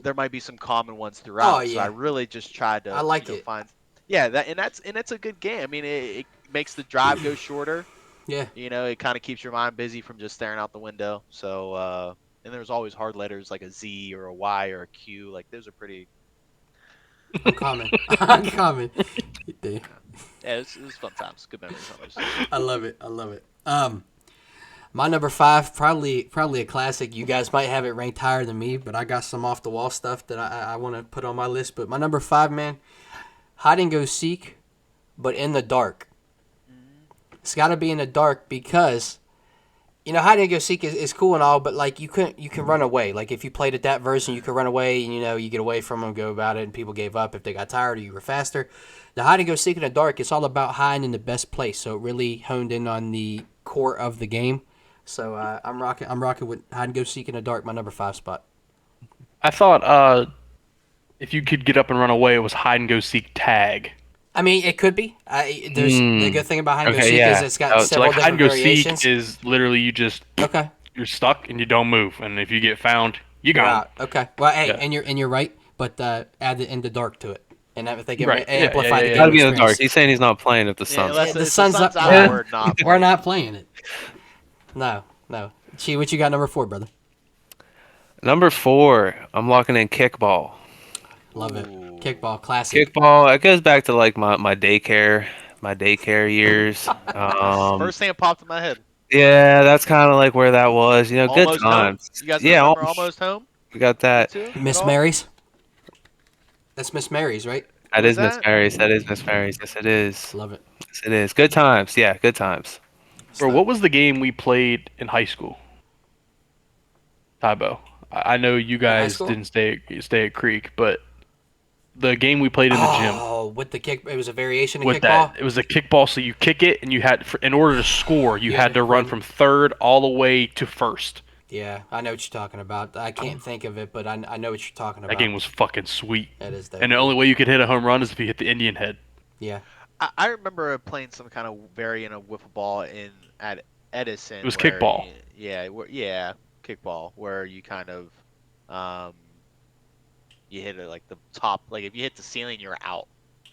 there might be some common ones throughout. Oh, So I yeah. really just tried to I like it. find. Yeah, it's a good game. I mean, it makes the drive go shorter. Yeah. It kind of keeps your mind busy from just staring out the window. So and there's always hard letters like a Z or a Y or a Q. Like those are pretty. Uncommon. Uncommon. Yeah. Yeah, it was fun times. Good memories on those. I love it. I love it. My number 5, probably a classic. You guys might have it ranked higher than me, but I got some off the wall stuff that I want to put on my list. But my number 5, man, hide and go seek, but in the dark. It's got to be in the dark because, hide and go seek is cool and all, but like you can run away. Like if you played at that version, you could run away and you get away from them, go about it, and people gave up if they got tired or you were faster. The hide and go seek in the dark, it's all about hiding in the best place. So it really honed in on the core of the game. So I'm rocking with hide and go seek in the dark, my number 5 spot. I thought if you could get up and run away, it was hide and go seek tag. I mean, it could be. There's the good thing about hide and go Okay, seek yeah. is it's got So several like hide and different go variations. seek is literally Okay. you're stuck and you don't move, and if you get found, you You're gone. out. Okay. Well, hey, Yeah. and you're right, but add the in the dark to it, and I think it Right. Yeah, amplify the yeah, game Gotta be in the experience. dark. He's saying he's not playing if the Yeah, sun's. unless the if sun's up. out, Yeah. we're not. We're playing. not playing it. No. Chi, what you got number 4, brother? Number 4, I'm locking in kickball. Love it. Ooh. Kickball, classic. Kickball, it goes back to like my daycare years. First thing that popped in my head. Yeah, that's kind of like where that was. Good Almost home. times. You guys Yeah, remember Almost Home? we got that. You too? Miss At all? Mary's. That's Miss Mary's, right? That Was is Miss that? Mary's. That is Miss Mary's. Yes, it is. Love it. Yes, it is. Good times. Yeah, good times. Bro, what was the game we played in high school? Tybo. I know you high guys school? didn't stay at Creek, but the game we played in the gym Oh, with the kick, it was a variation of with kickball. that, it was a kickball. So you kick it, and you had in order to score, you had to run from third all the way to first. Yeah, I know what you're talking about. I can't think of it, but I know what you're talking about. That game was fucking sweet. That is dope. And the only way you could hit a home run is if you hit the Indian head. Yeah. I remember playing some kind of variant of wiffle ball at Edison. It was where kickball. yeah, kickball, where you kind of you hit it like the top. Like if you hit the ceiling, you're out.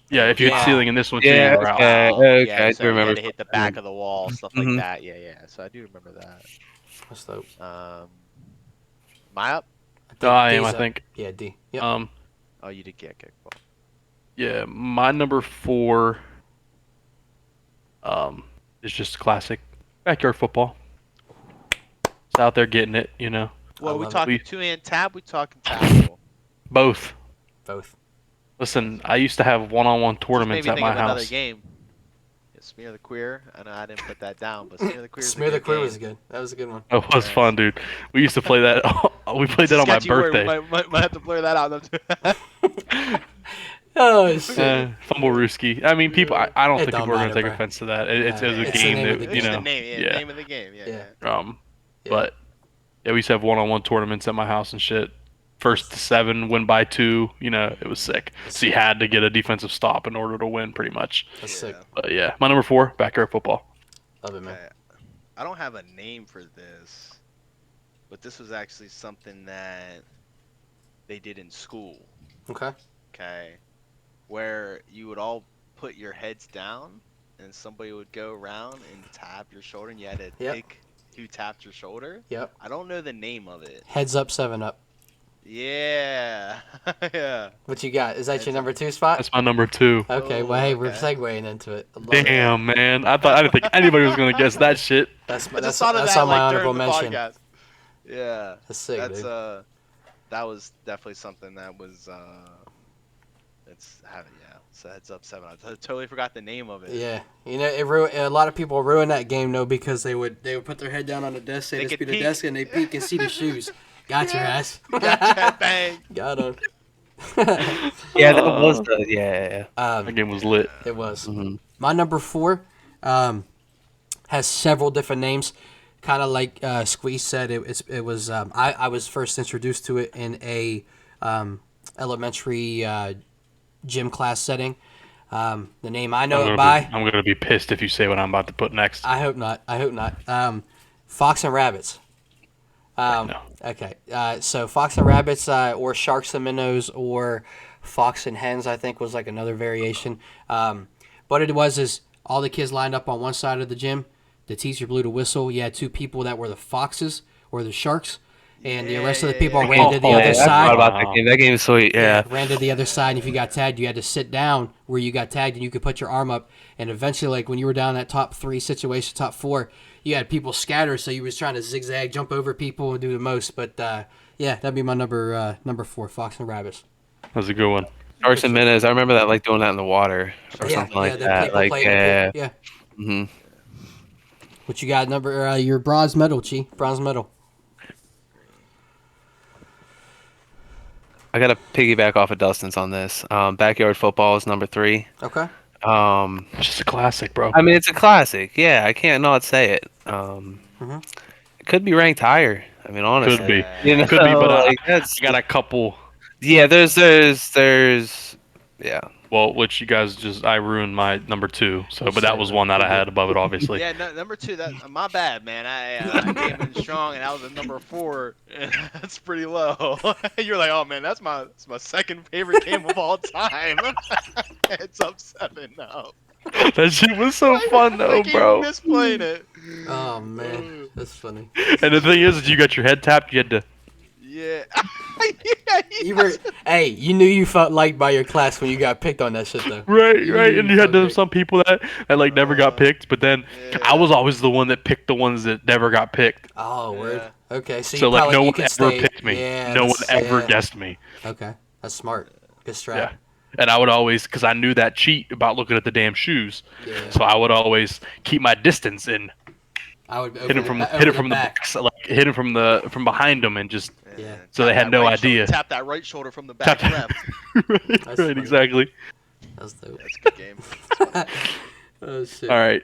Yeah, if you hit Yeah. ceiling in this one too, Yeah, you were out. okay, Wow. okay, Yeah, I so do you remember had to hit the back something. of the wall, stuff like Mhm. that. Yeah. So I do remember that. That's dope. Am I up? I Oh, think I am. D's I up. think. Yeah, D. Yep. Oh, you did get kickball. Yeah, my number 4 is just classic backyard football. It's out there getting it, you know. Well, we love it. talking two-hand tab? We talking tackle? Both. Both. Listen, I used to have one-on-one Just made tournaments me at think my of another house. game. Yeah, Smear the Queer. I know I didn't put that down, but Smear the Queer is a Smear the good Queer game. was good. That was a good one. It was Yes. fun, dude. We used to play that. We played that on my Sketchy word. We birthday. might have to blur that out. Oh shit. Fumble Rooski. I mean, people. I don't It think don't people are gonna matter, take bro. offense to that. It was a It's the game name of that the you It's game. the know. name. Yeah. Name of the game. Yeah. Yeah. But yeah, we used to have one-on-one tournaments at my house and shit. First to 7, win by 2. You know, it was sick. So you had to get a defensive stop in order to win, pretty much. That's sick. But yeah, my number 4, backyard football. Love it, man. Okay. I don't have a name for this, but this was actually something that they did in school. Okay. Okay, where you would all put your heads down, and somebody would go around and tap your shoulder, and you had to Yep. pick who tapped your shoulder. Yep. I don't know the name of it. Heads up, 7 up. Yeah. Yeah. What you got? Is that Heads your up. number 2 spot? That's my number 2. Okay. Oh, Well, hey, we're okay. segueing into it. I love it. Damn, man. I didn't think anybody was gonna guess that shit. That's I just that's, thought of that's that on my like honorable during the mention. podcast. Yeah. That's sick, That's dude. that was definitely something that was so heads up 7. I totally forgot the name of it. Yeah, you know, a lot of people ruin that game though because they would put their head down on the desk, say They this could be the peek. desk, and they peek and see the shoes. Got your ass. Gotcha, bang. Got him. Yeah, that was the yeah. That game was lit. It was. Mhm. My number 4 has several different names. Kind of like Squeeze said, it was. I was first introduced to it in a elementary gym class setting. The name I know it by. I'm gonna be pissed if you say what I'm about to put next. I hope not. I hope not. Fox and Rabbits. No. Okay. So Fox and Rabbits, or Sharks and Minnows, or Fox and Hens, I think was like another variation. What it was is all the kids lined up on one side of the gym. The teacher blew the whistle. You had 2 people that were the foxes or the sharks, and the rest of the people ran to the Yeah, other I side. forgot about that game. That game is sweet. Yeah. Ran to the other side, and if you got tagged, you had to sit down where you got tagged, and you could put your arm up. And eventually, like when you were down that top 3 situation, top 4, you had people scattered, so you was trying to zigzag, jump over people, and do the most. But yeah, that'd be my number 4, Fox and Rabbits. That was a good one. Sharks and Minnows. I remember that like doing that in the water or something like the that. people Like playing the pool. Yeah. hmm What you got? Your bronze medal, Chi. Bronze medal. I got to piggyback off of Dustin's on this. Backyard football is number 3. Okay. Just a classic, bro. I mean, it's a classic. Yeah, I can't not say it. It could be ranked higher. I mean, honestly, Could be. You know, Could be, but like, I got a couple. yeah. There's, yeah. Well, which you guys I ruined my number 2. So, but that was one that I had above it, obviously. Yeah, no, number 2. That my bad, man. I came in strong, and I was at number 4. That's pretty low. You're like, oh man, that's my second favorite game of all time. It's up 7 now. That shit was so fun though, I keep bro. misplaying it. Oh man, that's funny. And the thing is, you got your head tapped. You had to. Yeah. You were, hey, you knew you felt liked by your class when you got picked on that shit though. Right. And you had Okay. some people that like never got picked, but then I was always the one that picked the ones that never got picked. Oh, word. Okay, so, So you like probably, no you one could ever stay, picked me. Yeah, No one that's- ever yeah. guessed me. Okay, that's smart. Good strat. Yeah. And I would always, because I knew that cheat about looking at the damn shoes, Yeah. so I would always keep my distance and I would hit him from the back. back, like hit him from behind them, and just Yeah. so they had no Right shoulder- idea. Tap that right shoulder from the back Tap- left. right, That's funny. exactly. That's dope. That's a good game. Oh shit. All right,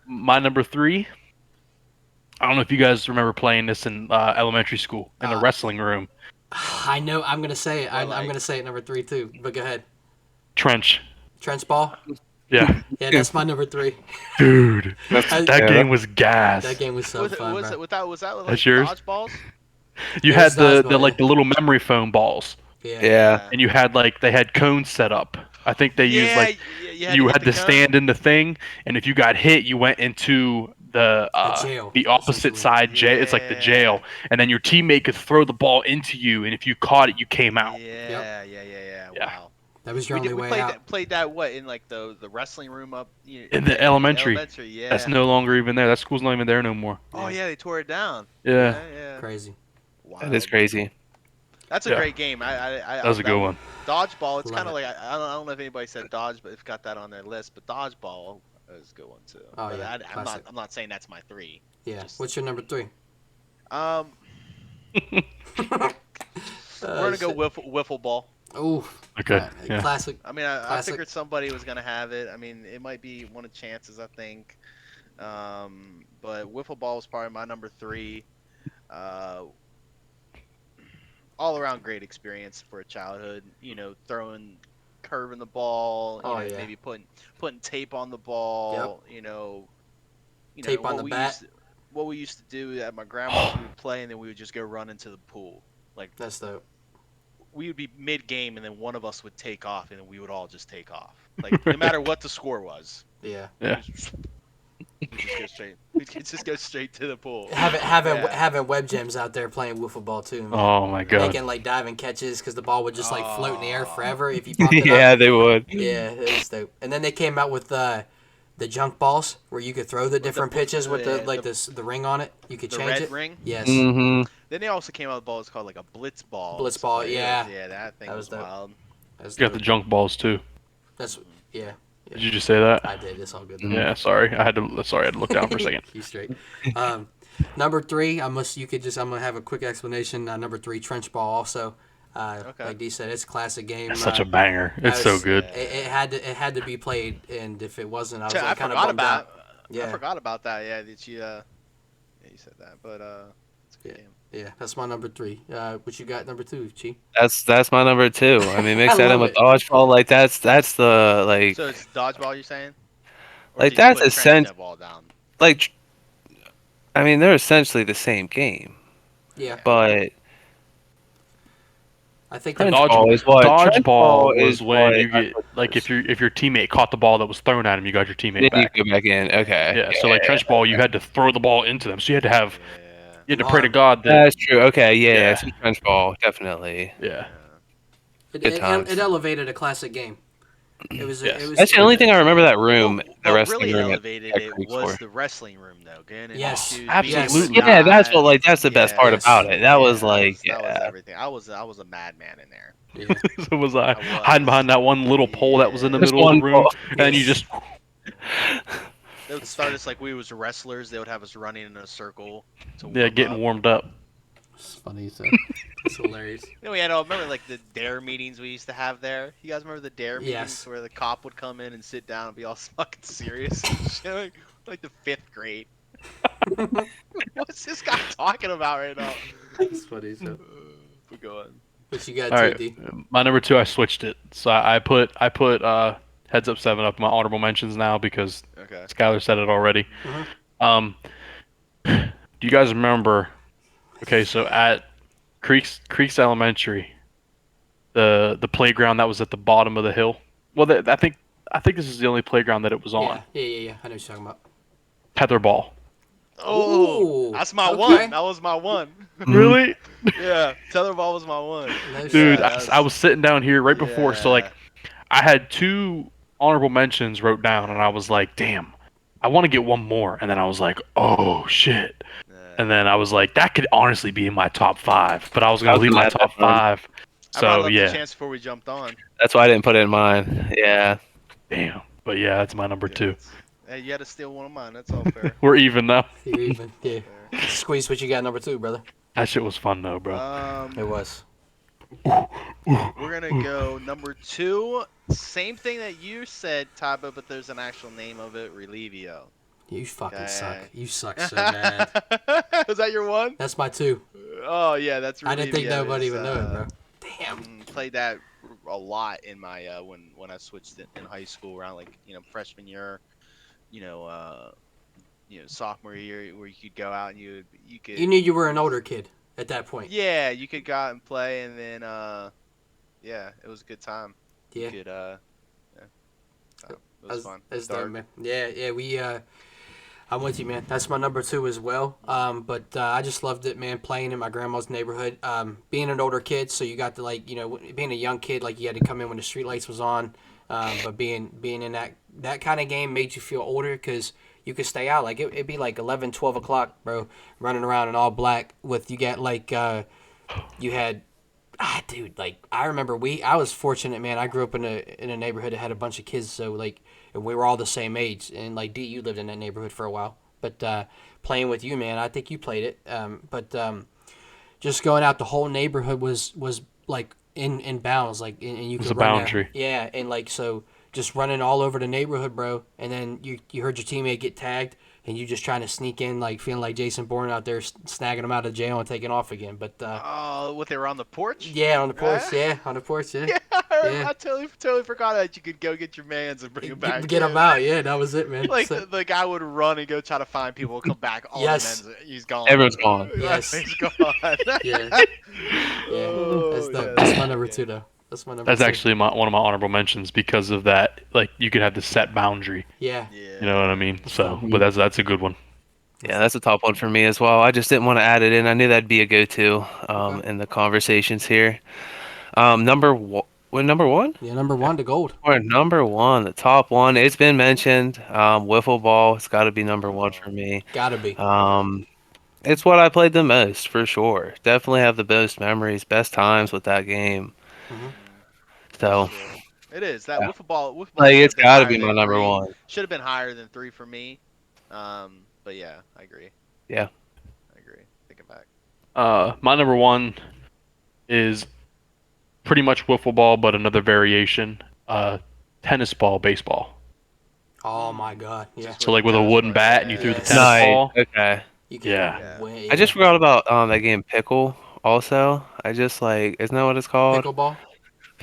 my number 3. I don't know if you guys remember playing this in elementary school in the wrestling room. I know. I'm gonna say it. I'm like- gonna say it number 3 too. But go ahead. Trench. Trench ball. Yeah, Yeah, that's my number 3. dude, I- that game was gas. That game was so fun, bro. Was that like That's yours? dodgeballs? You It had was the dodgeball, like the little memory foam balls. Yeah. and you had they had cones set up. I think they used Yeah, you had to you hit had the to cone. stand in the thing, and if you got hit, you went into jail, the opposite essentially. side jail. It's like the jail, and then your teammate could throw the ball into you, and if you caught it, you came out. Yeah. Yeah. Wow. That was your only We way played out. that what in like the wrestling room up In the elementary, elementary. that's Yeah. no longer even there. That school's not even there no more. Oh yeah, they tore it down. Yeah, Yeah. Crazy. That is Wild. crazy. That's a Yeah. great game. that was a good one. Dodgeball. It's Love kind of it. like I don't know if anybody said dodge, but if got that on their list. But dodgeball is a good one too. Oh, But yeah, I'm classic. not saying that's my 3. Yeah. Just- What's your number 3? Um, we're gonna go wiffle ball. Ooh. Okay, yeah. Classic. I mean, I Classic. figured somebody was gonna have it. I mean, it might be one of chances, I think. But wiffle ball was probably my number 3. All around great experience for a childhood. Throwing, curving the ball. Oh, yeah. Maybe putting tape on the ball. Tape on the bat. What we used to do at my grandma's, we would play, and then we would just go run into the pool. Like That's dope. we would be mid game, and then one of us would take off, and then we would all just take off. Like no matter what the score was. Yeah. Yeah. We'd just go straight. We'd just go straight to the pool. Having web gems out there playing wiffle ball too. Man. Oh my god. Making diving catches because the ball would just float in the air forever if you popped it Yeah, up. they would. Yeah, it was dope. And then they came out with the junk balls where you could throw the different pitches with the ring on it. You could The change red it. ring. Yes. Mm-hmm. Then they also came out with balls called like a blitz ball. Blitz ball, yeah. Yeah, that thing That was was dope. wild. That's You got the dope. junk balls too. That's yeah. Did you just say that? I did. It's all good. Yeah, sorry. I had to look down for a second. You straight. Number 3, I'm gonna have a quick explanation. Number 3, trench ball. Also, Okay. like D said, it's a classic game. It's such a banger. It's so good. It had to be played, and if it wasn't, I was I kind of forgot bummed about. out. Yeah. I forgot about that. Yeah, that you. Yeah, you said that, but it's a good game. Yeah, that's my number 3. What you got number 2, Chi? That's my number 2. I mean, mix I that in love with it. dodgeball. Like that's the So it's dodgeball, you're saying? Or Like, did you that's put trenching that ball down. like. I mean, they're essentially the same game, Yeah, but I think Dodgeball is what- Dodgeball Trenchball was is when what you I get put if your teammate caught the ball that was thrown at him, you got your teammate then you back. go back in. Okay. Yeah, so like trench ball, you had to throw the ball into them. So you had to have Yeah. you had to pray to Arm. God that That's true. Okay. Yeah. Yeah. So trench ball, definitely. yeah. Good times. it elevated a classic game. It was. Yes. It was. That's the only thing I remember that room, the What wrestling really room. elevated at it Creek was for. the wrestling room, though. Getting in Yes. shoes, Absolutely. being Yeah, that's what outside. that's the best part Yes. about it. That was like that was yeah. everything. I was a madman in there. Yeah. So was I I was. hiding behind that one little pole that was in the Just middle of the one room, pole. and then you Yes. just They would start us like we was wrestlers. They would have us running in a circle to getting up. warmed up. It's funny. It's hilarious. Then we had remember like the dare meetings we used to have there. You guys remember the dare meetings Yes. where the cop would come in and sit down and be all fucking serious, and shit, like the 5th grade. What's this guy talking about right now? It's funny. So. We're going. What you got, All right, 2D? my number 2, I switched it. So I put Heads Up 7 up in my honorable mentions now because Okay. Skylar said it already. Mhm. Do you guys remember? Okay, so at Creeks Elementary, the playground that was at the bottom of the hill. Well, I think this is the only playground that it was on. Yeah. I know what you're talking about. Tetherball. Oh, Ooh, that's my okay. one. That was my one. Really? Yeah, tetherball was my one. No Dude, shit. I was sitting down here right before, so like Yeah. I had 2 honorable mentions wrote down, and I was like, damn, I want to get one more, and then I was like, oh shit, and then I was like, that could honestly be in my top 5, but I was gonna I was leave gonna my have top that one. 5. I might have So left yeah, a chance before we jumped on. That's why I didn't put it in mine. Yeah. damn, but yeah, that's my number 2. Hey, you had to steal one of mine. That's all fair. We're even now. You're even. Yeah. Squeeze, what you got number 2, brother? That shit was fun though, bro. It was. We're gonna go number 2. Same thing that you said, Taba, but there's an actual name of it. Relivio. You fucking Okay. suck. You suck so bad. Was that your one? That's my 2. Oh yeah, that's. I didn't think Relivio. nobody It's, would know it, bro. Damn. Played that a lot in my when I switched it in high school around like freshman year, sophomore year where you could go out and you could. You knew you were an older kid at that point. Yeah, you could go out and play, and then yeah, it was a good time. You Yeah. could yeah, it was fun. That's dope, Dark. man. Yeah. I'm with you, man. That's my number two as well. But I just loved it, man. Playing in my grandma's neighborhood. Being an older kid, so you got to being a young kid, like you had to come in when the street lights was on. But being in that kind of game made you feel older because you could stay out. Like it'd be like 11, 12 o'clock, bro, running around in all black with you got like you had dude, like I remember I was fortunate, man. I grew up in a neighborhood that had a bunch of kids, so like, and we were all the same age. And like D, you lived in that neighborhood for a while, but playing with you, man, I think you played it. But just going out, the whole neighborhood was like in bounds, like, and you It's could a run there, boundary. yeah, and like so. Just running all over the neighborhood, bro, and then you heard your teammate get tagged, and you just trying to sneak in, like feeling like Jason Bourne out there snagging him out of jail and taking off again. But Oh, what they were on the porch? yeah, on the porch. Right? Yeah, on the porch. Yeah, Yeah, yeah. I totally forgot that you could go get your mans and bring them back Get him too. out. Yeah, that was it, man. Like So, the guy would run and go try to find people, come back, all yes. the men's, he's gone. Everyone's gone. Yes. He's gone. Yeah, yeah. Oh, That's yeah, that's my number good. two, though. That's my number That's two. actually one of my honorable mentions because of that. Like you could have the set boundary. Yeah. Yeah. You know what I mean? So, fun. but that's a good one. Yeah, that's a top one for me as well. I just didn't want to add it in. I knew that'd be a go-to Okay. in the conversations here. Number one? Yeah, number one, the gold. Or number one, the top one. It's been mentioned. Wiffle ball. It's got to be number one for me. Gotta be. It's what I played the most for sure. Definitely have the most memories, best times with that game. Hmm. So True. It is that yeah, wiffle ball. Wiffle ball like should it's have been got to higher be my than number three. one. Should have been higher than three for me. But yeah, I agree. Yeah. I agree. Thinking back. My number one is pretty much wiffle ball, but another variation. Tennis ball, baseball. Oh my God. Yeah. Just So with like the with a tennis wooden ball. bat, and you threw the Yes. tennis Nice. ball. Okay. You could Yeah. go Yeah. way. I just forgot about that game pickle. Also, I just like isn't that what it's called? Pickleball.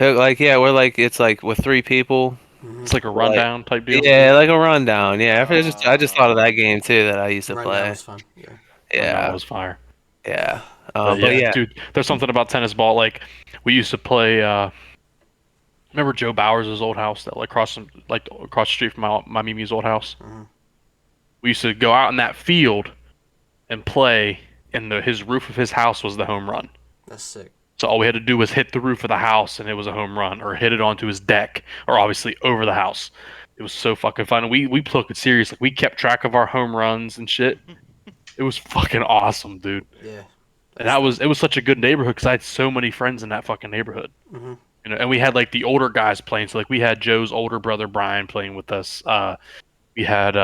Like yeah, where like it's like with three people. Hmm. It's like a Like rundown type deal. yeah, like a rundown. Yeah, I just thought of that Oh. game too that I used to Rundown play. was fun. Yeah. Rundown Yeah, was fire. yeah. But But yeah, yeah, dude, there's something about tennis ball. Like we used to play. Remember Joe Bowers' old house that across the street from my Mimi's old house. Hmm. We used to go out in that field and play, and his roof of his house was the home run. That's sick. So all we had to do was hit the roof of the house, and it was a home run, or hit it onto his deck, or obviously over the house. It was so fucking fun. We took it serious. Like we kept track of our home runs and shit. It was fucking awesome, dude. Yeah. And it was such a good neighborhood because I had so many friends in that fucking neighborhood. Hmm. You know, and we had like the older guys playing. So like we had Joe's older brother Brian playing with us. We had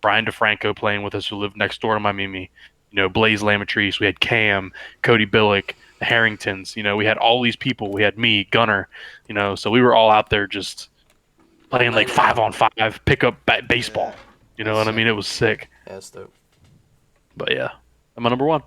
Brian DeFranco playing with us, who lived next door to my Mimi. You know, Blaze Lamatrice. We had Cam, Cody Billick, the Harringtons. You know, we had all these people. We had me, Gunner. You know, so we were all out there just playing like 5-on-5 pickup baseball. Yeah. You know what I mean? It was sick. Yeah, that's dope. But yeah, I'm my number one.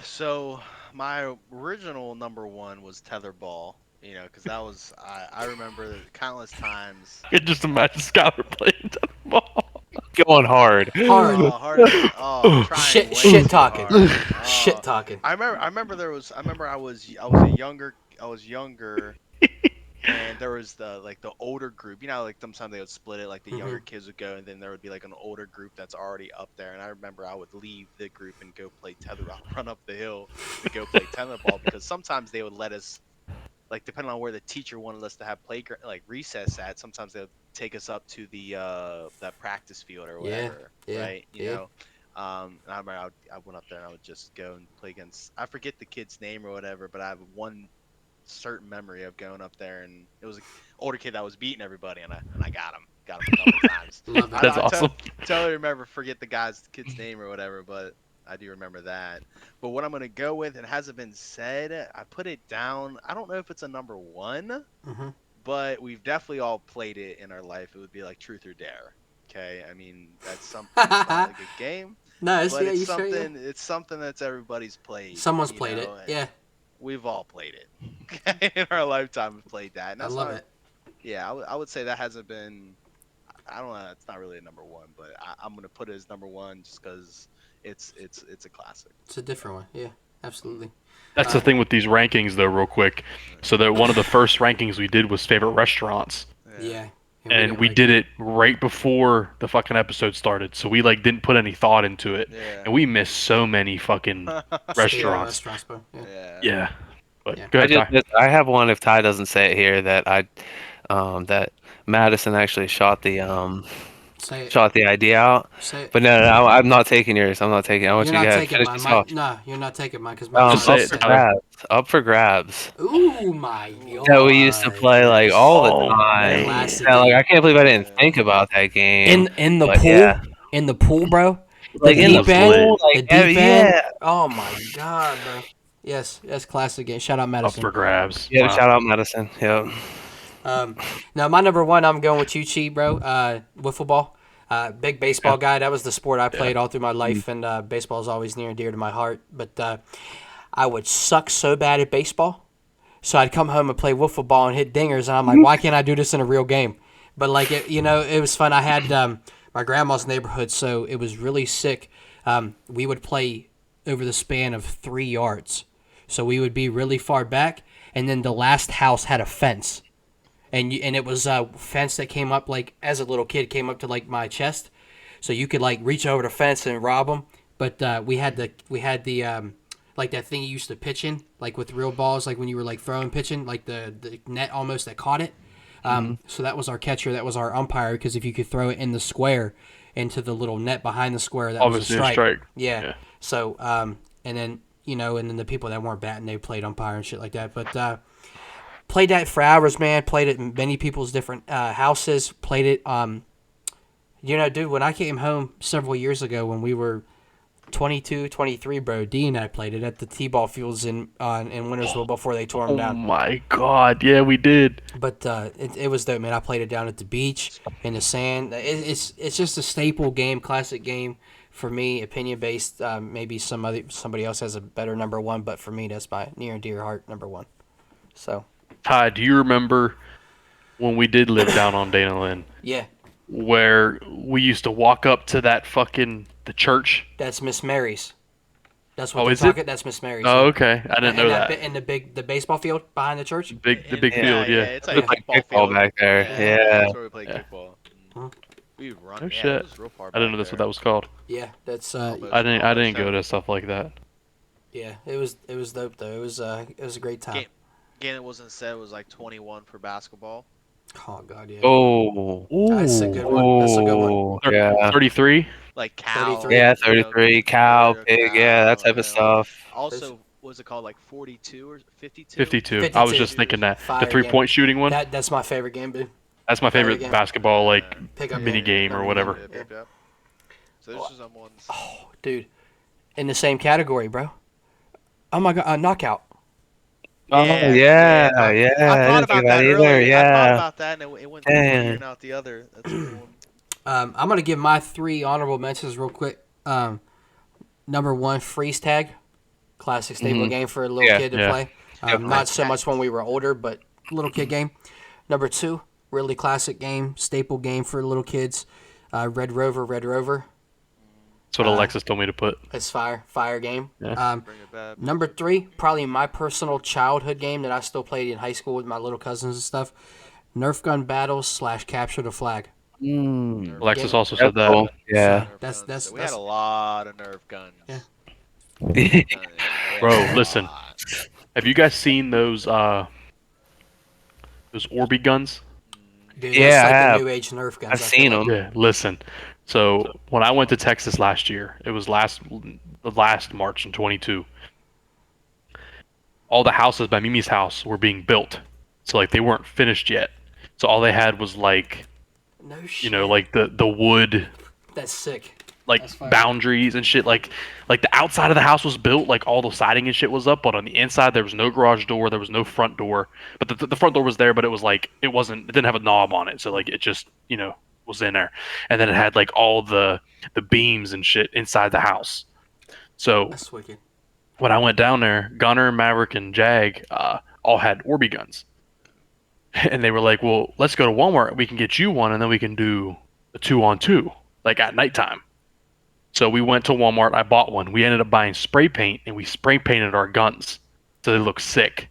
So my original number one was tetherball. You know, because that was I remember countless times. I could just imagine Skylar playing ball. going hard. Hard. Oh, hard. Oh, trying Shit. way Shit too talking. hard. Shit Oh, talking. I remember there was. I remember I was a younger. I was younger. And there was the older group, you know, like sometimes they would split it, like the younger kids would go, and then there would be like an older group that's already up there. And I remember I would leave the group and go play tether. I'll run up the hill to go play tetherball because sometimes they would let us, like depending on where the teacher wanted us to have like recess at. Sometimes they would take us up to the that practice field or whatever, yeah, right? You yeah. know. And I remember I went up there and I would just go and play against. I forget the kid's name or whatever, but I have one certain memory of going up there, and it was an older kid that was beating everybody, and I got him a couple times. Love it. That's I awesome. Totally remember, forget the kid's name or whatever, but I do remember that. But what I'm gonna go with, and hasn't been said, I put it down. I don't know if it's a number one, Hmm. but we've definitely all played it in our life. It would be like Truth or Dare. Okay, I mean that's something. It's not a good game, Nice. but Yeah, you it's sure? something. Yeah. It's something that's everybody's played. Someone's you played it. know, and Yeah. We've all played it. Okay, in our lifetime, we've played that. And I that's love not, it. yeah, I would say that hasn't been. I don't know. It's not really a number one, but I'm gonna put it as number one just because it's a classic. It's a different one. Yeah. Absolutely. That's the thing with these rankings, though, real quick. So that one of the first rankings we did was favorite restaurants, Yeah. and we did it right before the fucking episode started. So we like didn't put any thought into it, Yeah. and we missed so many fucking restaurants. Restaurants, bro. Yeah. Yeah. Yeah, but Yeah. go ahead, Ty. I have one if Ty doesn't say it here that Madison actually Say it. shot the idea out. Say it. But no, I'm not taking yours. I'm not taking. I want You're you to not go ahead. taking Finish mine. this off. No, you're not taking mine because mine's Just not say the it, same. Tyler. Up for grabs. Ooh my god. That we used to play like all the Oh, time. Classic Now, like game. I can't believe I didn't think about that game. In the But pool, yeah. in the pool, bro. Like the in the deep end, pool, the like deep end. yeah. Oh my god, bro. Yes, that's classic game. Shout out Up Madison. for grabs. Yeah, Wow. shout out Madison. Yep. Now my number one, I'm going with you, Chi, bro. Wiffle ball. Big baseball guy. That was the sport I played all through my life, and baseball is always near and dear to my heart. But I would suck so bad at baseball, so I'd come home and play wiffle ball and hit dingers, and I'm like, why can't I do this in a real game? But like, it was fun. I had my grandma's neighborhood, so it was really sick. We would play over the span of 3 yards, so we would be really far back, and then the last house had a fence. And it was a fence that came up, like, as a little kid, came up to like my chest, so you could like reach over the fence and rob them. But we had the like that thing you used to pitch in, like with real balls, like when you were like throwing pitching, like the net almost that caught it. So that was our catcher, that was our umpire, because if you could throw it in the square into the little net behind the square, that Obviously was a a strike. strike. Yeah. Yeah. So and then the people that weren't batting, they played umpire and shit like that. But played that for hours, man. Played it in many people's different houses. Played it, dude, when I came home several years ago when we were 22, 23, bro, D and I played it at the T-ball fields in Wintersville before they tore them Oh down. my god, yeah, we did. But it was dope, man. I played it down at the beach, in the sand. It's just a staple game, classic game for me, opinion-based. Maybe somebody else has a better number one, but for me, that's my near and dear heart number one. So... Ty, do you remember when we did live down on Dana Lynn, Yeah, where we used to walk up to that the church? that's Miss Mary's. That's what Oh, they're is it? talking. That's Miss Mary's. Oh, yeah. okay. I didn't know that. In the baseball field behind the church. The big Yeah, field, yeah. it's like It's a like kickball kickball field. back there. Yeah. That's where we play Yeah. kickball. Huh? We run. Oh yeah, shit! it was real far I didn't know back that's what there. that was called. Yeah, that's Almost- I didn't almost go done. to stuff like that. yeah. It was dope though. It was a great time. Again, it wasn't said. It was like 21 for basketball. Oh god, yeah. Oh. That's a good one. That's a good one. Oh. Yeah. 33. Like cow. 33. Yeah, you know, 33, cow, quarter pig, yeah, that type of yeah. stuff. Also, what was it called? Like 42 or 52? 52. I was 52. just thinking that. Fire The 3-point shooting one. That's my favorite game, dude. That's my favorite game. basketball Pick up mini game or whatever. Yep. So this is on ones. Dude. In the same category, bro. Oh my god, knockout. Oh, yeah. I I thought didn't about think that either. earlier. I thought Yeah. about that, and it went through Damn. one ear and out the other. That's a good one. I'm gonna give my 3 honorable mentions real quick. Number 1, freeze tag, classic staple game for a little Yeah, kid to yeah. play. Not so much when we were older, but little kid game. Number 2, really classic game, staple game for little kids. Red Rover. That's what Alexis told me to put. It's fire game. Yeah. Bring it back. Number 3, probably my personal childhood game that I still played in high school with my little cousins and stuff. Nerf gun battles / capture the flag. Alexis Yeah. also said that. Cool. Yeah. Nerf That's- guns. that's- We had a lot of Nerf guns. Yeah. Bro, listen. Have you guys seen those Orby guns? Dude, Yeah, that's I like have. the new age Nerf guns. I've I seen feel like. them. Yeah, listen. So when I went to Texas last year, it was the last March in 22. All the houses by Mimi's house were being built, so like they weren't finished yet. So all they had was like, No shit. you know, like the wood That's sick. like That's fire. boundaries and shit. Like the outside of the house was built, like all the siding and shit was up, but on the inside there was no garage door, there was no front door. But the front door was there, but it was like it didn't have a knob on it, so like it just was in there. And then it had like all the beams and shit inside the house. So That's wicked. when I went down there, Gunner, Maverick, and Jag all had Orby guns, and they were like, "Well, let's go to Walmart. We can get you one, and then we can do a 2-on-2, like at nighttime." So we went to Walmart. I bought one. We ended up buying spray paint, and we spray painted our guns so they look sick.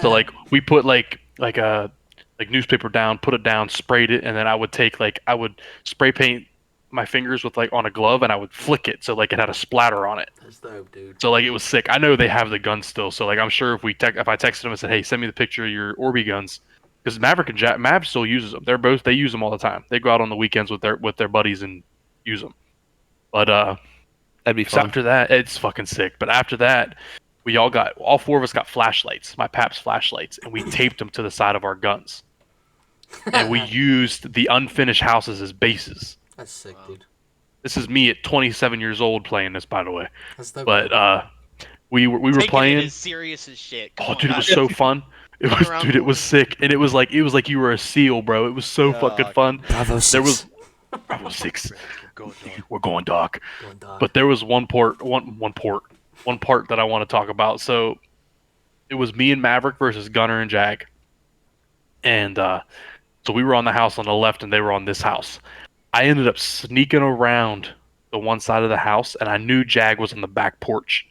So like we put like a like newspaper down, put it down, sprayed it, and then I would spray paint my fingers with like on a glove, and I would flick it so like it had a splatter on it. That's dope, dude. So like it was sick. I know they have the guns still, so like I'm sure if I texted them and said, "Hey, send me the picture of your Orby guns," because Maverick and Mav still uses them. They use them all the time. They go out on the weekends with their buddies and use them. But That'd be so fun. after that, it's fucking sick. But after that, all four of us got flashlights, my Pap's flashlights, and we taped them to the side of our guns. And we used the unfinished houses as bases. That's sick, dude. This is me at 27 years old playing this, by the way. That's dope. But we were Taking playing. it as serious as shit. Come Oh, on, dude, it was guys. so fun. It was sick, and it was like you were a SEAL, bro. It was so fucking fun. Bravo 6. There was Bravo 6. We're going dark. Going dog. But there was one part that I want to talk about. So it was me and Maverick versus Gunner and Jag, and so we were on the house on the left, and they were on this house. I ended up sneaking around the one side of the house, and I knew Jag was on the back porch.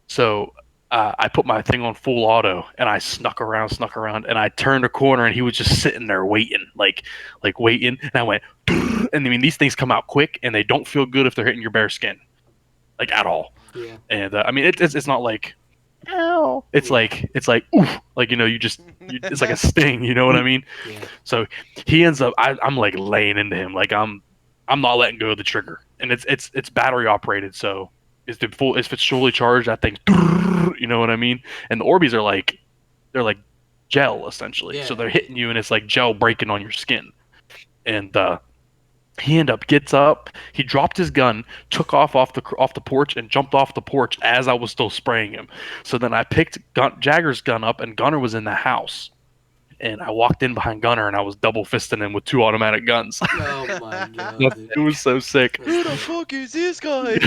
So I put my thing on full auto, and I snuck around, and I turned a corner, and he was just sitting there waiting, like waiting. And I went, and I mean, these things come out quick, and they don't feel good if they're hitting your bare skin, like at all. Yeah. And I mean, it's not like, ow. It's like oof, like it's like a sting. You know what I mean? Yeah. So he ends up, I'm like laying into him, like I'm not letting go of the trigger, and it's battery operated, so. If it's fully charged, that thing, you know what I mean? And the Orbeez are they're like gel essentially. Yeah. So they're hitting you, and it's like gel breaking on your skin. And he gets up, he dropped his gun, took off the porch, and jumped off the porch as I was still spraying him. So then I picked Jagger's gun up, and Gunner was in the house. And I walked in behind Gunner, and I was double fisting him with 2 automatic guns. Oh my god. Dude. It was so sick. Who the fuck is this guy?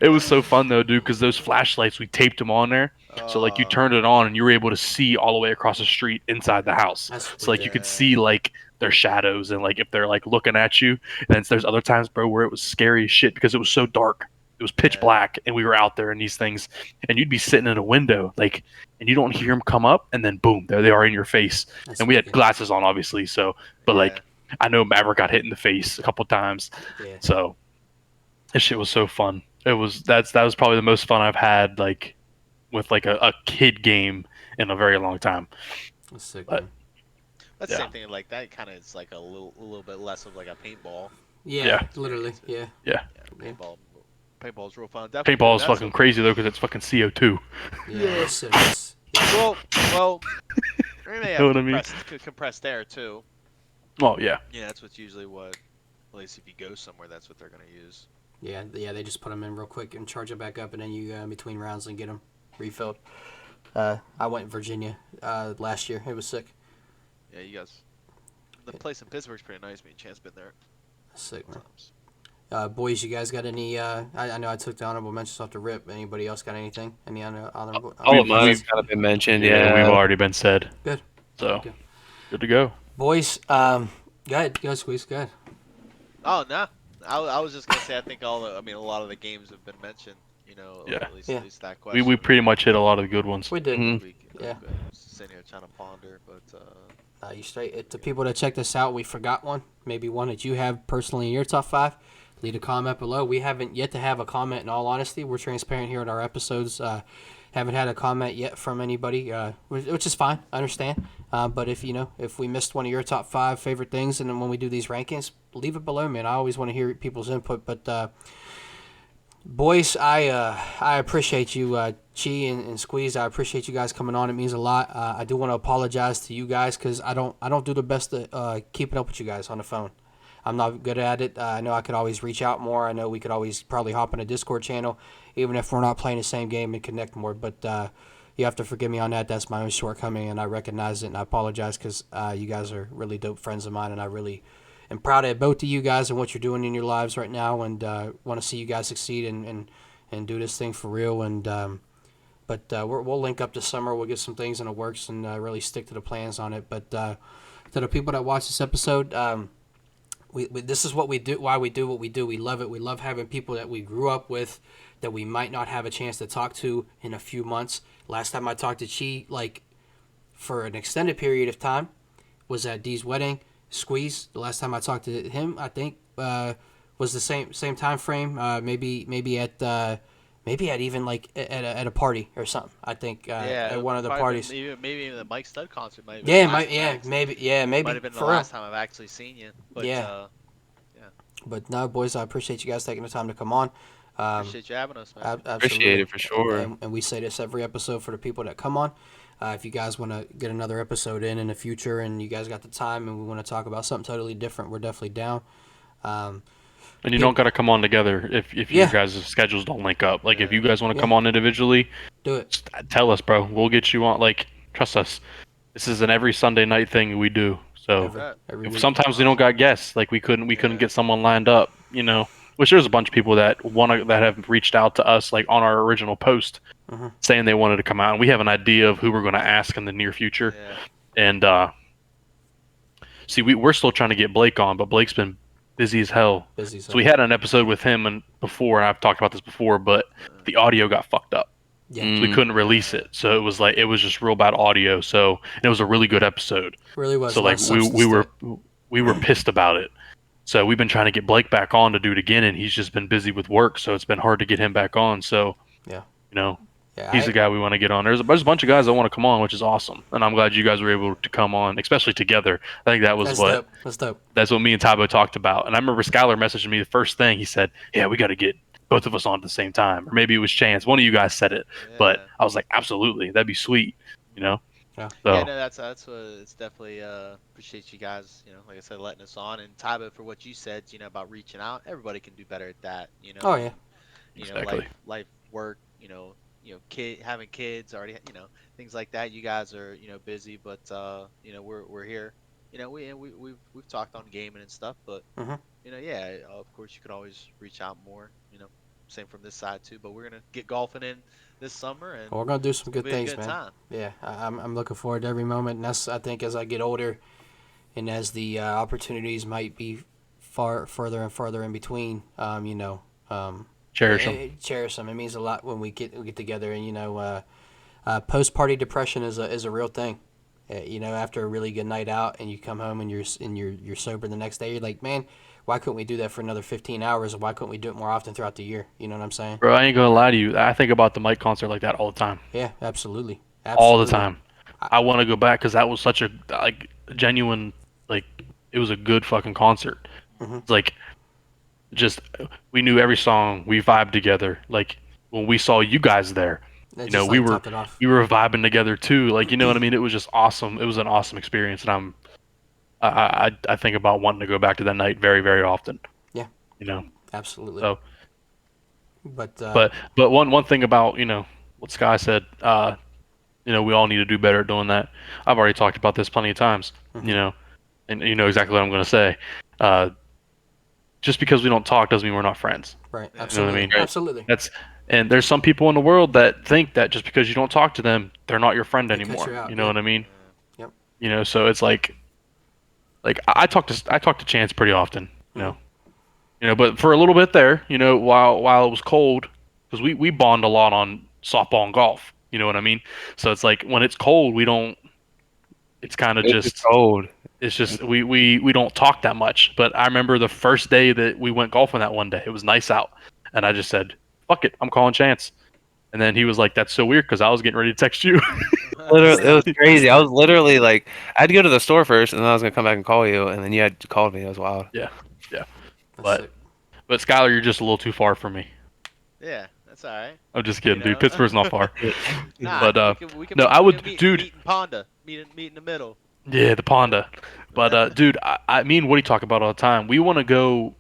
It was so fun though, dude, because those flashlights, we taped them on there. So like you turned it on and you were able to see all the way across the street inside the house. So like you could see like their shadows and like if they're like looking at you. And then there's other times, bro, where it was scary as shit because it was so dark. It was pitch black, and we were out there in these things, and you'd be sitting in a window, like, and you don't hear them come up, and then boom, there they are in your face. And we had glasses on, obviously, so, but like, I know Maverick got hit in the face a couple times, so this shit was so fun. That was probably the most fun I've had, like, with like a kid game in a very long time. That's sick, But, man. That's the same thing. Like that kind of is like a little bit less of like a paintball. Yeah. Literally. Yeah. Paintball's real fun. Definitely Paintball is fucking crazy though because it's fucking CO2. Yes, it is. Well, we may Know have what I mean? compressed air too. Oh yeah. Yeah, that's what's usually what. At least if you go somewhere, that's what they're gonna use. Yeah. They just put them in real quick and charge it back up, and then you go in between rounds and get them refilled. I went in Virginia last year. It was sick. Yeah, you guys. The place in Pittsburgh's pretty nice. Me and Chance been there. Sick, man. Boys, you guys got any? I know I took the honorable mentions off the rip. Anybody else got anything? Any honorable? All of mine have kind of been mentioned. Yeah, we've already been said. Good. So good to go. Boys, go ahead, Squeeze. Go ahead. Oh no, I was just gonna say I think a lot of the games have been mentioned. You know, at least that question. We pretty much hit a lot of the good ones. We did. Yeah. Sitting here trying to ponder, but. You straight. To people that check this out, we forgot one. Maybe one that you have personally in your top 5. Leave a comment below. We haven't yet to have a comment. In all honesty, we're transparent here in our episodes. Haven't had a comment yet from anybody, which is fine. I understand. But if we missed one of your top 5 favorite things, and then when we do these rankings, leave it below, man. I always want to hear people's input. But boys, I appreciate you, Chi and Squeeze. I appreciate you guys coming on. It means a lot. I do want to apologize to you guys because I don't do the best at keeping up with you guys on the phone. I'm not good at it. I know I could always reach out more. I know we could always probably hop on a Discord channel, even if we're not playing the same game, and connect more. But you have to forgive me on that. That's my own shortcoming, and I recognize it, and I apologize because you guys are really dope friends of mine, and I really am proud of both of you guys and what you're doing in your lives right now, and want to see you guys succeed and do this thing for real. And but we'll link up this summer. We'll get some things in the works and really stick to the plans on it. But to the people that watch this episode, this is what we do. Why we do what we do. We love it. We love having people that we grew up with, that we might not have a chance to talk to in a few months. Last time I talked to Chi, like for an extended period of time, was at Dee's wedding. Squeeze. The last time I talked to him, I think, was the same time frame. Maybe at even like at a party or something. I think at one of the parties. Maybe even the Mike Stud concert might have Yeah, been maybe might have been the for real. last time I've actually seen you. But Yeah. But no, boys, I appreciate you guys taking the time to come on. appreciate you having us, man. Absolutely. Appreciate it for sure. And we say this every episode for the people that come on. If you guys want to get another episode in the future and you guys got the time and we want to talk about something totally different, we're definitely down. And you don't got to come on together if Yeah. you guys' schedules don't link up. Like, if you guys want to come on individually, Do it. just tell us, bro. We'll get you on. Like, trust us. This is an every Sunday night thing we do. So Every if week. sometimes we don't got guests. Like, we couldn't get someone lined up. You know, which there's a bunch of people that have reached out to us, like on our original post, saying they wanted to come out, and we have an idea of who we're going to ask in the near future. Yeah. And see, we're still trying to get Blake on, but Blake's been busy as hell. So we had an episode with him and I've talked about this before, but the audio got fucked up. Yeah. So we couldn't release it. So it was just real bad audio. So, and it was a really good episode. Really was. So like we were pissed about it. So we've been trying to get Blake back on to do it again, and he's just been busy with work, so it's been hard to get him back on. So yeah, he's the guy we want to get on. There's a bunch of guys that want to come on, which is awesome, and I'm glad you guys were able to come on, especially together. I think that's dope. That's what me and Tybo talked about. And I remember Skylar messaging me the first thing. He said, "Yeah, we got to get both of us on at the same time," or maybe it was Chance. One of you guys said it, but I was like, "Absolutely, that'd be sweet," Yeah. So, Yeah, no, that's what it's definitely appreciate you guys, like I said, letting us on, and Tybo for what you said, about reaching out. Everybody can do better at that, Oh yeah. Exactly. Life, work, having kids already, things like that. You guys are, busy, but we're here. We've talked on gaming and stuff, but of course you could always reach out more. Same from this side too. But we're gonna get golfing in this summer, and We're gonna do some good things, man. Time. Yeah, I'm looking forward to every moment, and that's, I think, as I get older, and as the opportunities might be further and further in between, cherish them. Cherish them. It means a lot when we get together, and post party depression is a real thing. After a really good night out, and you come home and you're sober the next day, you're like, man, why couldn't we do that for another 15 hours? Or why couldn't we do it more often throughout the year? You know what I'm saying? Bro, I ain't gonna lie to you. I think about the Mike concert like that all the time. Yeah, absolutely. All the time. I want to go back because that was such a genuine, it was a good fucking concert. It's just we knew every song, we vibed together. Like when we saw you guys there, we were vibing together too. You know what I mean? It was just awesome. It was an awesome experience, and I think about wanting to go back to that night very, very often. Yeah. Absolutely. So, but one thing about what Sky said, we all need to do better at doing that. I've already talked about this plenty of times. And you know exactly what I'm going to say. Just because we don't talk doesn't mean we're not friends. Right. You Absolutely. know what I mean? Absolutely. And there's some people in the world that think that just because you don't talk to them, they're not your friend They cut anymore. you out, You know what I mean? Yep. So it's like I talk to Chance pretty often. But for a little bit there, while it was cold, because we bond a lot on softball and golf. You know what I mean? So it's like when it's cold, we don't. It's kind of just cold. It's just we don't talk that much. But I remember the first day that we went golfing that one day. It was nice out, and I just said, "Fuck it, I'm calling Chance." And then he was like, "That's so weird," because I was getting ready to text you. Literally, it was crazy. I was literally like, I had to go to the store first, and then I was gonna come back and call you, and then you had called me. It was wild. Yeah. That's sick. But Skylar, you're just a little too far for me. Yeah, that's all right. I'm just kidding, dude. Pittsburgh's not far. Nah, But we can no, I would, meet, dude. Meet in Ponda. Meet in the middle. Yeah, the Ponda. But dude, me and Woody talk about it all the time. We want to go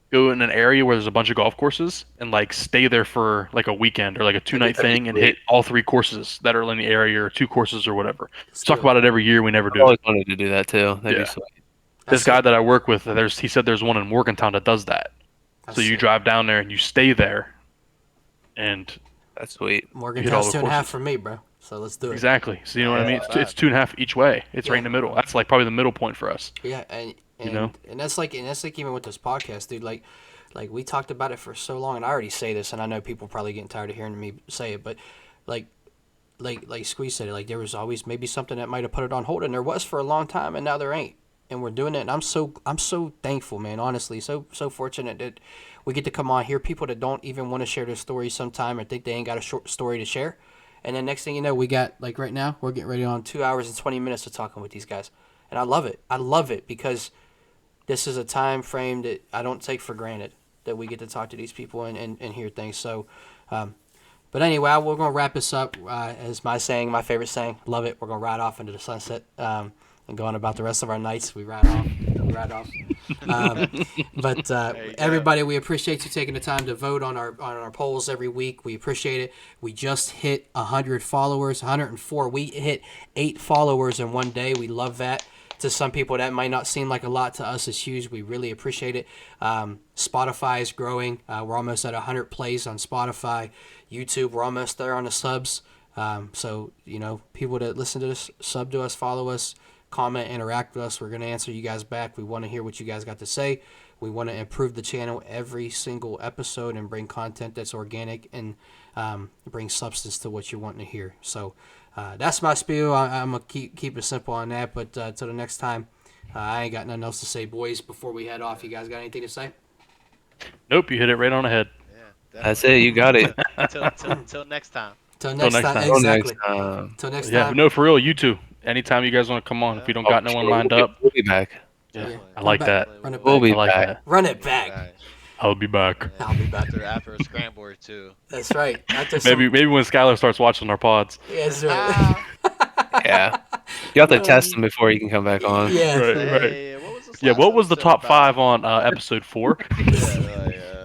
go in an area where there's a bunch of golf courses and stay there for a weekend or a 2-night thing and hit all 3 courses that are in the area or 2 courses or whatever. Talk about it every year. We never I do always it. wanted to do that too. That'd be sweet. This guy that I work with, he said there's one in Morgantown that does that. So you drive down there and you stay there, and that's sweet. Morgantown's 2.5 for me, bro. So let's do it. Exactly. So you know what I mean? It's 2.5 each way. It's right in the middle. That's probably the middle point for us. Yeah, and And You know? and that's like even with this podcast, dude. Like we talked about it for so long, and I already say this, and I know people probably getting tired of hearing me say it, but like like Squeeze said it, like there was always maybe something that might have put it on hold, and there was for a long time, and now there ain't, and we're doing it, and I'm so thankful, man. Honestly, so fortunate that we get to come on here, people that don't even want to share their stories sometime, or think they ain't got a short story to share, and then next thing you know, we got like right now, we're getting ready on 2 hours and 20 minutes of talking with these guys, and I love it. I love it because this is a time frame that I don't take for granted that we get to talk to these people and hear things. So. But anyway, we're going to wrap this up. As my favorite saying, love it. We're going to ride off into the sunset and go on about the rest of our nights. We ride off. We ride off. But everybody, we appreciate you taking the time to vote on our polls every week. We appreciate it. We just hit 100 followers, 104. We hit 8 followers in one day. We love that. To some people, that might not seem like a lot. To us, it's huge. We really appreciate it. Spotify is growing. We're almost at 100 plays on Spotify. YouTube, we're almost there on the subs. So, people that listen to us, sub to us, follow us, comment, interact with us. We're going to answer you guys back. We want to hear what you guys got to say. We want to improve the channel every single episode and bring content that's organic and bring substance to what you're wanting to hear. So that's my spiel. I'm going to keep it simple on that. But till the next time, I ain't got nothing else to say, boys. Before we head off, you guys got anything to say? Nope, you hit it right on the head. Yeah, That's it. You got it. Till next time. Till next next time. time. Exactly. Till Till next Yeah, time. but no, for real, you two. Anytime you guys want to come on, if you don't got no one lined up, We'll be back. yeah, I Run like back. that. Run it We'll back. be I like back. that. Run it back. I'll be back. I'll be back. After a scramble or two. That's right. After some, Maybe when Skylar starts watching our pods. Yeah, that's right. Yeah. You have to test them before you can come back on. Yeah. Right. Hey, what was this Yeah, last what was the episode top about? 5 on episode 4?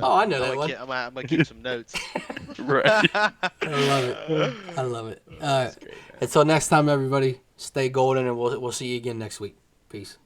Oh, I know that one. I'm gonna keep some notes. Right. I love it. I love it. All right. That's great, man. Until next time, everybody, stay golden, and we'll see you again next week. Peace.